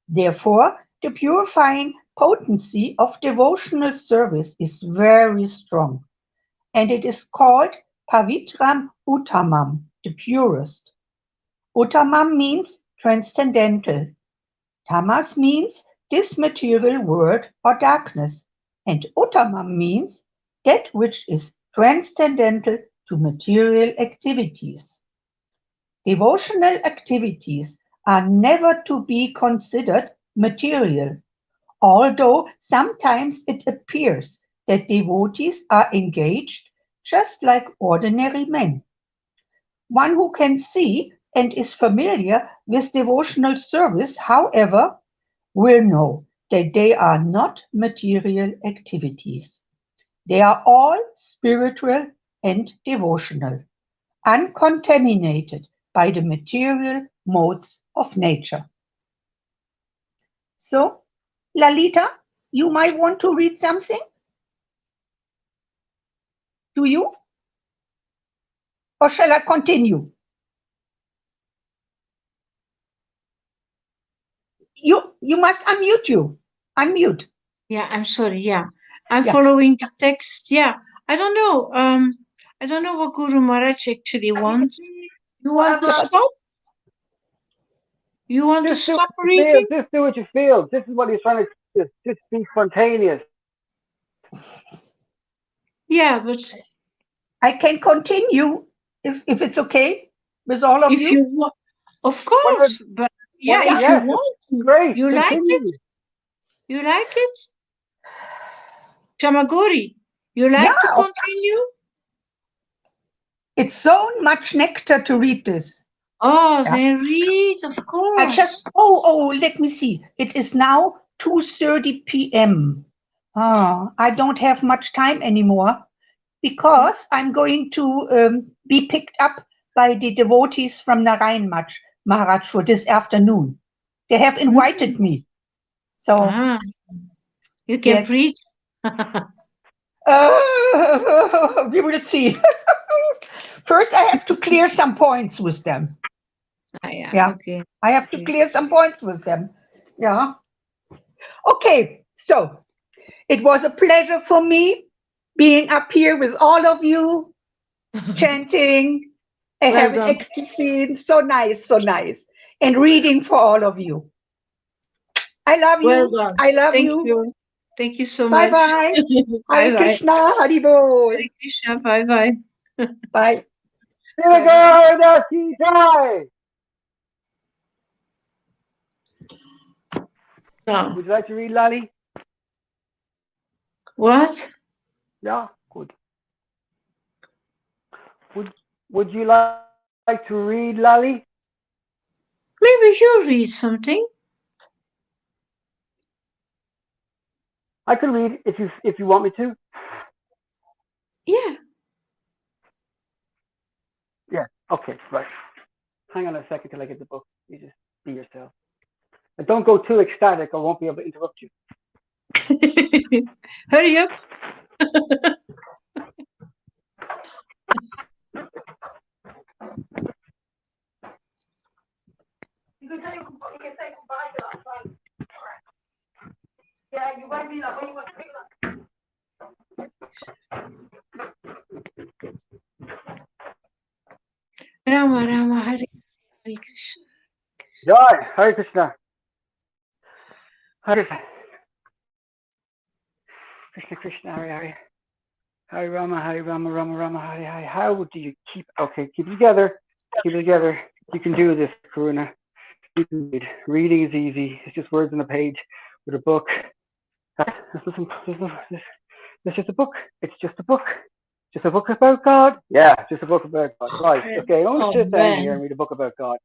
Therefore, the purifying potency of devotional service is very strong, and it is called Pavitram Uttamam, the purest. Uttamam means transcendental. Tamas means this material world or darkness, and Uttamam means that which is transcendental to material activities. Devotional activities are never to be considered material, although sometimes it appears that devotees are engaged just like ordinary men. One who can see and is familiar with devotional service, however, will know that they are not material activities. They are all spiritual and devotional, uncontaminated by the material modes of nature. So, Lalita, you might want to read something? Do you? Or shall I continue? You must unmute you. Unmute. Yeah, I'm sorry. Yeah, I'm Yeah. following the text. Yeah, I don't know. I don't know what Guru Maharaj actually wants. You want to stop? You want to Just do stop what you feel. reading? Just do what you feel. This is what he's trying to do. Just be spontaneous. Yeah, but I can continue if it's okay with all of if you. you want, of course. But yeah, if you Yes, want to, great. you like Continue. it? You like it? Shamagori, you like Yeah, to continue? it's so much nectar to read this. Oh, Yeah. then read, of course. Let me see. It is now 2:30 p.m. I don't have much time anymore because I'm going to be picked up by the devotees from Narayan Maharaj for this afternoon. They have invited me. So you can yes. preach. We will see. First, I have to clear some points with them. Yeah. Okay. I have to clear some points with them. Yeah. Okay. So it was a pleasure for me being up here with all of you, chanting and Well having done. ecstasy. So nice, so nice. And reading for all of you. I love Well you. done. I love Thank you. you. Thank you so Bye much. bye. Hare Bye bye. Krishna, Hari Bol. Hare Krishna. Bye bye. Bye. No. Would you like to read, Lali? What? Yeah, good. Would you like to read, Lali? Maybe you read something. I can read if you want me to. Yeah. Yeah. Okay. Right. Hang on a second till I get the book. You just be yourself. And don't go too ecstatic. I won't be able to interrupt you. Hurry up. You can say goodbye to that friend. Yeah, you won't be like when you want to pick that. Rama Rama Hare Hare Krishna. Jai, Hare Krishna. Hare Krishna, Krishna, Hare Hare. Hare Rama, Rama Rama, Hare Hare. How do you keep it together. Keep it together. You can do this, Karuna. You can read. Reading is easy. It's just words on a page with a book. It's just a book. It's just a book. Just a book about God. Yeah, just a book about God. Right. Okay, don't sit down here and read a book about God.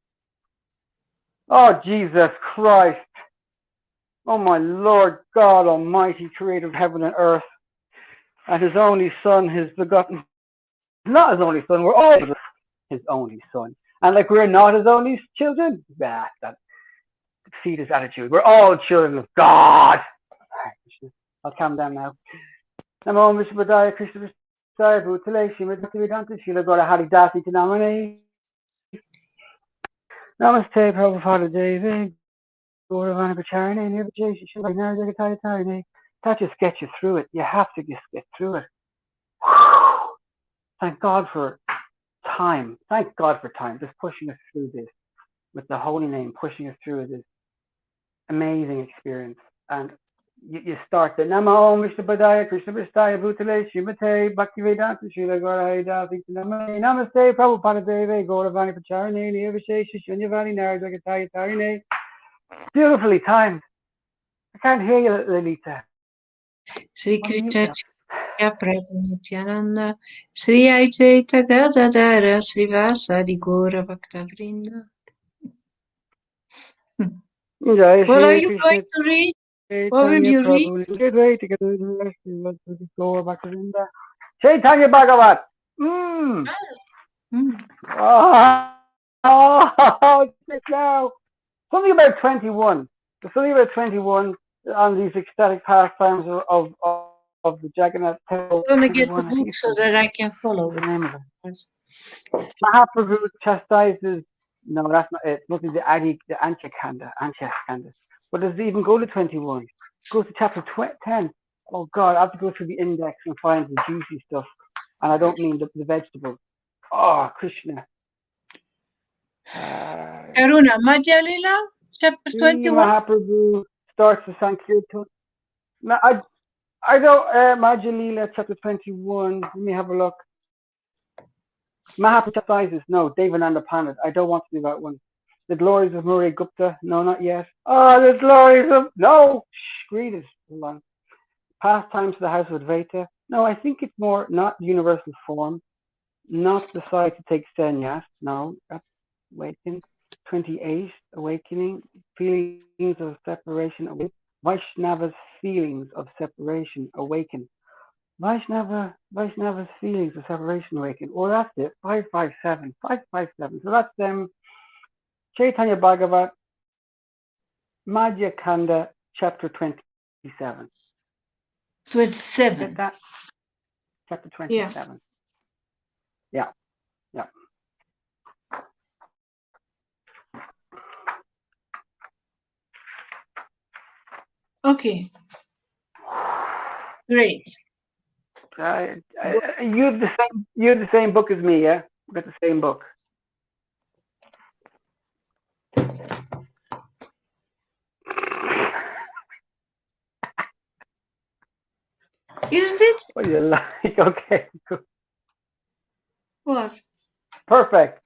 Oh, Jesus Christ. Oh, my Lord God Almighty, creator of heaven and earth, and his only Son, his begotten, not his only Son, we're all his only Son. And like we're not his only children, that defeat his attitude. We're all children of God. I'll calm down now. Namo Vishwadaya Krishna Vishwadaya Bhutale Shrimad Bhaktivedanta Srila Gaura Hari Dasi Namane. Namaste Prabhupada Devi Gauravana Pacharane Nirvajeshi Shilai Narajagataya Tarine. That just gets you through it. You have to just get through it. Thank God for time. Thank God for time. Just pushing us through this with the holy name, pushing us through this amazing experience. And you start the Namo Vishnu Padaya Krishna Vistaya Bhutale Shrimate Bhaktivedanta Srila Gaura Hari Dasi Namane. Namaste Prabhupada Devi Gauravani Pacharane Nirvajeshi Shunyavani Narajagataya Tarine. Beautifully timed. I can't hear you, Lolita. Sri Krishna Prabhu Nityananda, Sri Advaita Gadadara, Sri Vasadi Gaura Bhaktavrinda. What are you going to read? What will you read? Chaitanya Bhagavat. Oh, now. Something about 21. There's something about 21 on these ecstatic pastimes of the Jagannath temple. I'm going to get the book so that I can follow the name of it. Mahaprabhu chastises. No, that's not it. Look at the Antya Kanda. But does it even go to 21? It goes to chapter 10. Oh God, I have to go through the index and find the juicy stuff. And I don't mean the vegetables. Oh, Krishna. Karuna, Madhya Lila, chapter 21. Mahaprabhu starts the Sankirtan. No, I don't, Madhya Lila, chapter 21. Let me have a look. Mahaprabhu chastises. No, Devananda Pandit. I don't want to do that one. The glories of Murray Gupta. No, not yet. Oh, the glories of... No! Read it. Hold on. Pastimes to the house of Advaita. No, I think it's more not universal form. Not decide to take sannyas. No, that's awakening. 28, awakening. Feelings of separation. Awaken. Vaishnava's feelings of separation awaken. Vaishnava's feelings of separation awaken. Oh, that's it. 557. 557. So that's Chaitanya Bhagavat, Madhya Kanda, chapter 27. 27. Get that? Chapter 27. Yeah. Okay. Great. You have the same book as me, yeah? We got the same book. Isn't it? What do you like? Okay. What? Perfect.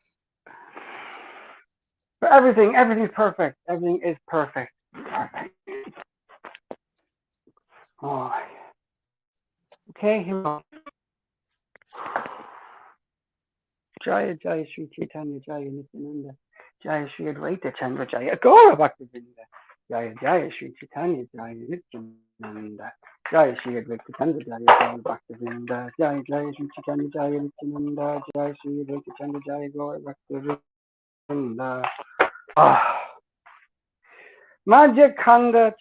For everything's perfect. Everything is perfect. Perfect. Oh. Okay, here we go. Jaya Jaya Sri Chaitanya Jaya Nityananda Jaya Sri Advaita Chandra Jaya Gaura Bhaktivedanta Jaya Jaya Sri Chaitanya Jaya Nityananda Jaya Sri Advaita Chandra Jaya Gaura Bhaktivedanta Jaya Jaya Sri Chaitanya Jaya Nityananda Jaya Sri Advaita Chandra Jaya Gaura Bhaktivedanta. Madhya Kanda,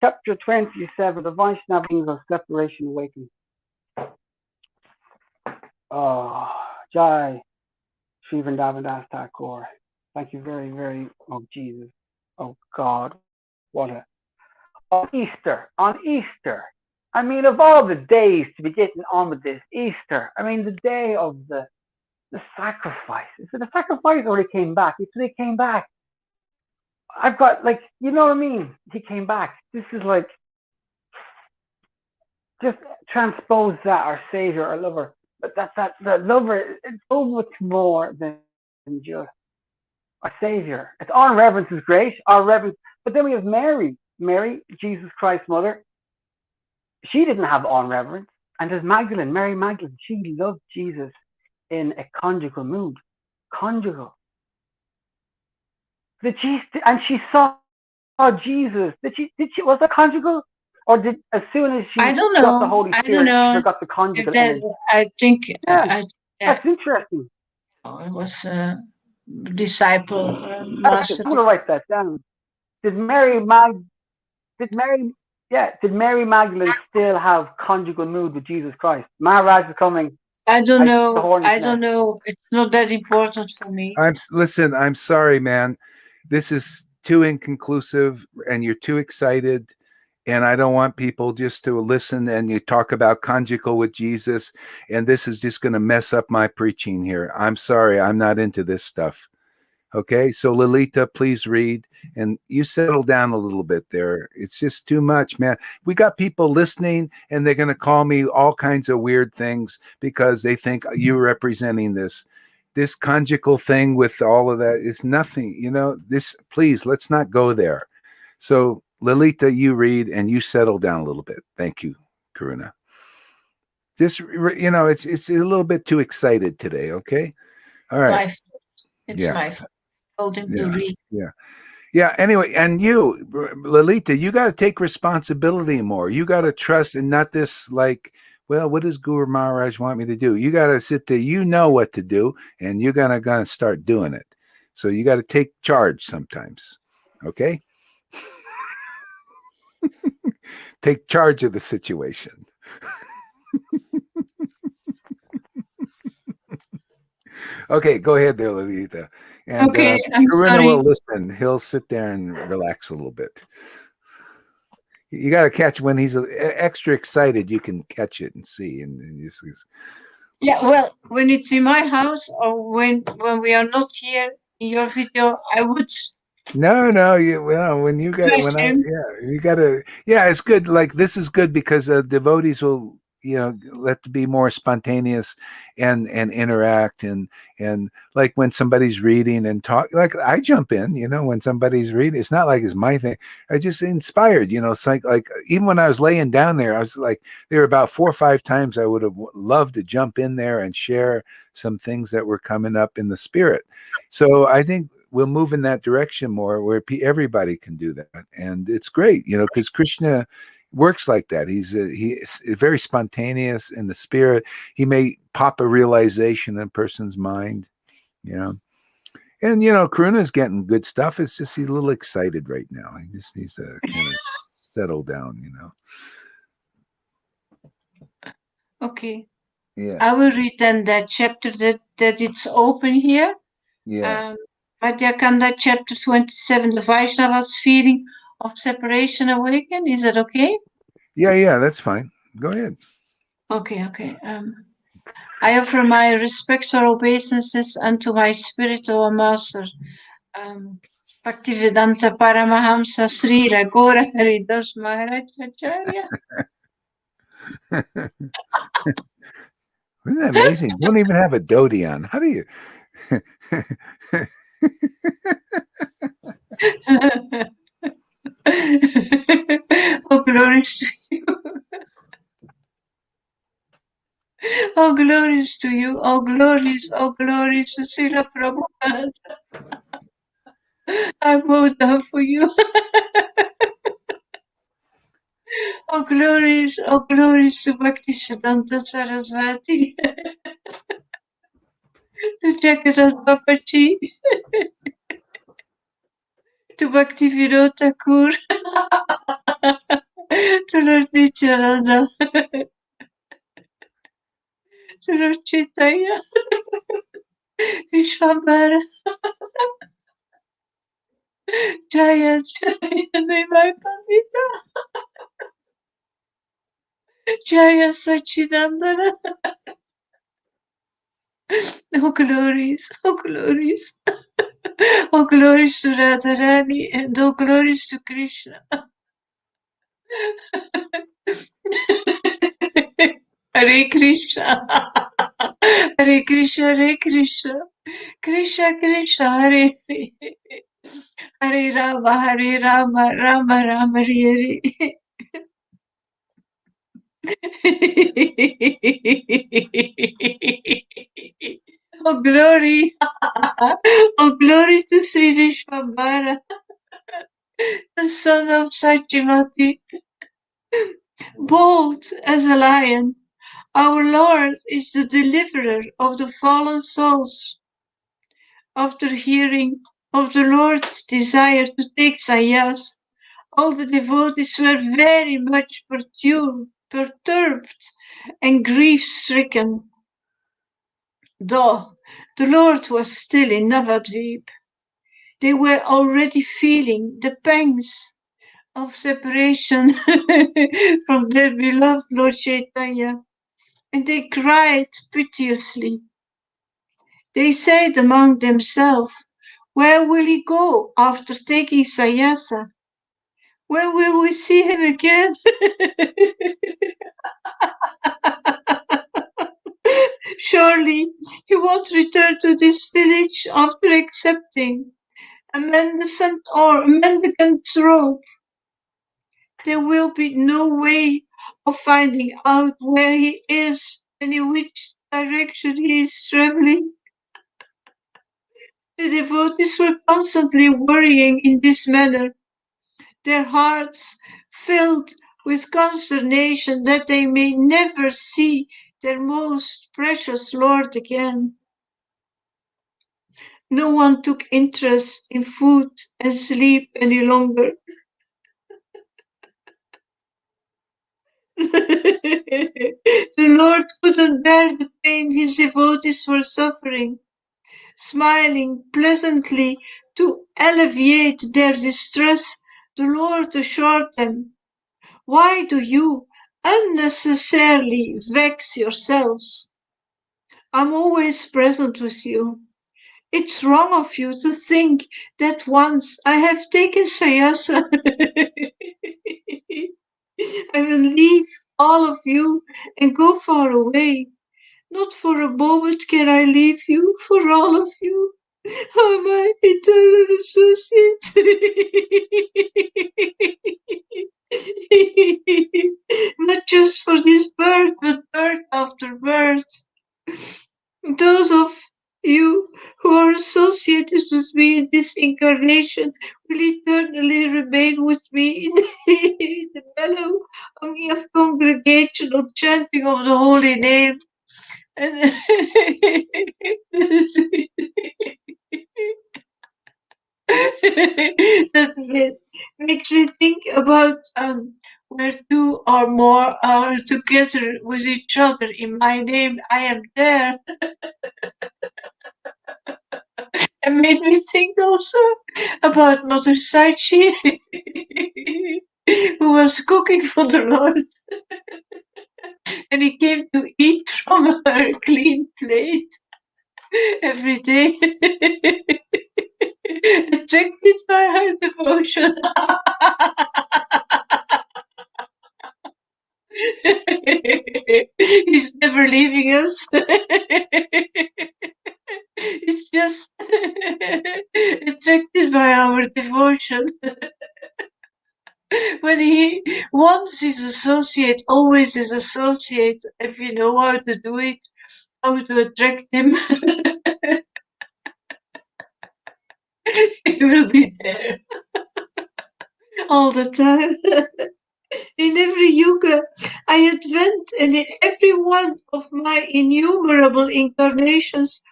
chapter 27, the Vaishnava of separation awakening. Oh, Jai Sri Vrindavan Das Thakur. Thank you very, very, oh Jesus, oh God, what a, on Easter. I mean, of all the days to be getting on with this, Easter, I mean, the day of the sacrifice. So the sacrifice already came back. He came back. I've got, like, you know what I mean? He came back. This is like, just transpose that, our Savior, our lover. But the lover, it's so much more than just our Savior. It's our reverence is great, our reverence. But then we have Mary, Jesus Christ's mother. She didn't have on reverence. And there's Mary Magdalene. She loved Jesus in a conjugal mood. Conjugal. And she saw Jesus. Did she? Was that conjugal? Or did, as soon as she got the Holy Spirit, she forgot the conjugal element? I think that's interesting. It was a disciple, I'm master. going to write that down. Did Mary Yeah, did Mary Magdalene still have conjugal mood with Jesus Christ? Maharaj is coming. I don't I see the know. hornet's I don't nest. know. It's not that important for me. Listen, I'm sorry, man. This is too inconclusive and you're too excited. And I don't want people just to listen and you talk about conjugal with Jesus. And this is just going to mess up my preaching here. I'm sorry. I'm not into this stuff. Okay. So Lolita, please read and you settle down a little bit there. It's just too much, man. We got people listening and they're going to call me all kinds of weird things because they think you're representing this conjugal thing with all of that is nothing, this, please, let's not go there. So Lolita, you read and you settle down a little bit. Thank you, Karuna. Just, it's a little bit too excited today. Okay. All right. It's my fault. Told him to read. Yeah. Anyway, and you, Lolita, you got to take responsibility more. You got to trust and not this like, well, what does Guru Maharaj want me to do? You got to sit there. You know what to do, and you're gonna start doing it. So you got to take charge sometimes. Okay. Take charge of the situation. Okay, go ahead there, Lolita. And okay, I'm Karuna sorry. will listen. He'll sit there and relax a little bit. You got to catch when he's extra excited. You can catch it and see. Yeah, well, when it's in my house or when we are not here in your video, I would. No, when you got you got to it's good. Like this is good because devotees will let to be more spontaneous and interact and like when somebody's reading and talk, like I jump in when somebody's reading. It's not like it's my thing. I just inspired. It's like even when I was laying down there, I was like there were about 4 or 5 times I would have loved to jump in there and share some things that were coming up in the spirit. So I think we'll move in that direction more where everybody can do that. And it's great, because Krishna works like that. He is very spontaneous in the spirit. He may pop a realization in a person's mind, and Karuna's getting good stuff. It's just he's a little excited right now. He just needs to kind of settle down, Okay. Yeah. I will read then that chapter that it's open here. Yeah. Madhyakanda chapter 27, the Vaishnava's feeling of separation awaken. Is that okay? Yeah, that's fine. Go ahead. Okay. I offer my respects or obeisances unto my spiritual master, Bhaktivedanta Paramahamsa Sri Ragora Haridas Maharaj Acharya. Isn't that amazing? You don't even have a dhoti on. How do you? Oh, glories to you. Oh, glories to you. Oh, glories to Srila Prabhupada. I bow down for you. Oh, glories to Bhaktisiddhanta Saraswati. To Jagannath Babaji. To Bhakti Vinod Thakur. To Lord Nityananda. To Lord Chaitanya. Vishwambara. Jaya Nimai Pandita. Jaya Sachidandana. Oh, glories. Oh, glories. Oh, glories to Radharani and oh, glories to Krishna. Hare Krishna. Hare Krishna, Hare Krishna. Krishna Krishna, Hare Hare. Hare Rama, Rama Rama, Hare Hare. Oh, glory. Oh, glory to Sri Vishwambara, the son of Satyamati. Bold as a lion, our Lord is the deliverer of the fallen souls. After hearing of the Lord's desire to take sannyas, all the devotees were very much perturbed and grief-stricken. Though the Lord was still in Navadvip, they were already feeling the pangs of separation from their beloved Lord Chaitanya, and they cried piteously. They said among themselves, "Where will he go after taking Sayasa? When will we see him again?" Surely he won't return to this village after accepting a mendicant's robe. There will be no way of finding out where he is and in which direction he is traveling. The devotees were constantly worrying in this manner, their hearts filled with consternation that they may never see their most precious Lord again. No one took interest in food and sleep any longer. The Lord couldn't bear the pain his devotees were suffering. Smiling pleasantly to alleviate their distress, the Lord assured them, "Why do you unnecessarily vex yourselves? I'm always present with you. It's wrong of you to think that once I have taken Sayasa, I will leave all of you and go far away. Not for a moment can I leave you, for all of you. I'm my eternal associate." Not just for this birth, but birth after birth. Those of you who are associated with me in this incarnation will eternally remain with me in the melody of congregational chanting of the holy name. And that makes me think about where two or more are together with each other in my name, I am there. And made me think also about Mother Sachi, who was cooking for the Lord. And he came to eat from her clean plate every day, attracted by her devotion. He's never leaving us. He's just attracted by our devotion. When he once is associate, always is associate, if you know how to do it, how to attract him, he will be there all the time. In every yuga I advent, and in every one of my innumerable incarnations,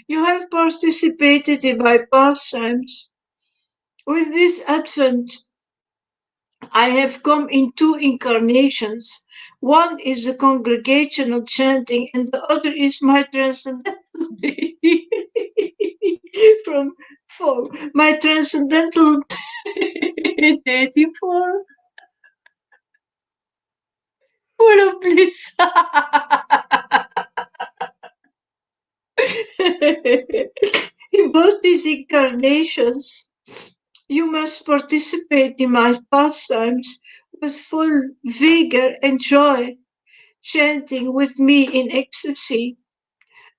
you have participated in my pastimes. With this advent, I have come in two incarnations. One is the congregational chanting, and the other is my transcendental deity. For my transcendental deity form. Full of bliss. In both these incarnations, you must participate in my pastimes with full vigor and joy, chanting with me in ecstasy.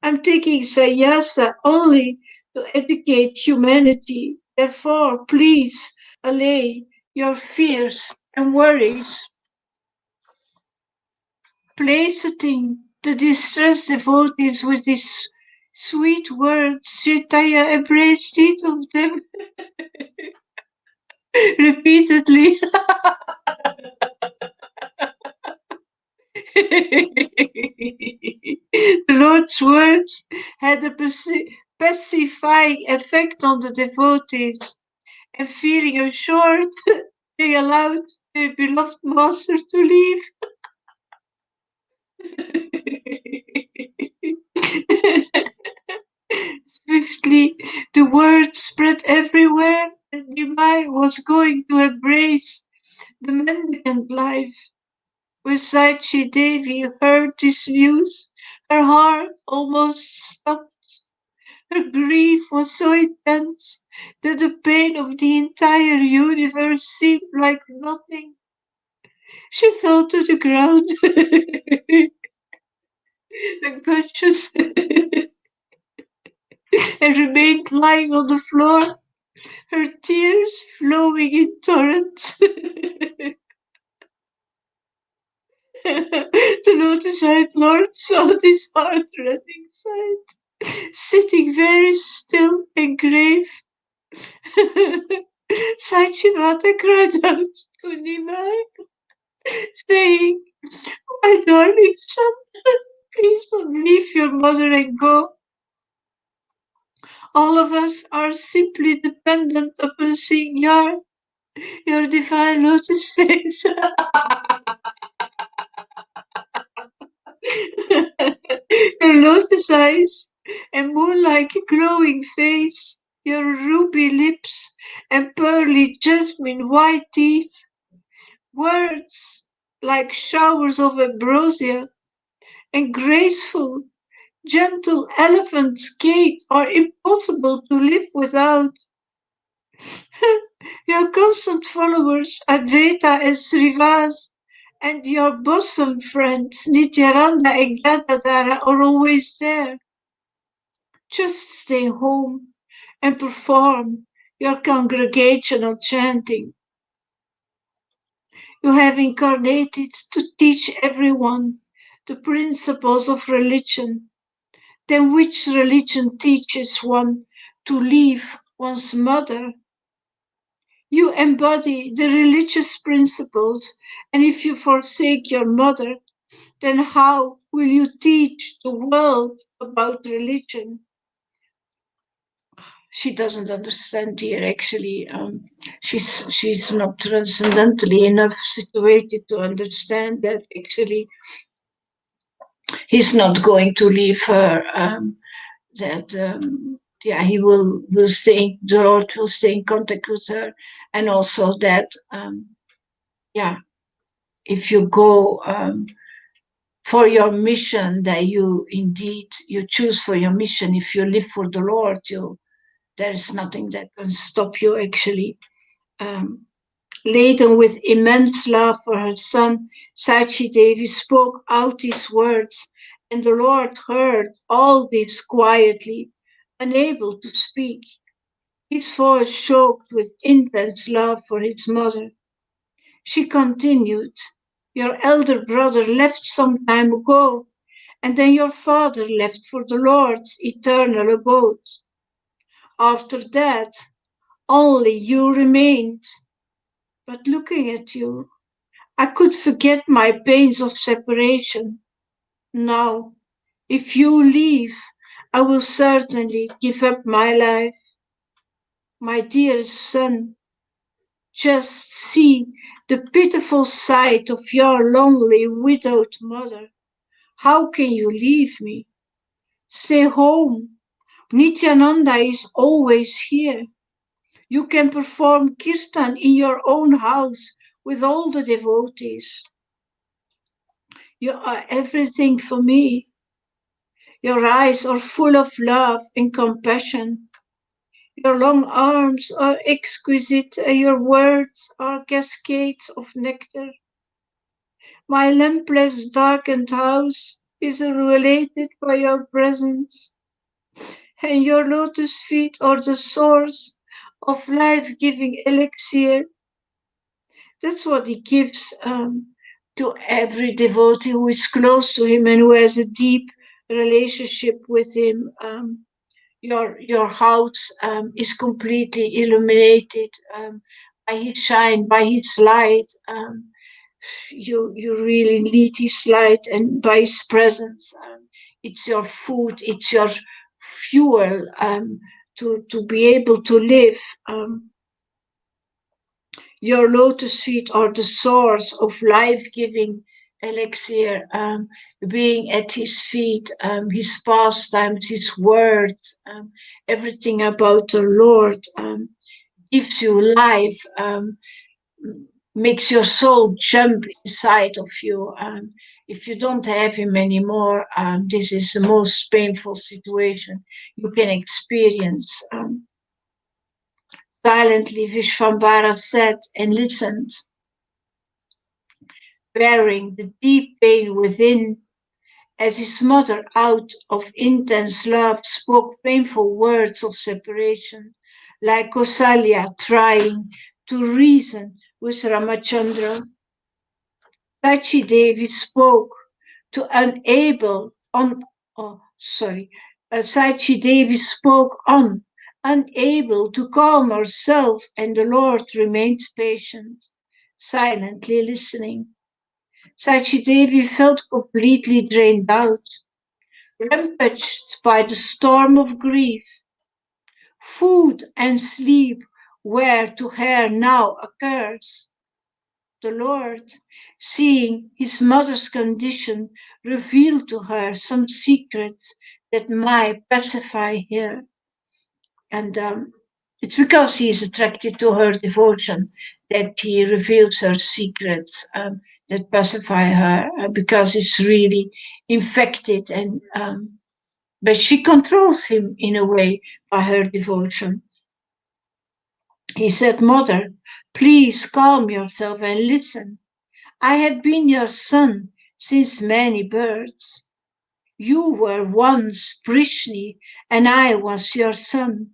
I'm taking Sayasa only to educate humanity. Therefore, please allay your fears and worries. Placating the distressed devotees with these sweet words, Chaitanya embraced each of them repeatedly. The Lord's words had a pacifying effect on the devotees, and feeling assured they allowed their beloved master to leave. Swiftly, the word spread everywhere that Nimai was going to embrace the mendicant life. When Saichi Devi heard this news, her heart almost stopped. Her grief was so intense that the pain of the entire universe seemed like nothing. She fell to the ground, unconscious, and remained lying on the floor, her tears flowing in torrents. The lotus-eyed Lord saw this heart-rending sight, sitting very still and grave. Sachivata cried out to Nimai, saying, "My darling son, please don't leave your mother and go. All of us are simply dependent upon seeing your divine lotus face." Your lotus eyes and moon-like glowing face, your ruby lips and pearly jasmine white teeth, words like showers of ambrosia and graceful, gentle elephant's gait are impossible to live without. Your constant followers, Advaita and Srivas, and your bosom friends, Nityananda and Gadadhara, are always there. Just stay home and perform your congregational chanting. You have incarnated to teach everyone the principles of religion. Then which religion teaches one to leave one's mother? You embody the religious principles, and if you forsake your mother, then how will you teach the world about religion? She doesn't understand here, actually. She's not transcendentally enough situated to understand that actually he's not going to leave her. He will stay. The Lord will stay in contact with her, and also that if you go for your mission, that you choose for your mission. If you live for the Lord, there is nothing that can stop you, actually. Laden with immense love for her son, Sachi Devi spoke out these words, and the Lord heard all this quietly, unable to speak, his voice choked with intense love for his mother. She continued, "Your elder brother left some time ago, and then your father left for the Lord's eternal abode. After that, only you remained. But looking at you, I could forget my pains of separation. Now, if you leave, I will certainly give up my life. My dearest son, just see the pitiful sight of your lonely widowed mother. How can you leave me? Stay home. Nityananda is always here. You can perform kirtan in your own house with all the devotees. You are everything for me. Your eyes are full of love and compassion. Your long arms are exquisite, and your words are cascades of nectar. My lampless, darkened house is illuminated by your presence, and your lotus feet are the source of life-giving elixir. That's what he gives to every devotee who is close to him and who has a deep relationship with him. Your house is completely illuminated by his shine, by his light. You really need his light, and by his presence, it's your food, it's your fuel to be able to live. Your lotus feet are the source of life-giving elixir, being at his feet, his pastimes, his words, everything about the Lord gives you life, makes your soul jump inside of you. If you don't have him anymore, this is the most painful situation you can experience. Silently, Vishvambara sat and listened, bearing the deep pain within, as his mother, out of intense love, spoke painful words of separation, like Kausalya trying to reason with Ramachandra. Sachi Devi spoke to Sachi Devi spoke on, unable to calm herself, and the Lord remained patient, silently listening. Sachi Devi felt completely drained out, rampaged by the storm of grief. Food and sleep were to her now a curse. The Lord, seeing his mother's condition, revealed to her some secrets that might pacify her. And it's because he is attracted to her devotion that he reveals her secrets that pacify her, because it's really infected, and but she controls him in a way by her devotion. He said, "Mother, please calm yourself and listen. I have been your son since many births. You were once Prishni, and I was your son.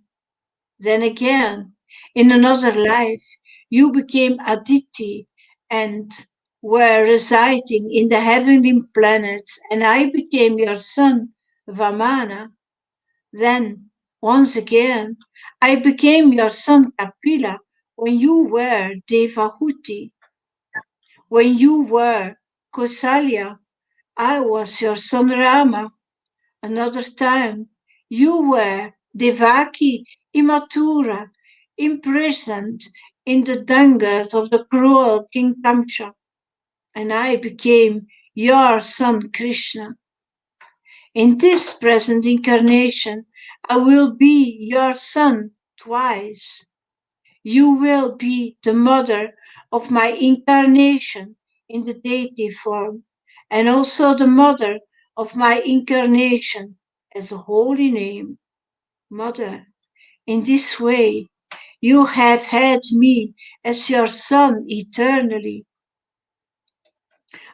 Then again, in another life, you became Aditi and were residing in the heavenly planets, and I became your son, Vamana. Then, once again, I became your son, Kapila, when you were Devahuti. When you were Kausalya, I was your son Rama. Another time, you were Devaki Imatura, imprisoned in the dangers of the cruel King Kamsa, and I became your son Krishna. In this present incarnation, I will be your son twice. You will be the mother of my incarnation in the deity form, and also the mother of my incarnation as a holy name. Mother, in this way, you have had me as your son eternally.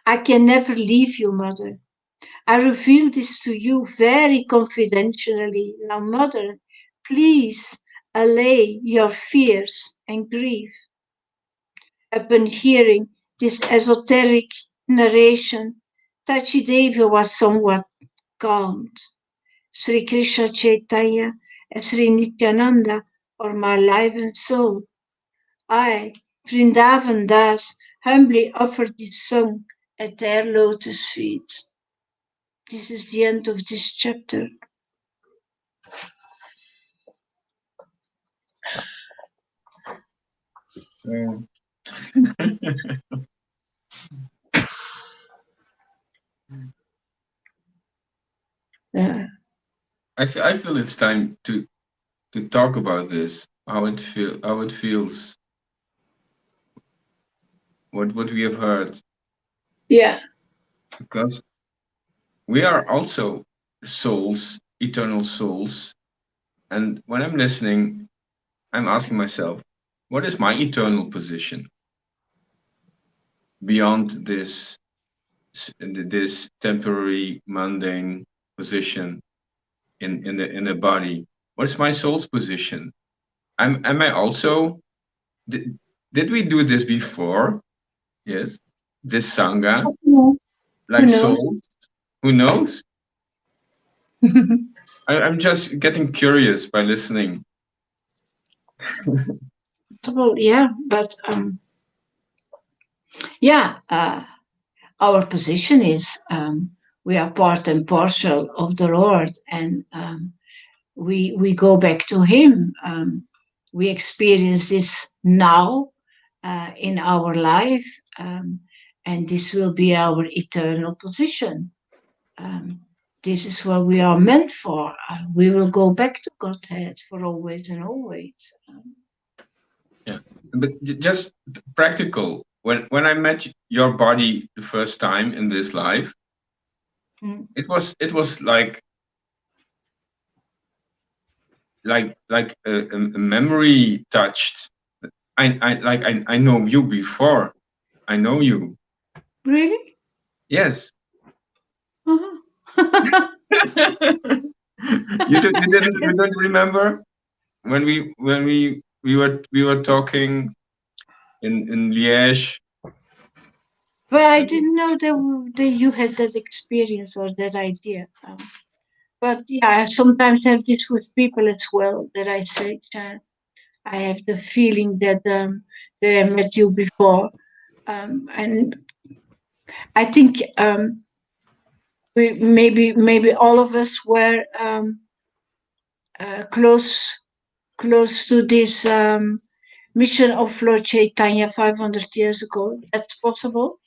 I can never leave you, Mother. I reveal this to you very confidentially. Now, Mother, please allay your fears and grief. Upon hearing this esoteric narration, Sachi Devi was somewhat calmed. Sri Krishna Chaitanya and Sri Nityananda are my life and soul. I, Vrindavan Das, humbly offer this song at their lotus feet. This is the end of this chapter. Yeah. I feel it's time to talk about this. How it feels. What we have heard. Yeah. Because we are also souls, eternal souls, and when I'm listening, I'm asking myself, what is my eternal position beyond this temporary mundane position in the body? What's my soul's position? Am I also did we do this before? Yes, this sangha, like souls. Who knows? I'm just getting curious by listening. Well, yeah, but yeah, our position is we are part and parcel of the Lord, and we go back to Him. We experience this now in our life, and this will be our eternal position. This is what we are meant for. We will go back to Godhead for always and always. Yeah, but just practical. When I met your body the first time in this life, it was like a memory touched. I know you before. I know you. Really? Yes. Uh-huh. You don't remember when we were talking in Liège. But I didn't know that you had that experience or that idea. But yeah, I sometimes have this with people as well, that I say, I have the feeling that I met you before, and I think maybe all of us were close to this mission of Lord Chaitanya 500 years ago. That's possible.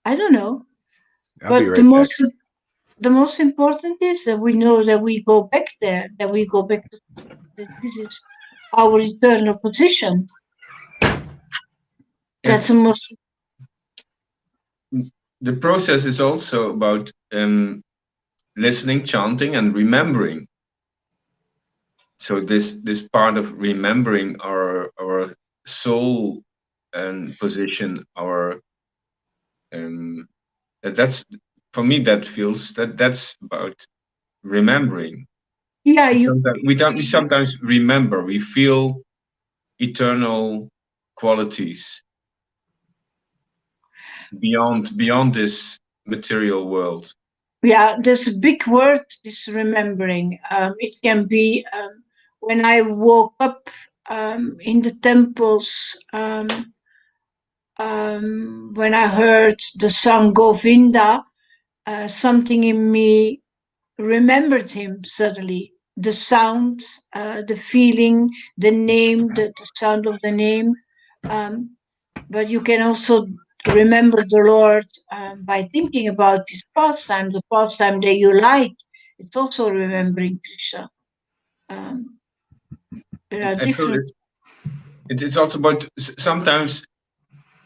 I don't know. I'll be But right back. the most important is that we know that we go back there, that we go back to that this is our eternal position. That's the most. The process is also about listening, chanting, and remembering. So this part of remembering our soul and position, our that's for me, that feels that's about remembering. Yeah, We sometimes remember, we feel eternal qualities beyond this material world. Yeah, there's a big word, this remembering. It can be when I woke up in the temples, when I heard the song Govinda, something in me remembered him suddenly. The sound, the feeling, the name, the sound of the name. But you can also remember the Lord by thinking about his pastime, the pastime that you like. It's also remembering Krishna. There are different. It's also about sometimes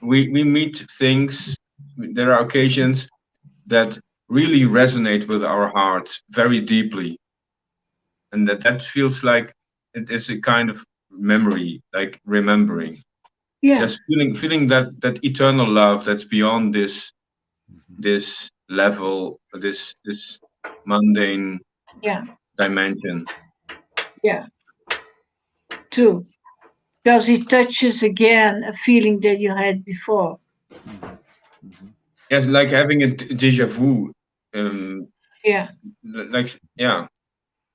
we meet things. There are occasions that really resonate with our hearts very deeply, and that feels like it is a kind of memory, like remembering. Yeah. Just feeling that eternal love that's beyond this level, this mundane dimension. Yeah. True. Because it touches again a feeling that you had before. Yes, like having a déjà vu. Yeah.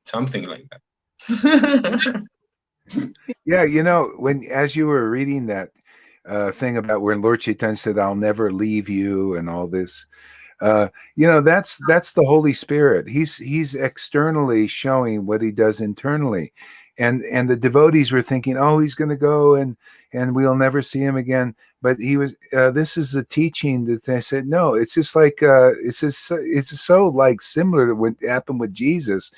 Something like that. Yeah, as you were reading that thing about where Lord Chaitanya said, "I'll never leave you," and all this, that's the Holy Spirit. He's externally showing what he does internally, and the devotees were thinking, "Oh, he's going to go and we'll never see him again." But he was. This is the teaching that they said. No, it's just like it's so like similar to what happened with Jesus.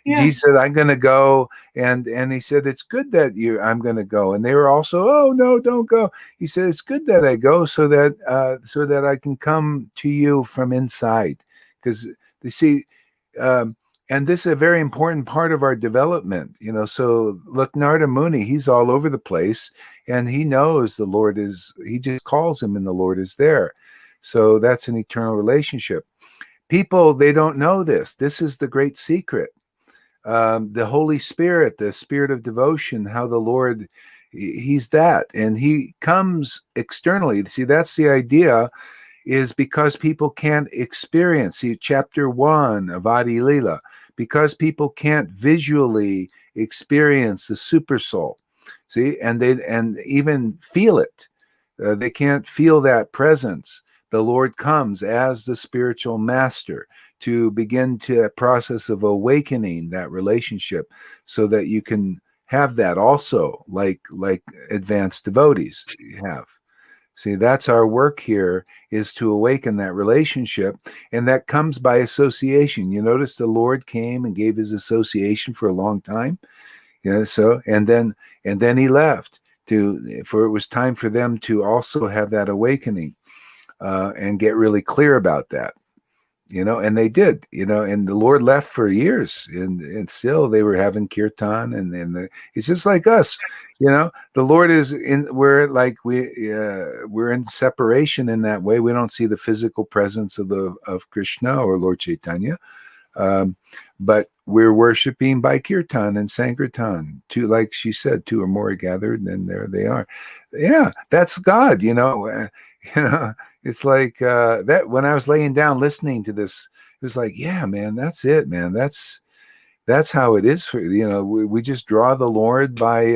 Yeah. Jesus said, "I'm going to go," and he said, "It's good that I'm going to go." And they were also, "Oh no, don't go." He said, "It's good that I go so that I can come to you from inside," because you see. And this is a very important part of our development, So look, Narada Muni, he's all over the place, and he knows the Lord is. He just calls him, and the Lord is there. So that's an eternal relationship. People, they don't know this. This is the great secret. The Holy Spirit, the spirit of devotion, how the Lord, he's that, and he comes externally. See, that's the idea. Is because people can't experience. See, chapter 1 of Adi Lila, because people can't visually experience the super soul. See, and even feel it. They can't feel that presence. The Lord comes as the spiritual master to begin to a process of awakening that relationship, so that you can have that also, like advanced devotees have. See, that's our work here, is to awaken that relationship, and that comes by association. You notice the Lord came and gave his association for a long time, so and then he left for it was time for them to also have that awakening and get really clear about that. And they did, and the Lord left for years, and still they were having kirtan, and it's just like us, the Lord is we're in separation in that way. We don't see the physical presence of Krishna or Lord Chaitanya, but we're worshiping by kirtan and sankirtan. Like she said, two or more are gathered, and there they are. Yeah, that's God, It's like that when I was laying down listening to this, it was like, yeah, man, that's it, man. That's how it is for, we just draw the Lord by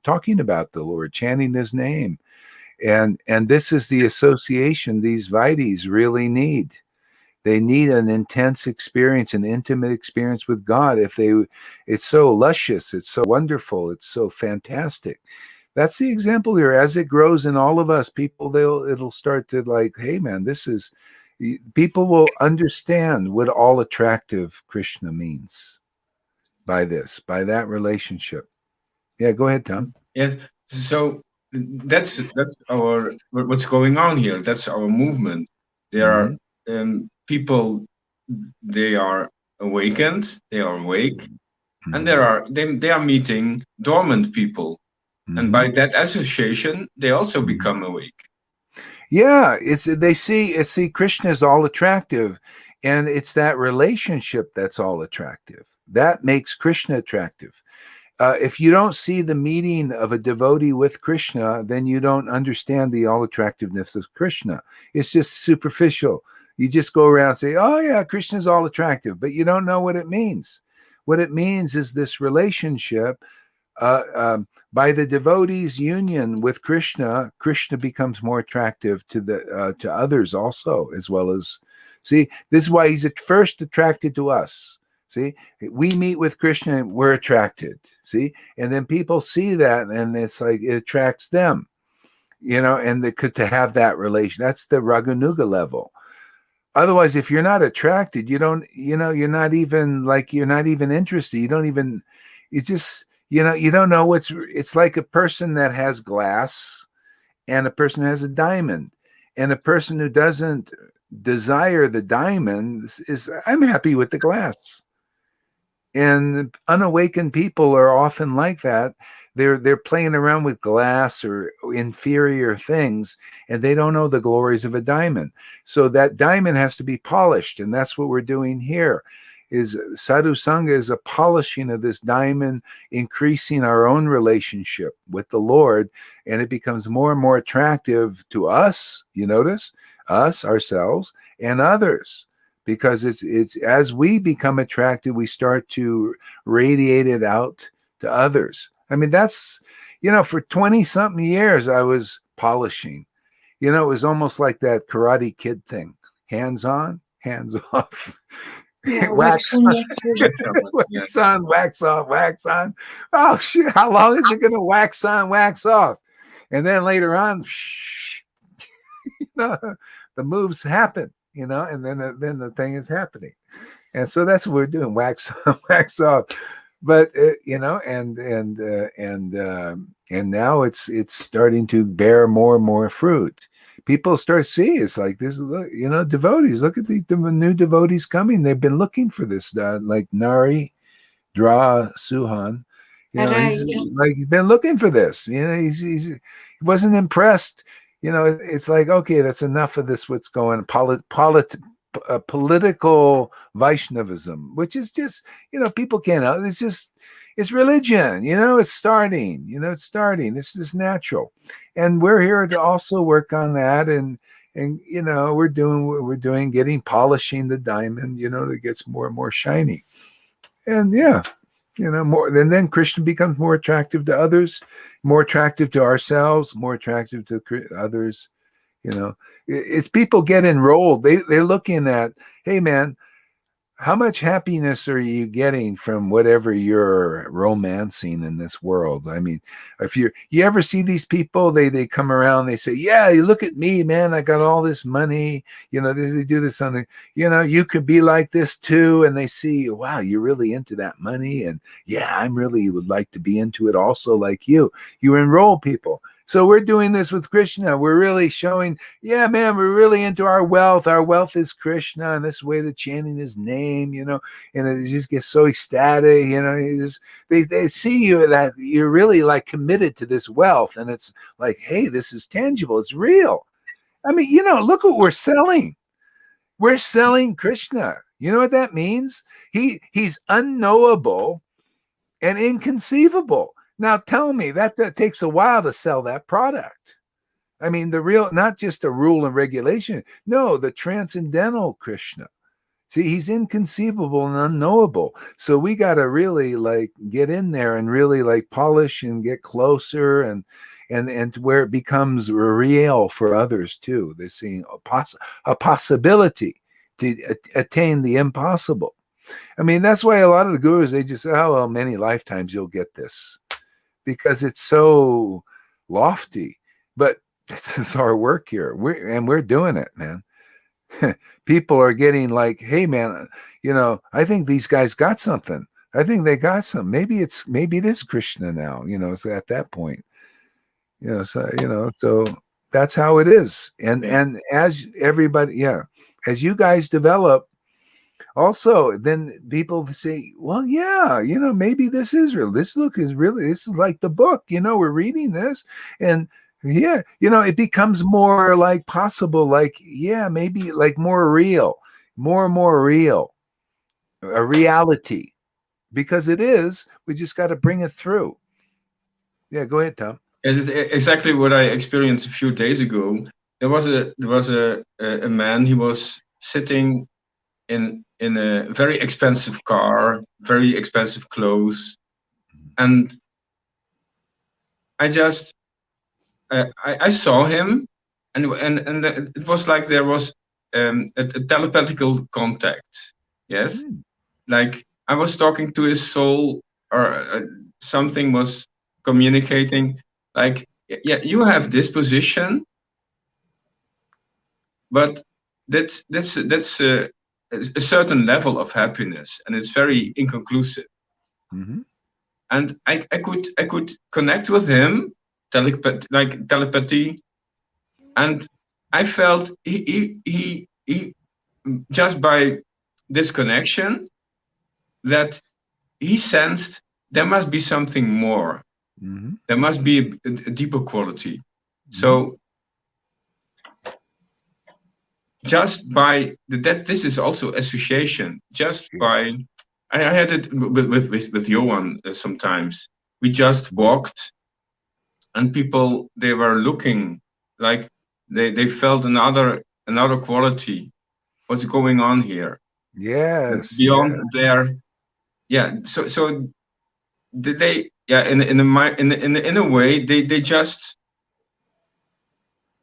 talking about the Lord, chanting his name. And this is the association these Vaidis really need. They need an intense experience, an intimate experience with God. It's so luscious, it's so wonderful, it's so fantastic. That's the example here. As it grows in all of us, it'll start to like, hey man, people will understand what all attractive Krishna means by that relationship. Yeah, go ahead, Tom. Yeah. So that's what's going on here. That's our movement. There are people, they are awakened, they are awake, and they are meeting dormant people. And by that association, they also become awake. Yeah, they see Krishna is all attractive, and it's that relationship that's all attractive. That makes Krishna attractive. If you don't see the meeting of a devotee with Krishna, then you don't understand the all attractiveness of Krishna. It's just superficial. You just go around and say, oh yeah, Krishna's all attractive, but you don't know what it means. What it means is this relationship. By the devotee's union with Krishna, Krishna becomes more attractive to others also, as well as, see, this is why he's at first attracted to us. See, we meet with Krishna and we're attracted. See, and then people see that, and it's like it attracts them, and to have that relation. That's the Raganuga level. Otherwise, if you're not attracted, you're not even interested. You don't even. It's just. You don't know it's like a person that has glass and a person who has a diamond, and a person who doesn't desire the diamond I'm happy with the glass. And unawakened people are often like that. They're playing around with glass or inferior things, and they don't know the glories of a diamond. So that diamond has to be polished, and that's what we're doing here. Is Sadhu Sangha is a polishing of this diamond, increasing our own relationship with the Lord, and it becomes more and more attractive to us, you notice, us, ourselves, and others, because it's as we become attracted, we start to radiate it out to others. I mean, that's, for 20-something years, I was polishing. It was almost like that Karate Kid thing, hands on, hands off. Yeah, wax on, wax on, wax off, wax on. Oh shit! How long is it going to wax on, wax off? And then later on, the moves happen, and then the thing is happening, and so that's what we're doing: wax on, wax off. But and now it's starting to bear more and more fruit. People start seeing it's like this, devotees. Look at the new devotees coming. They've been looking for this, like Nari Dra Suhan. He's been looking for this. He wasn't impressed. It's like, okay, that's enough of this. What's going political Vaishnavism, which is just, people can't. It's religion. It's starting. It's just natural. And we're here to also work on that, and we're doing what we're doing, polishing the diamond, it gets more and more shiny. And more, and then Krishna becomes more attractive to others, more attractive to ourselves, more attractive to others. As people get enrolled, they're looking at, hey man, how much happiness are you getting from whatever you're romancing in this world? I mean, if you ever see these people, they come around, they say, yeah, you look at me, man, I got all this money, they do this on the, you could be like this too. And they see, wow, you're really into that money. And yeah, I'm really would like to be into it also like you enroll people. So we're doing this with Krishna. We're really showing, yeah, man, we're really into our wealth. Our wealth is Krishna, and this way to chanting his name, and it just gets so ecstatic, they see you that you're really like committed to this wealth, and it's like, hey, this is tangible, it's real. I mean, look what we're selling. We're selling Krishna. You know what that means? He's unknowable and inconceivable. Now tell me that takes a while to sell that product. I mean, the real, not just a rule and regulation. No, the transcendental Krishna. See, he's inconceivable and unknowable. So we got to really like get in there and really like polish and get closer and where it becomes real for others too. They're seeing a possibility to attain the impossible. I mean, that's why a lot of the gurus, they just say, oh, well, many lifetimes you'll get this, because it's so lofty. But this is our work here. We're doing it, man. People are getting like, hey, man, I think these guys got something. I think they got some. Maybe it is Krishna now, so at that point, so that's how it is. And as everybody, as you guys develop, also, then people say, well, yeah, maybe this is real. This is like the book, we're reading this. And yeah, it becomes more like possible, like, yeah, maybe like more real, more and more real, a reality, because it is. We just got to bring it through. Yeah, go ahead, Tom. Exactly what I experienced a few days ago. There was a man. He was sitting in a very expensive car, very expensive clothes, and I just I saw him, and it was like there was a telepathical contact. Yes, like I was talking to his soul, or something was communicating. Like, yeah, you have this position, but that's a certain level of happiness, and it's very inconclusive. Mm-hmm. And I could connect with him, telepathy, and I felt he just by this connection that he sensed there must be something more. Mm-hmm. There must be a deeper quality. Mm-hmm. So just by that, this is also association. Just by I had it with Johan sometimes. We just walked, and people, they were looking like they felt another quality. What's going on here? Yes. Beyond their, yeah. So did they? Yeah. In a way, they just,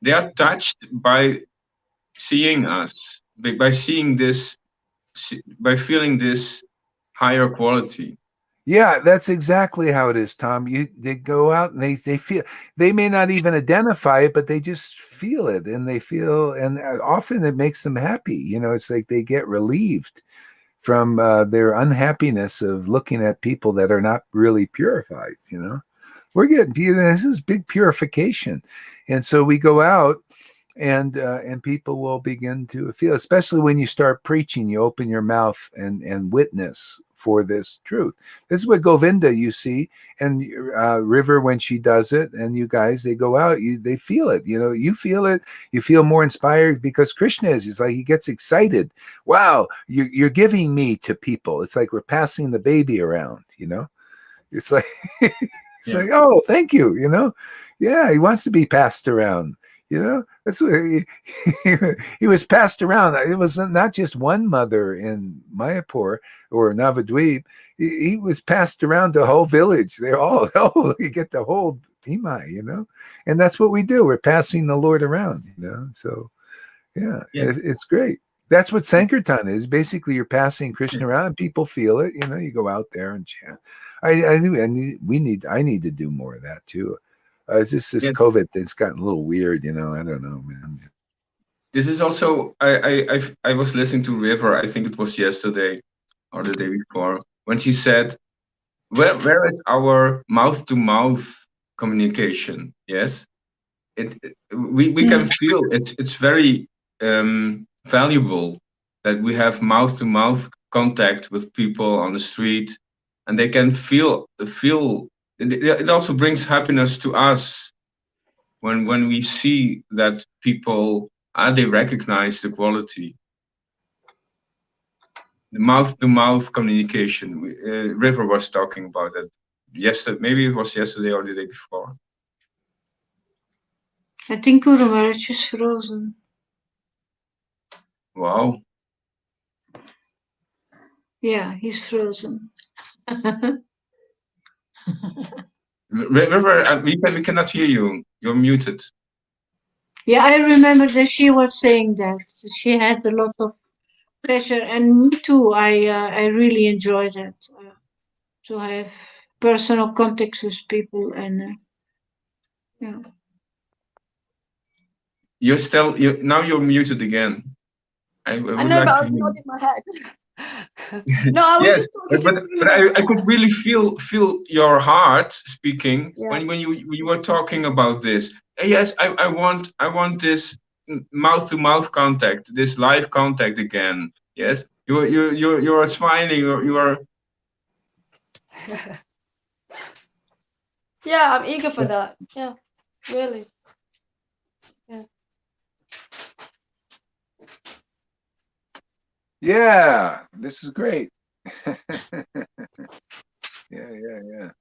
they are touched by seeing us, by seeing this, by feeling this higher quality. Yeah, that's exactly how it is, Tom. They go out and they feel, they may not even identify it, but they just feel it, and they feel, and often it makes them happy. It's like they get relieved from their unhappiness of looking at people that are not really purified. We're getting, this is big purification, and so we go out. And people will begin to feel, especially when you start preaching, you open your mouth and witness for this truth. This is what Govinda, you see, and River, when she does it, and you guys, they go out, they feel it. You feel it. You feel more inspired because Krishna is. It's like he gets excited. Wow, you're giving me to people. It's like we're passing the baby around. It's like it's like, oh, thank you. Yeah, he wants to be passed around. That's what he was passed around. It was not just one mother in Mayapur or Navadvip. He was passed around the whole village. They're all, you get the whole Himai, and that's what we do. We're passing the Lord around, So, yeah. It's great. That's what Sankirtan is. Basically, you're passing Krishna around. People feel it. You go out there and chant. I need to do more of that too. It's just this COVID that's gotten a little weird. I don't know, man. This is also I was listening to River. I think it was yesterday or the day before when she said, "Where is our mouth-to-mouth communication?" Yes, we can feel it's very valuable that we have mouth-to-mouth contact with people on the street, and they can feel. It also brings happiness to us when we see that people they recognize the quality. The mouth-to-mouth communication. River was talking about that yesterday. Maybe it was yesterday or the day before. I think Kurumarich is frozen. Wow. Yeah, he's frozen. River, we cannot hear you. You're muted. Yeah, I remember that she was saying that she had a lot of pleasure, and me too. I really enjoyed it to have personal contacts with people, and yeah. Now you're muted again. I I would know, like but I to was hear. nodding my head. No, I was Yes, just talking but to I could really feel your heart speaking Yeah. when you were talking about this. Yes, I want this mouth-to-mouth contact, this live contact again. Yes, you're smiling. You are. Yeah, I'm eager for that. Yeah, really. Yeah. Yeah, this is great. Yeah.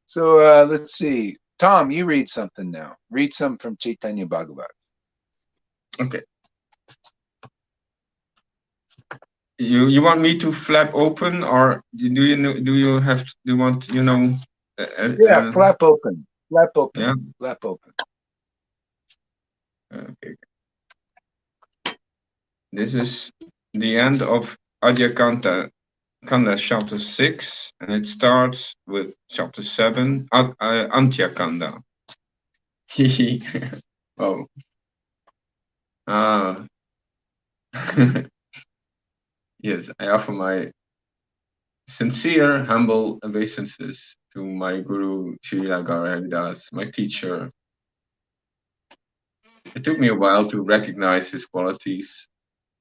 So let's see. Tom, you read something now. Read some from Chaitanya Bhagavat. Okay. You want me to flap open, or do you want Yeah, flap open. Flap open. Yeah. Flap open. Okay. This is the end of Adya Kanda chapter 6, and it starts with chapter 7, Antya Kanda. Oh. Ah. Yes, I offer my sincere, humble obeisances to my Guru Srila Gaura Haridas, my teacher. It took me a while to recognize his qualities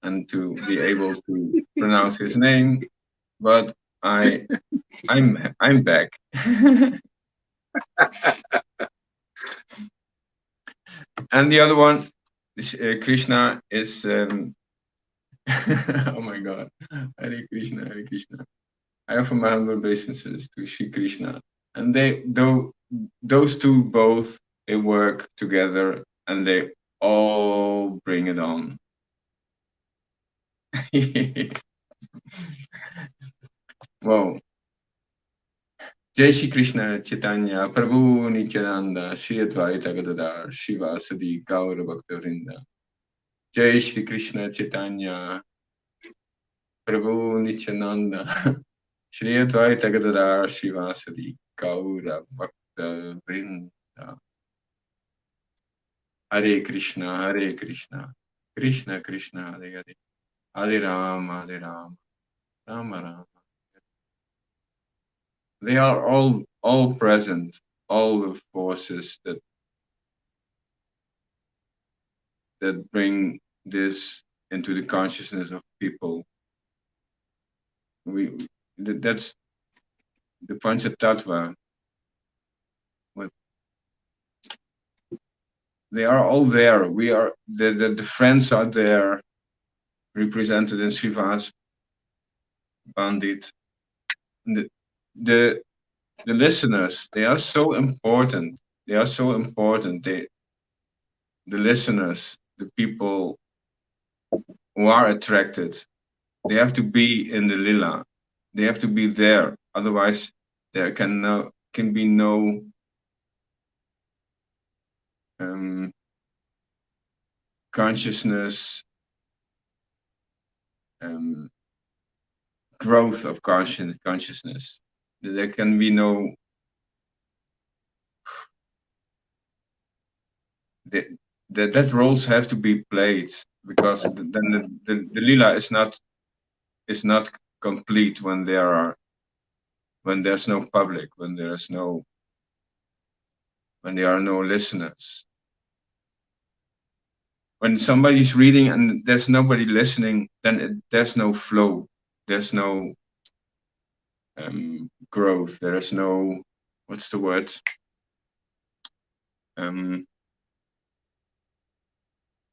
and to be able to pronounce his name, but I'm back. And the other one, Krishna, is oh my God, Hare Krishna, Hare Krishna. I offer my humble obeisances to Sri Krishna, and those two both they work together, and they all bring it on. Wow. Jai Shri Krishna Chaitanya Prabhu Nityananda Shri Advaita Gadadhar Shivasadi Gaura Bhakta-vrinda. Jai Shri Krishna Chaitanya Prabhu Nityananda Shri Advaita Gadadhar Shivasadi Gaura Bhakta-vrinda. Hare Krishna, Hare Krishna, Krishna Krishna, Hare Hare, Hare Rama, Hare Rama, Rama Rama. They are all present, all the forces that bring this into the consciousness of people. That's the Panchatattva. They are all there. We are the friends are there, represented in Srivas Pandit. The listeners, they are so important. They are so important. The listeners, the people who are attracted, they have to be in the lila. They have to be there. Otherwise, there can be no consciousness growth of consciousness. There can be no that roles have to be played, because then the lila is not complete when there's no public, when there are no listeners. When somebody's reading and there's nobody listening, then there's no flow, there's no growth, there is no, what's the word?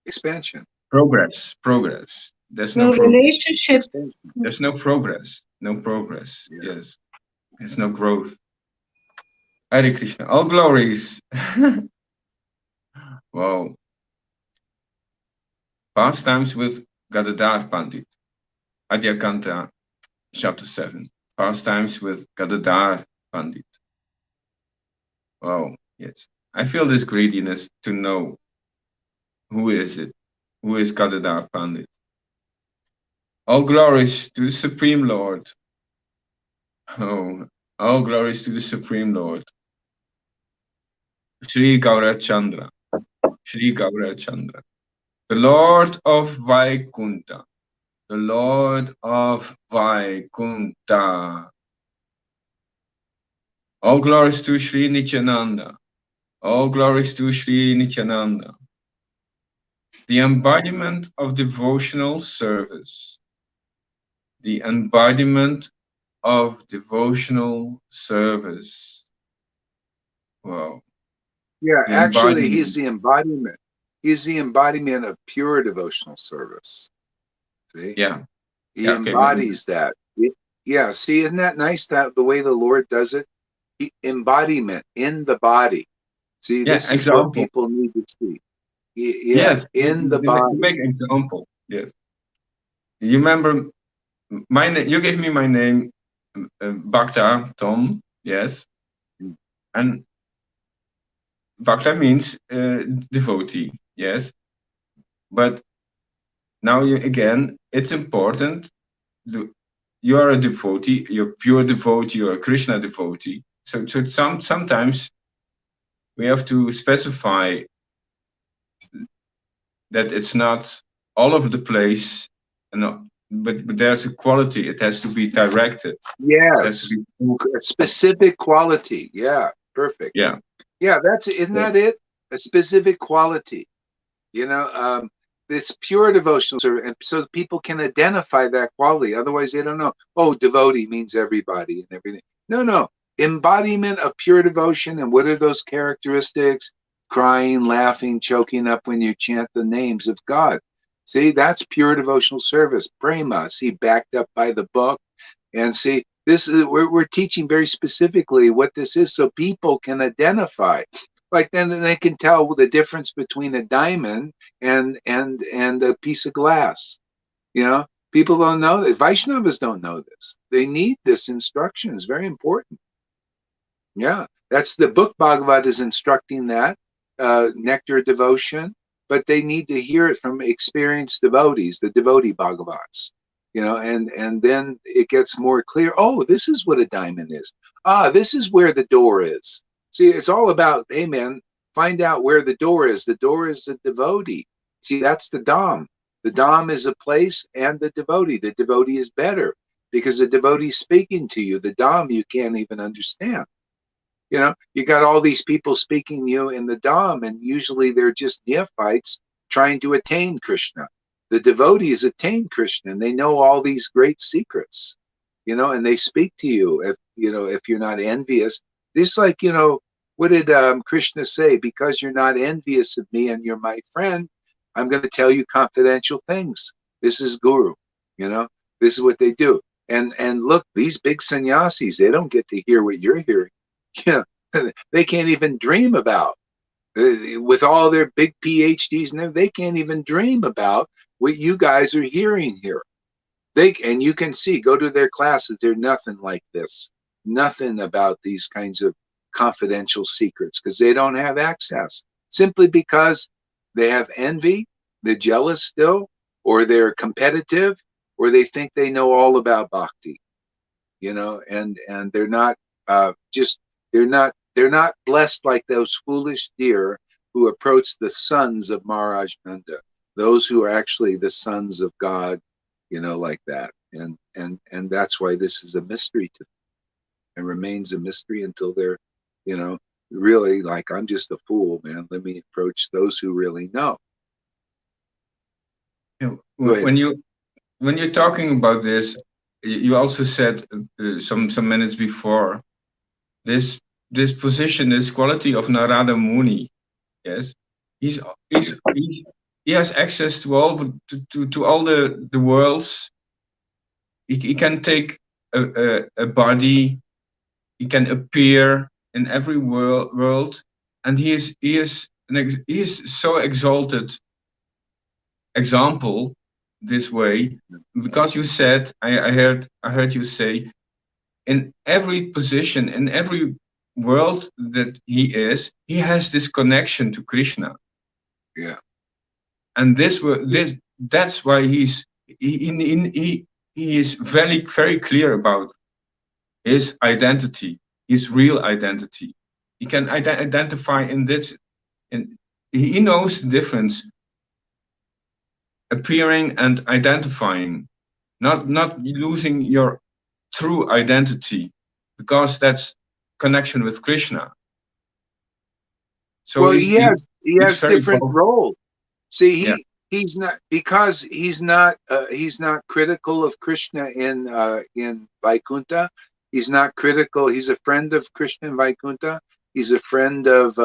Expansion. Progress. There's no relationship. There's no progress. Yes. There's no growth. Hare Krishna. All glories. Wow. Pastimes with Gadadhar Pandit. Adyakanta, chapter 7. Pastimes with Gadadhar Pandit. Wow. Yes. I feel this greediness to know who is it. Who is Gadadhar Pandit? All glories to the Supreme Lord. Oh, all glories to the Supreme Lord. Sri Gaurachandra. Sri Gaurachandra. The Lord of Vaikunta. The Lord of Vaikunta. All glories to Sri Nityananda. All glories to Sri Nityananda. The embodiment of devotional service. The embodiment of devotional service. Wow. Yeah, actually, he's the embodiment. He's the embodiment of pure devotional service. See? Yeah. He embodies that. Yeah, see, isn't that nice, that the way the Lord does it? Embodiment in the body. See, this is what people need to see. Yes, in the body. Make example. Yes. You remember my name? You gave me my name, Bhakta Tom. Yes, and Bhakta means devotee. Yes, but now again, it's important. You are a devotee. You're pure devotee. You're a Krishna devotee. So sometimes we have to specify that it's not all over the place, but there's a quality. It has to be directed. Yes, a specific quality. Yeah, perfect. Yeah, isn't that it? A specific quality. This pure devotional service, and so people can identify that quality. Otherwise, they don't know. Oh, devotee means everybody and everything. No. Embodiment of pure devotion. And what are those characteristics? Crying, laughing, choking up when you chant the names of God. See, that's pure devotional service. Prema. See, backed up by the book. And see, this is we're teaching very specifically what this is, so people can identify. Like then they can tell the difference between a diamond and a piece of glass. People don't know that. Vaishnavas don't know this. They need this instruction. It's very important. Yeah, that's the book. Bhagavad is instructing that nectar devotion, but they need to hear it from experienced devotees, the devotee Bhagavats. And then it gets more clear. Oh, this is what a diamond is. This is where the door is. See, it's all about, hey man, find out where the door is. The door is the devotee. See, that's the Dham. The Dham is a place, and the devotee. The devotee is better because the devotee is speaking to you. The Dham you can't even understand. You got all these people speaking to you in the Dham, and usually they're just neophytes trying to attain Krishna. The devotees attain Krishna, and they know all these great secrets, and they speak to you if you're not envious. Just like, what did Krishna say? Because you're not envious of me and you're my friend, I'm going to tell you confidential things. This is Guru, this is what they do. And look, these big sannyasis, they don't get to hear what you're hearing. They can't even dream about, with all their big PhDs and they can't even dream about what you guys are hearing here. And you can see, go to their classes, they're nothing like this. Nothing about these kinds of confidential secrets, because they don't have access, simply because they have envy, they're jealous still, or they're competitive, or they think they know all about bhakti, and they're not they're not blessed like those foolish deer who approach the sons of Maharaj Nanda, those who are actually the sons of God, like that. And that's why this is a mystery to them, and remains a mystery until they're, really like, I'm just a fool, man. Let me approach those who really know. When you're talking about this, you also said some minutes before this position, this quality of Narada Muni. Yes, he has access to all the worlds. He can take a body. He can appear in every world, and he is so exalted example this way, because you said, I heard you say, in every position, in every world that he has this connection to Krishna. Yeah. And that's why he is very, very clear about his identity, his real identity. He can identify in this, and he knows the difference, appearing and identifying, not losing your true identity, because that's connection with Krishna. So well, he has different bold. roles. See, Yeah. he's not, because he's not critical of Krishna in Vaikuntha. He's not critical. He's a friend of Krishna in Vaikuntha. He's a friend of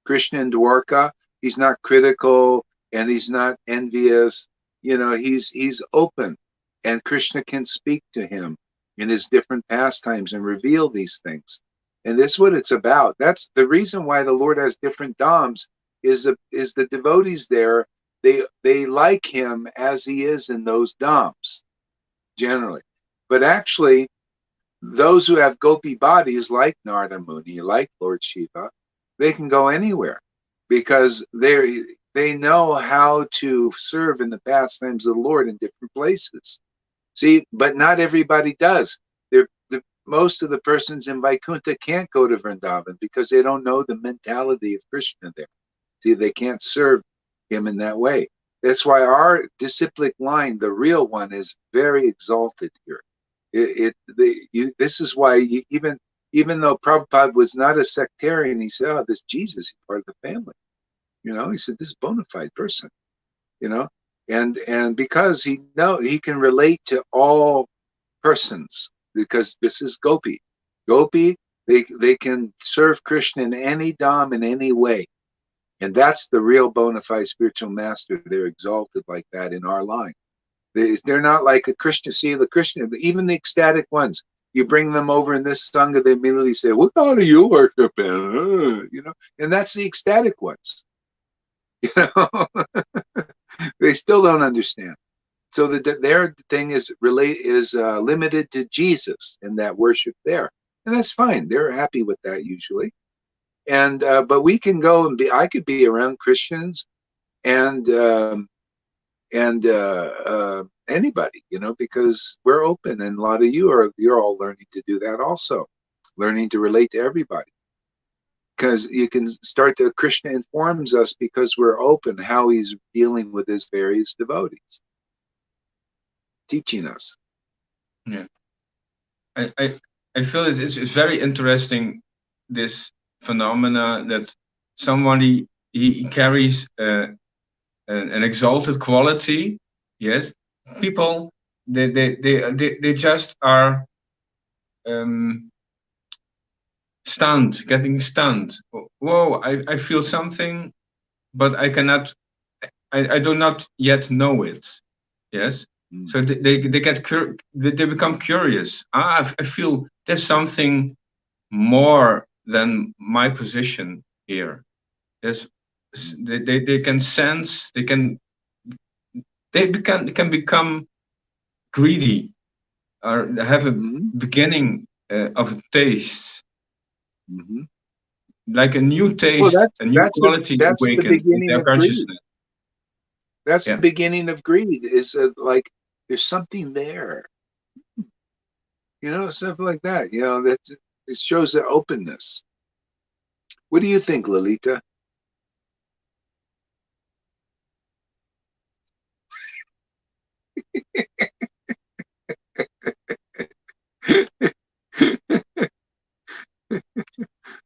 Krishna in Dwarka. He's not critical, and he's not envious. He's open, and Krishna can speak to him in his different pastimes and reveal these things. And this is what it's about. That's the reason why the Lord has different dhams. Is the devotees there? They like him as he is in those dhams, generally. But actually, those who have gopi bodies, like Narada Muni, like Lord Shiva, they can go anywhere, because they know how to serve in the pastimes of the Lord in different places. See, but not everybody does. Most of the persons in Vaikuntha can't go to Vrindavan because they don't know the mentality of Krishna there. See, they can't serve him in that way. That's why our disciplic line, the real one, is very exalted here. This is why even though Prabhupada was not a sectarian, he said, "Oh, this Jesus, he's part of the family." He said, "This bona fide person." And because he can relate to all persons, because this is Gopi. Gopi, they can serve Krishna in any dham in any way. And that's the real bona fide spiritual master. They're exalted like that in our line. They're not like a Krishna. See, the Krishna, even the ecstatic ones, you bring them over in this Sangha, they immediately say, "What God are you worshiping?" And that's the ecstatic ones. They still don't understand. So their thing is limited to Jesus and that worship there, and that's fine. They're happy with that usually. And but we can go and I could be around Christians and anybody, because we're open, and a lot of you're all learning to do that also, learning to relate to everybody. Because you can start to, Krishna informs us because we're open how he's dealing with his various devotees, teaching us. Yeah, I feel it's very interesting, this phenomena that somebody he carries an exalted quality. Yes, people they just are getting stunned. Whoa, I feel something, but I cannot. I do not yet know it. Yes. So they become curious. I feel there's something more than my position here. Yes, they can sense. They can become greedy, or have a beginning of a taste, like a new taste, a new quality awakened in their consciousness. That's the beginning of greed. Is like There's something there. You know, stuff like that. You know, that it shows the openness. What do you think, Lolita?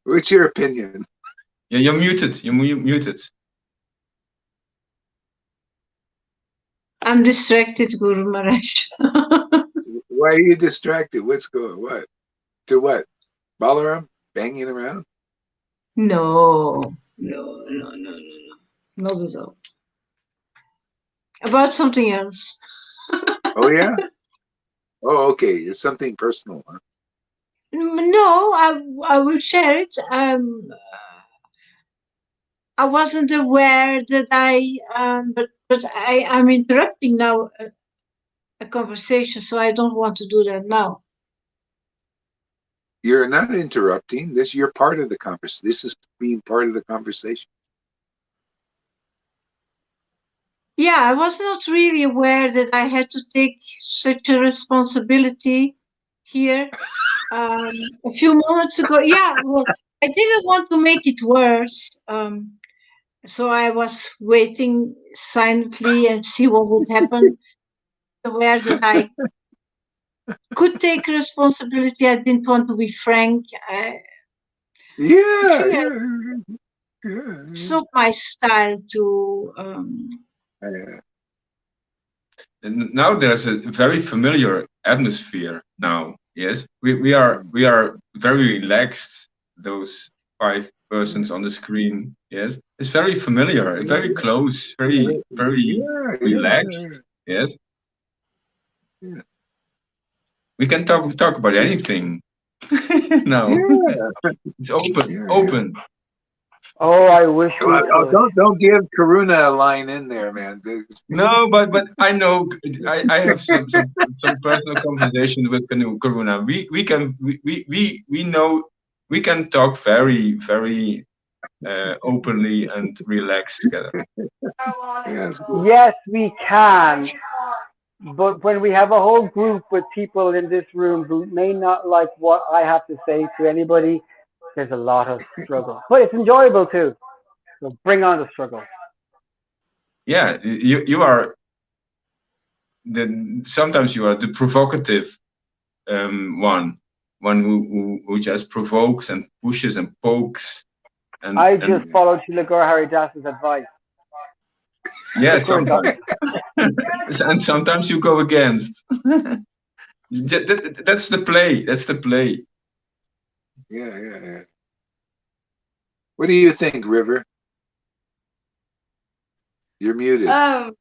What's your opinion? Yeah, you're muted. You're muted. I'm distracted, Guru Maharaj. Why are you distracted? What's going? What? To what? Balaram banging around? No, not at all. About something else. Oh yeah. Oh, okay. It's something personal, huh? No, I will share it. I wasn't aware that but I'm interrupting now a conversation, so I don't want to do that now. You're not interrupting. You're part of the conversation. This is being part of the conversation. Yeah, I was not really aware that I had to take such a responsibility here. A few moments ago, yeah, well, I didn't want to make it worse. So I was waiting silently and see what would happen. Aware that I could take responsibility. I didn't want to be frank. It's not my style to. And now there's a very familiar atmosphere now. Yes, we are very relaxed. Those 5 persons on the screen. Yes, it's very familiar, very close, very relaxed. Yes. Yeah. We can talk about anything now. It's open. Oh, I wish we could. Don't give Karuna a line in there, man. No, but I know I have some personal conversation with Karuna. We know we can talk very openly and relaxed together. Yes, we can. But when we have a whole group with people in this room who may not like what I have to say to anybody, there's a lot of struggle. But it's enjoyable too. So bring on the struggle. Yeah, you are sometimes you are the provocative one who just provokes and pushes and pokes. And I just followed Shilagor Haridas's advice. Yes, sometimes. And sometimes you go against. That's the play. That's the play. Yeah. What do you think, River? You're muted. I'm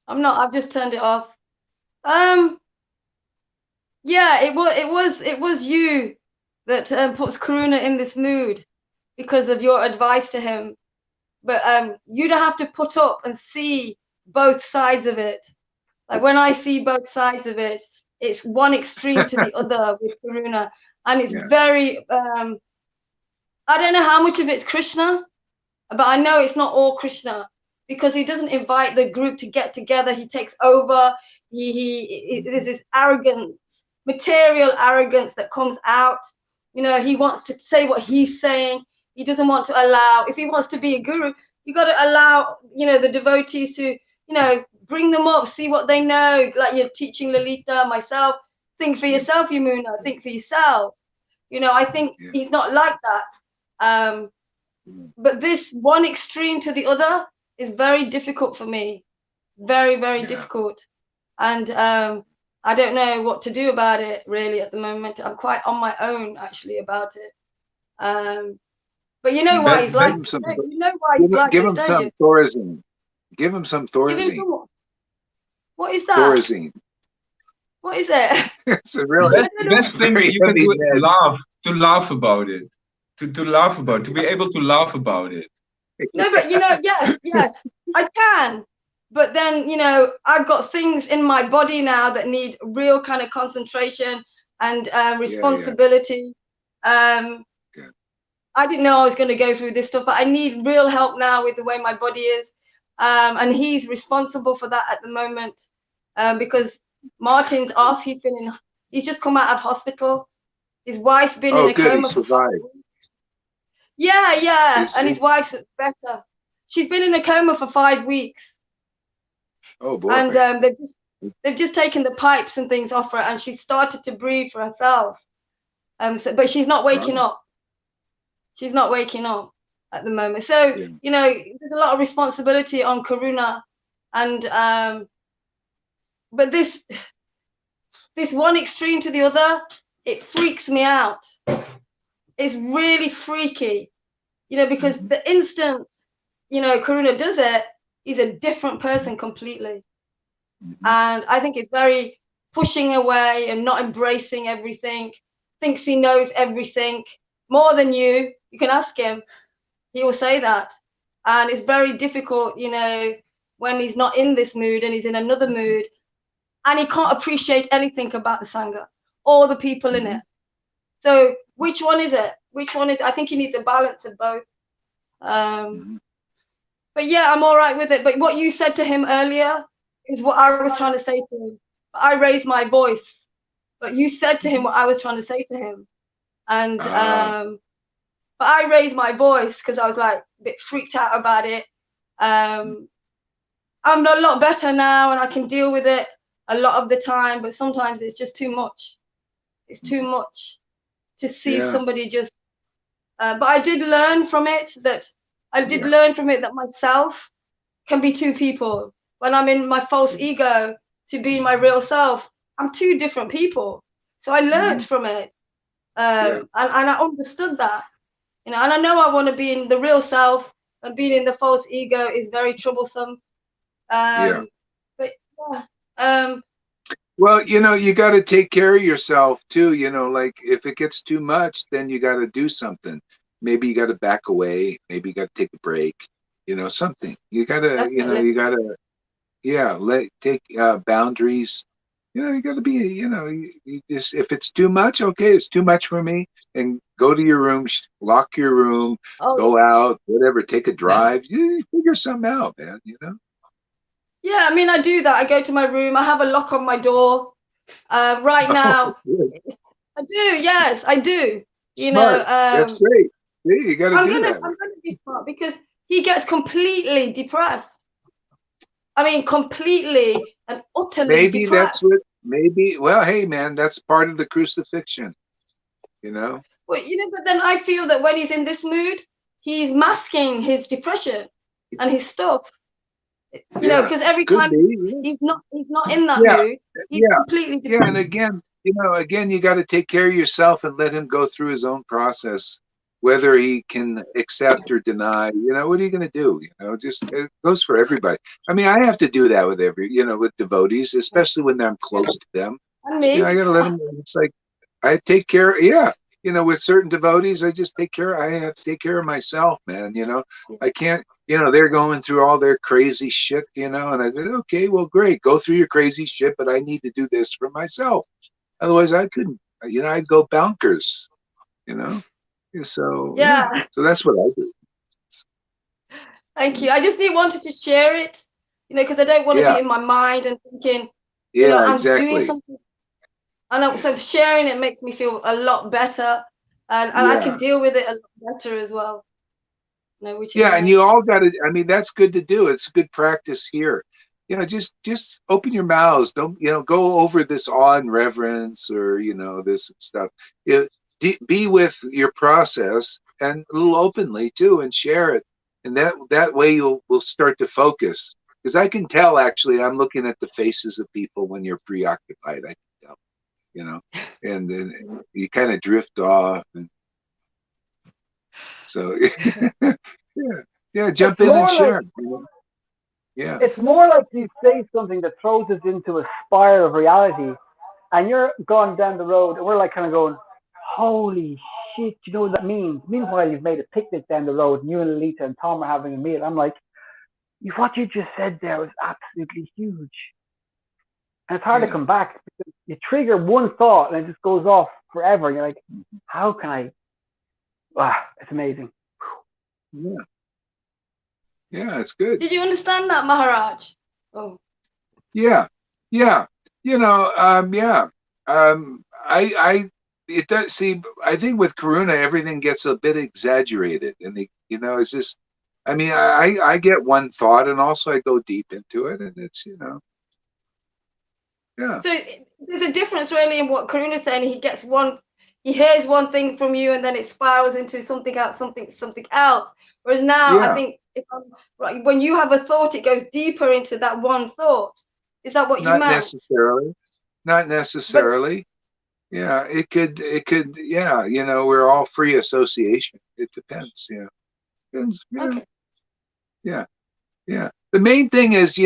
not. I've just turned it off. Yeah, it was you that puts Karuna in this mood because of your advice to him. But you don't have to put up and see both sides of it. Like when I see both sides of it, it's one extreme to the other with Karuna, and it's very. I don't know how much of it's Krishna, but I know it's not all Krishna because he doesn't invite the group to get together. He takes over. There's this arrogance, material arrogance that comes out. You know, he wants to say what he's saying. He doesn't want to allow. If he wants to be a guru, you got to allow, you know, the devotees to, you know, bring them up, see what they know. Like you're teaching Lalita, myself. Think for yourself, Yamuna. Think for yourself. You know, I think he's not like that. But this one extreme to the other is very difficult for me. Very, very difficult. And I don't know what to do about it really at the moment. I'm quite on my own actually about it. But you know why he's like this. You know why he's like this, don't you? Give him some Thorazine. Give him some Thorazine. Give him some, what is that? Thorazine. What is it? It's a really best thing you can do is laugh about it. To laugh about it, to be able to laugh about it. No, but you know, yes, I can. But then, you know, I've got things in my body now that need real kind of concentration and responsibility. I didn't know I was going to go through this stuff, but I need real help now with the way my body is. And he's responsible for that at the moment. because Martin's off. He's just come out of hospital. His wife's been in a good. He coma for 5 survived. weeks. Yeah, Is and he? his wife's better. She's been in a coma for 5 weeks, Oh boy. and they've just taken the pipes and things off her, and she's started to breathe for herself. But she's not waking up. She's not waking up at the moment. So you know, there's a lot of responsibility on Karuna, and but this one extreme to the other, it freaks me out. It's really freaky, you know, because the instant, you know, Karuna does it, he's a different person completely. And I think it's very pushing away and not embracing everything, thinks he knows everything more than you. You can ask him, he will say that. And it's very difficult, you know, when he's not in this mood and he's in another mood, and he can't appreciate anything about the Sangha or the people in it. So which one is it? Which one is it? I think he needs a balance of both. But yeah, I'm all right with it. But what you said to him earlier is what I was trying to say to him. I raised my voice, but you said to him what I was trying to say to him. And but I raised my voice because I was like a bit freaked out about it. I'm a lot better now and I can deal with it a lot of the time, but sometimes it's just too much. It's too much to see somebody just but I did learn from it that myself can be two people. When I'm in my false ego to be my real self, I'm two different people. So I learned from it. And I understood that, you know, and I know I want to be in the real self, and being in the false ego is very troublesome. But yeah. Well, you know, you got to take care of yourself too. You know, like if it gets too much, then you got to do something. Maybe you got to back away. Maybe you got to take a break. You know, something. You got to, you know, you got to, take boundaries. You know, you got to be, you know, you just, if it's too much, okay, it's too much for me, and go to your room, lock your room, go out, whatever, take a drive. You figure something out, man. You know. Yeah, I mean, I do that. I go to my room. I have a lock on my door. Right now, I do. Yes, I do. You Smart. know, That's great. Yeah, you got to do that. I'm gonna be smart because he gets completely depressed. I mean, completely and utterly depressed. Well, hey, man, that's part of the crucifixion, you know? Well, you know, but then I feel that when he's in this mood, he's masking his depression and his stuff. You know, because every time he's not in that mood, he's completely depressed. Yeah, and again, you know, you got to take care of yourself and let him go through his own process, whether he can accept or deny. You know, what are you going to do? You know, just it goes for everybody. I mean, I have to do that with with devotees, especially when I'm close to them. And me, you know, I got to let them. It's like I take care. Yeah, you know, with certain devotees, I just take care. I have to take care of myself, man. You know, I can't. You know, they're going through all their crazy shit, you know, and I said, okay, well, great, go through your crazy shit, but I need to do this for myself. Otherwise, I couldn't, you know, I'd go bonkers, you know. So, so that's what I do. Thank you. I just wanted to share it, you know, because I don't want to be in my mind and thinking, you know, I'm doing something. And so sharing it makes me feel a lot better, and I can deal with it a lot better as well. No, and you all got to. I mean, that's good to do. It's good practice here. You know, just open your mouths. Don't go over this awe and reverence or this stuff. Be with your process and a little openly too, and share it. And that way we'll start to focus. Because I can tell, actually, I'm looking at the faces of people when you're preoccupied. I can tell, and then you kind of drift off and. So jump in and share. Yeah, it's more like you say something that throws us into a spiral of reality, and you're going down the road, and we're like kind of going, "Holy shit!" You know what that means? Meanwhile, you've made a picnic down the road, and you and Alita and Tom are having a meal. I'm like, what you just said there was absolutely huge, and it's hard to come back because you trigger one thought and it just goes off forever. And you're like, how can I? Wow, it's amazing. Yeah, it's good. Did you understand that, Maharaj? Oh. Yeah, Yeah, yeah. It does see. I think with Karuna, everything gets a bit exaggerated, and it's just. I mean, I get one thought, and also I go deep into it, and it's yeah. So there's a difference really in what Karuna's saying. He hears one thing from you, and then it spirals into something else, something else. Whereas now, I think right, when you have a thought, it goes deeper into that one thought. Is that what you Not meant? necessarily. Not necessarily. Yeah, it could. Yeah, we're all free association. It depends. Yeah. Depends, Okay. Yeah. Yeah. The main thing is,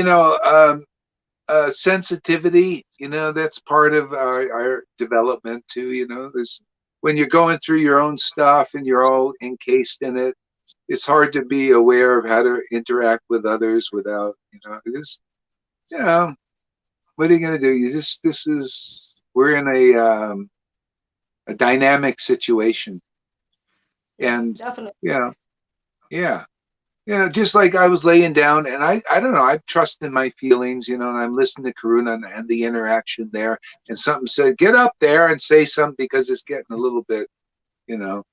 sensitivity. That's part of our development too. There's when you're going through your own stuff and you're all encased in it. It's hard to be aware of how to interact with others without, just, what are you going to do? We're in a dynamic situation. And definitely. Yeah, just like I was laying down, and I don't know, I trust in my feelings, and I'm listening to Karuna and the interaction there, and something said, get up there and say something because it's getting a little bit, and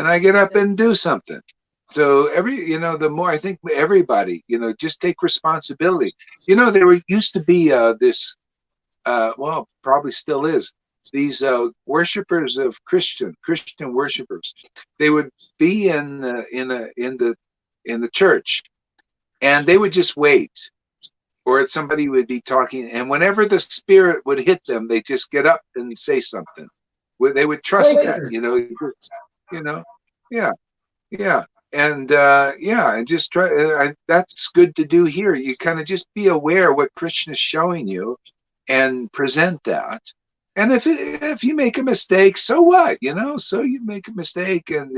I get up and do something. So the more I think everybody, just take responsibility. There used to be this, well, probably still is, these worshipers of Christian worshipers. They would be in the church, and they would just wait, or somebody would be talking, and whenever the spirit would hit them, they just get up and say something. They would trust that, yeah, and just try. That's good to do here. You kind of just be aware what Krishna is showing you, and present that. And if you make a mistake, so what? So you make a mistake, and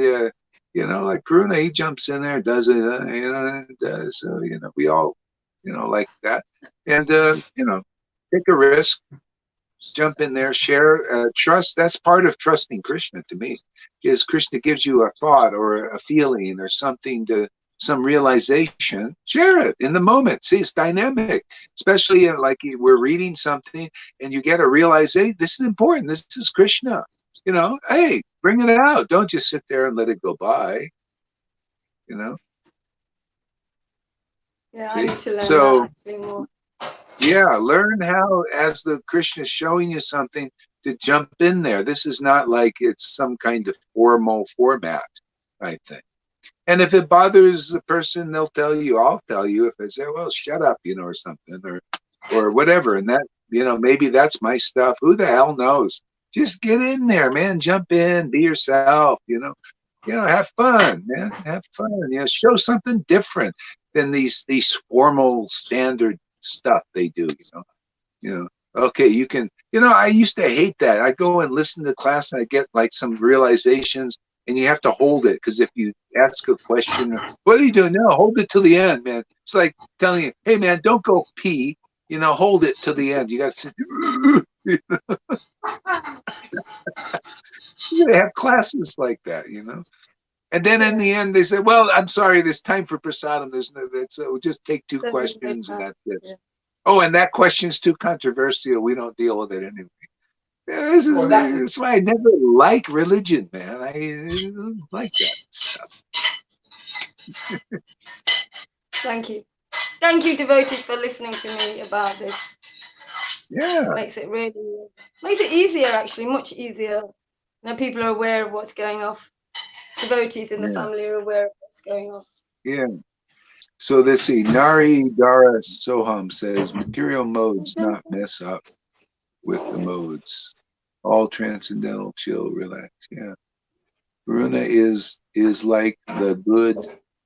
like Karuna, he jumps in there, does it, so we all, like that, and take a risk, jump in there, share, trust. That's part of trusting Krishna to me, is Krishna gives you a thought or a feeling or something some realization, share it in the moment. See, it's dynamic, especially like we're reading something and you get a realization, this is important, this is Krishna, hey, bring it out. Don't just sit there and let it go by, Yeah, see? I need to learn So, that actually more. Yeah, learn how, as the Krishna is showing you something, to jump in there. This is not like it's some kind of formal format, I think. And if it bothers the person, they'll tell you. I'll tell you if they say, "Well, shut up," or something, or whatever. And that, maybe that's my stuff. Who the hell knows? Just get in there, man. Jump in, be yourself. Have fun, man. Have fun. Show something different than these formal standard stuff they do. Okay, you can. I used to hate that. I go and listen to class, and I get like some realizations, and you have to hold it, because if you ask a question, what are you doing? No, hold it till the end, man. It's like telling you, hey, man, don't go pee. Hold it till the end. You got to sit. They have classes like that, And then in the end, they say, well, I'm sorry, there's time for prasadam. We'll just take 2 questions, and that's it. Yeah. Oh, and that question's too controversial. We don't deal with it anyway. That's why I never like religion, man. I don't like that stuff. Thank you. Thank you, devotees, for listening to me about this. Yeah. Makes it easier, actually, much easier. People are aware of what's going off. Devotees in the family are aware of what's going on. Yeah. So let's see. Nari Dara Soham says, material modes not mess up with the modes. All transcendental, chill, relax. Yeah. Karuna is like the good,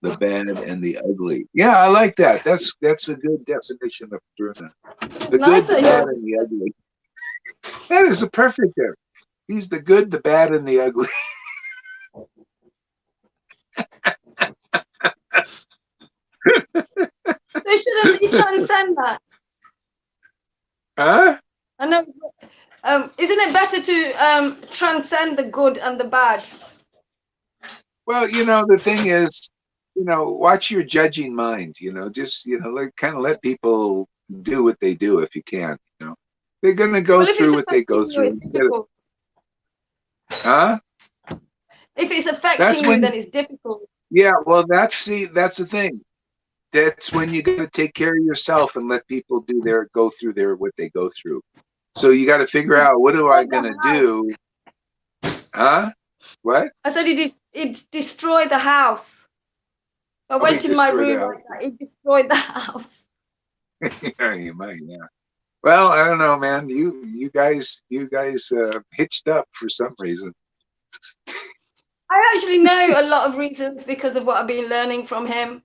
the bad, and the ugly. Yeah, I like that. That's a good definition of Karuna. The good, the bad, and the ugly. That is a perfect there. He's the good, the bad, and the ugly. So shouldn't he transcend that? Huh? I know. Isn't it better to transcend the good and the bad? Well, the thing is, watch your judging mind. Just kind of let people do what they do if you can. They're going to go Well, if through it's what they go affecting you, through. it's difficult. Huh? If it's That's affecting you, when, then it's difficult. yeah, well, that's the thing. That's when you got to take care of yourself and let people go through what they go through. So you got to figure out, what am I going to do? Huh? What? I said it destroyed the house. I Oh, went you in my destroyed the room house. like that. It destroyed the house. Yeah, you might, yeah. Well, I don't know, man. You guys hitched up for some reason. I actually know a lot of reasons because of what I've been learning from him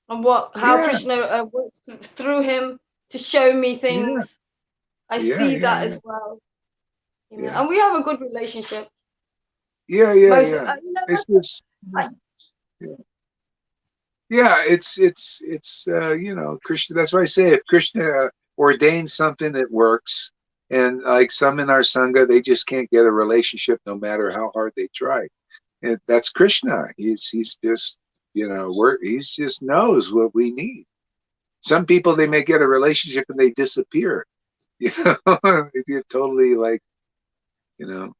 and how Krishna works through him to show me things. I see that as well. You know, and we have a good relationship. Yeah. You know, It's just, it's you know, Krishna. That's why I say, if Krishna ordains something, it works. And like some in our sangha, they just can't get a relationship no matter how hard they try. And that's Krishna. He's just, you know, he's just knows what we need. Some people, they may get a relationship and they disappear. You know, they get totally like, you know.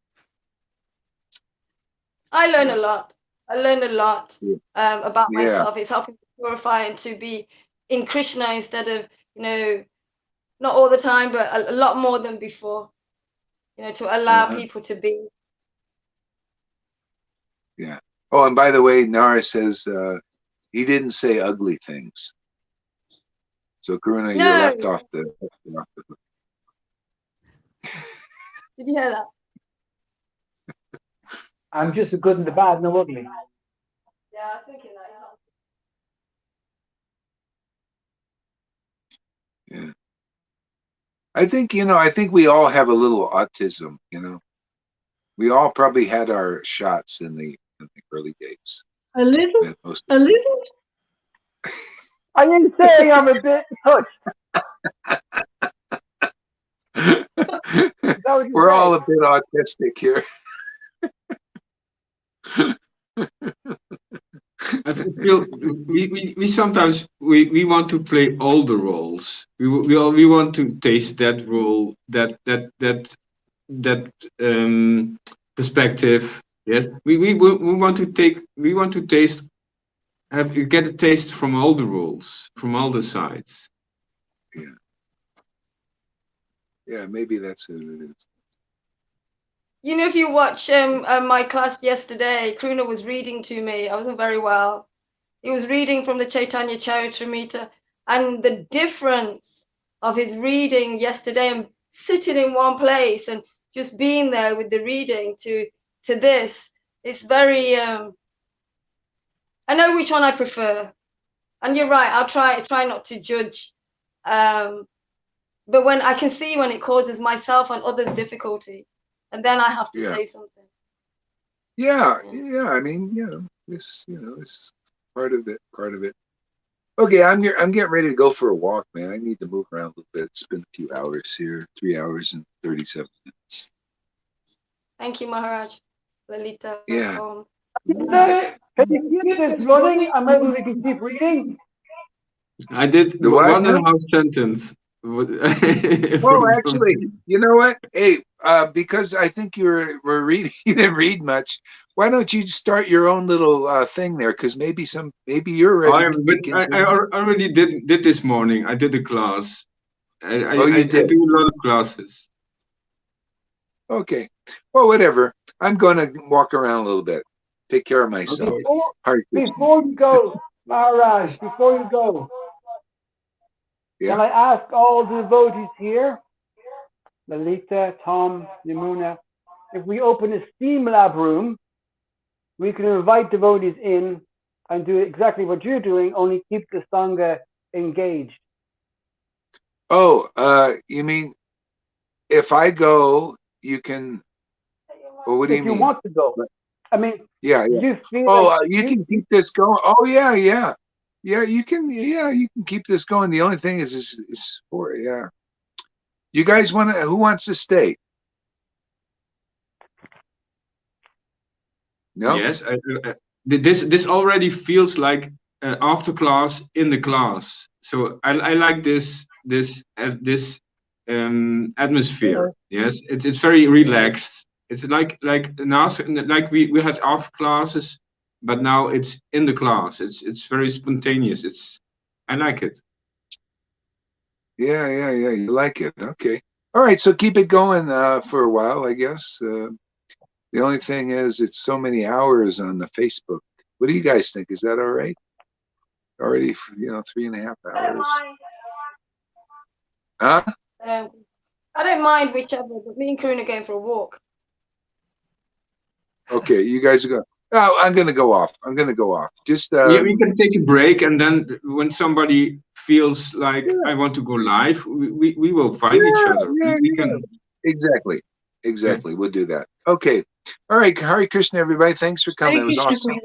I learn a lot. I learned a lot about Yeah. myself. It's helping me purify and to be in Krishna instead of, you know, not all the time, but a lot more than before. You know, to allow people to be. Yeah. Oh, and by the way, Nara says he didn't say ugly things. So Karuna, you're left off the hook. Did you hear that? I'm just the good and the bad, no ugly. Yeah, I'm thinking that. Yeah. I think, you know, I think we all have a little autism, you know. We all probably had our shots in the early days. A little? A little? I didn't say I'm a bit touched. We're all a bit autistic here. I feel we sometimes we want to play all the roles. We want to taste that role, that perspective. Yes, we want to taste, get a taste from all the roles, from all the sides. Yeah. Yeah, maybe that's what it is. You know, if you watch my class yesterday, Kruna was reading to me. I wasn't very well. He was reading from the Chaitanya Charitamrita, and the difference of his reading yesterday and sitting in one place and just being there with the reading to this, it's very. I know which one I prefer, and you're right. I'll try not to judge, but when I can see when it causes myself and others difficulty, and then I have to say something. Yeah. I mean, you know, this part of it. Okay, I'm getting ready to go for a walk, man. I need to move around a little bit. It's been a few hours here, 3 hours and 37 minutes. Thank you, Maharaj. Lalita. Yeah. Can you keep this running and maybe we can keep reading? I did the what? 1.5 sentence. Well, actually, you know what? Hey, because I think you didn't read much. Why don't you start your own little thing there? Because maybe you're ready. I already did this morning. I did a class. I do a lot of classes. Okay. Well, whatever. I'm going to walk around a little bit. Take care of myself. Before you go, Maharaj, before you go, can I ask all the devotees here, Lalita, Tom, Yamuna, if we open a STEAM lab room, we can invite devotees in and do exactly what you're doing, only keep the Sangha engaged. Oh, you mean if I go, you can. Well, what do you mean? If you want to go. I mean, yeah. You feel you can keep this going. Oh, yeah. Yeah, you can. Yeah, you can keep this going. The only thing is for You guys want to? Who wants to stay? No. Yes, this already feels like after class in the class. So I like this atmosphere. Yes, it's very relaxed. It's like we had off classes, but now it's in the class. It's very spontaneous. I like it. Yeah. You like it. Okay. All right. So keep it going for a while, I guess. The only thing is, it's so many hours on the Facebook. What do you guys think? Is that all right? Already, 3.5 hours. Huh? I don't mind whichever, but me and Karuna are going for a walk. Okay, you guys are going. Oh, I'm going to go off. Just We can take a break, and then when somebody feels like I want to go live, we will find each other. We can exactly. We'll do that. Okay. All right. Hare Krishna, everybody. Thanks for coming. It was awesome.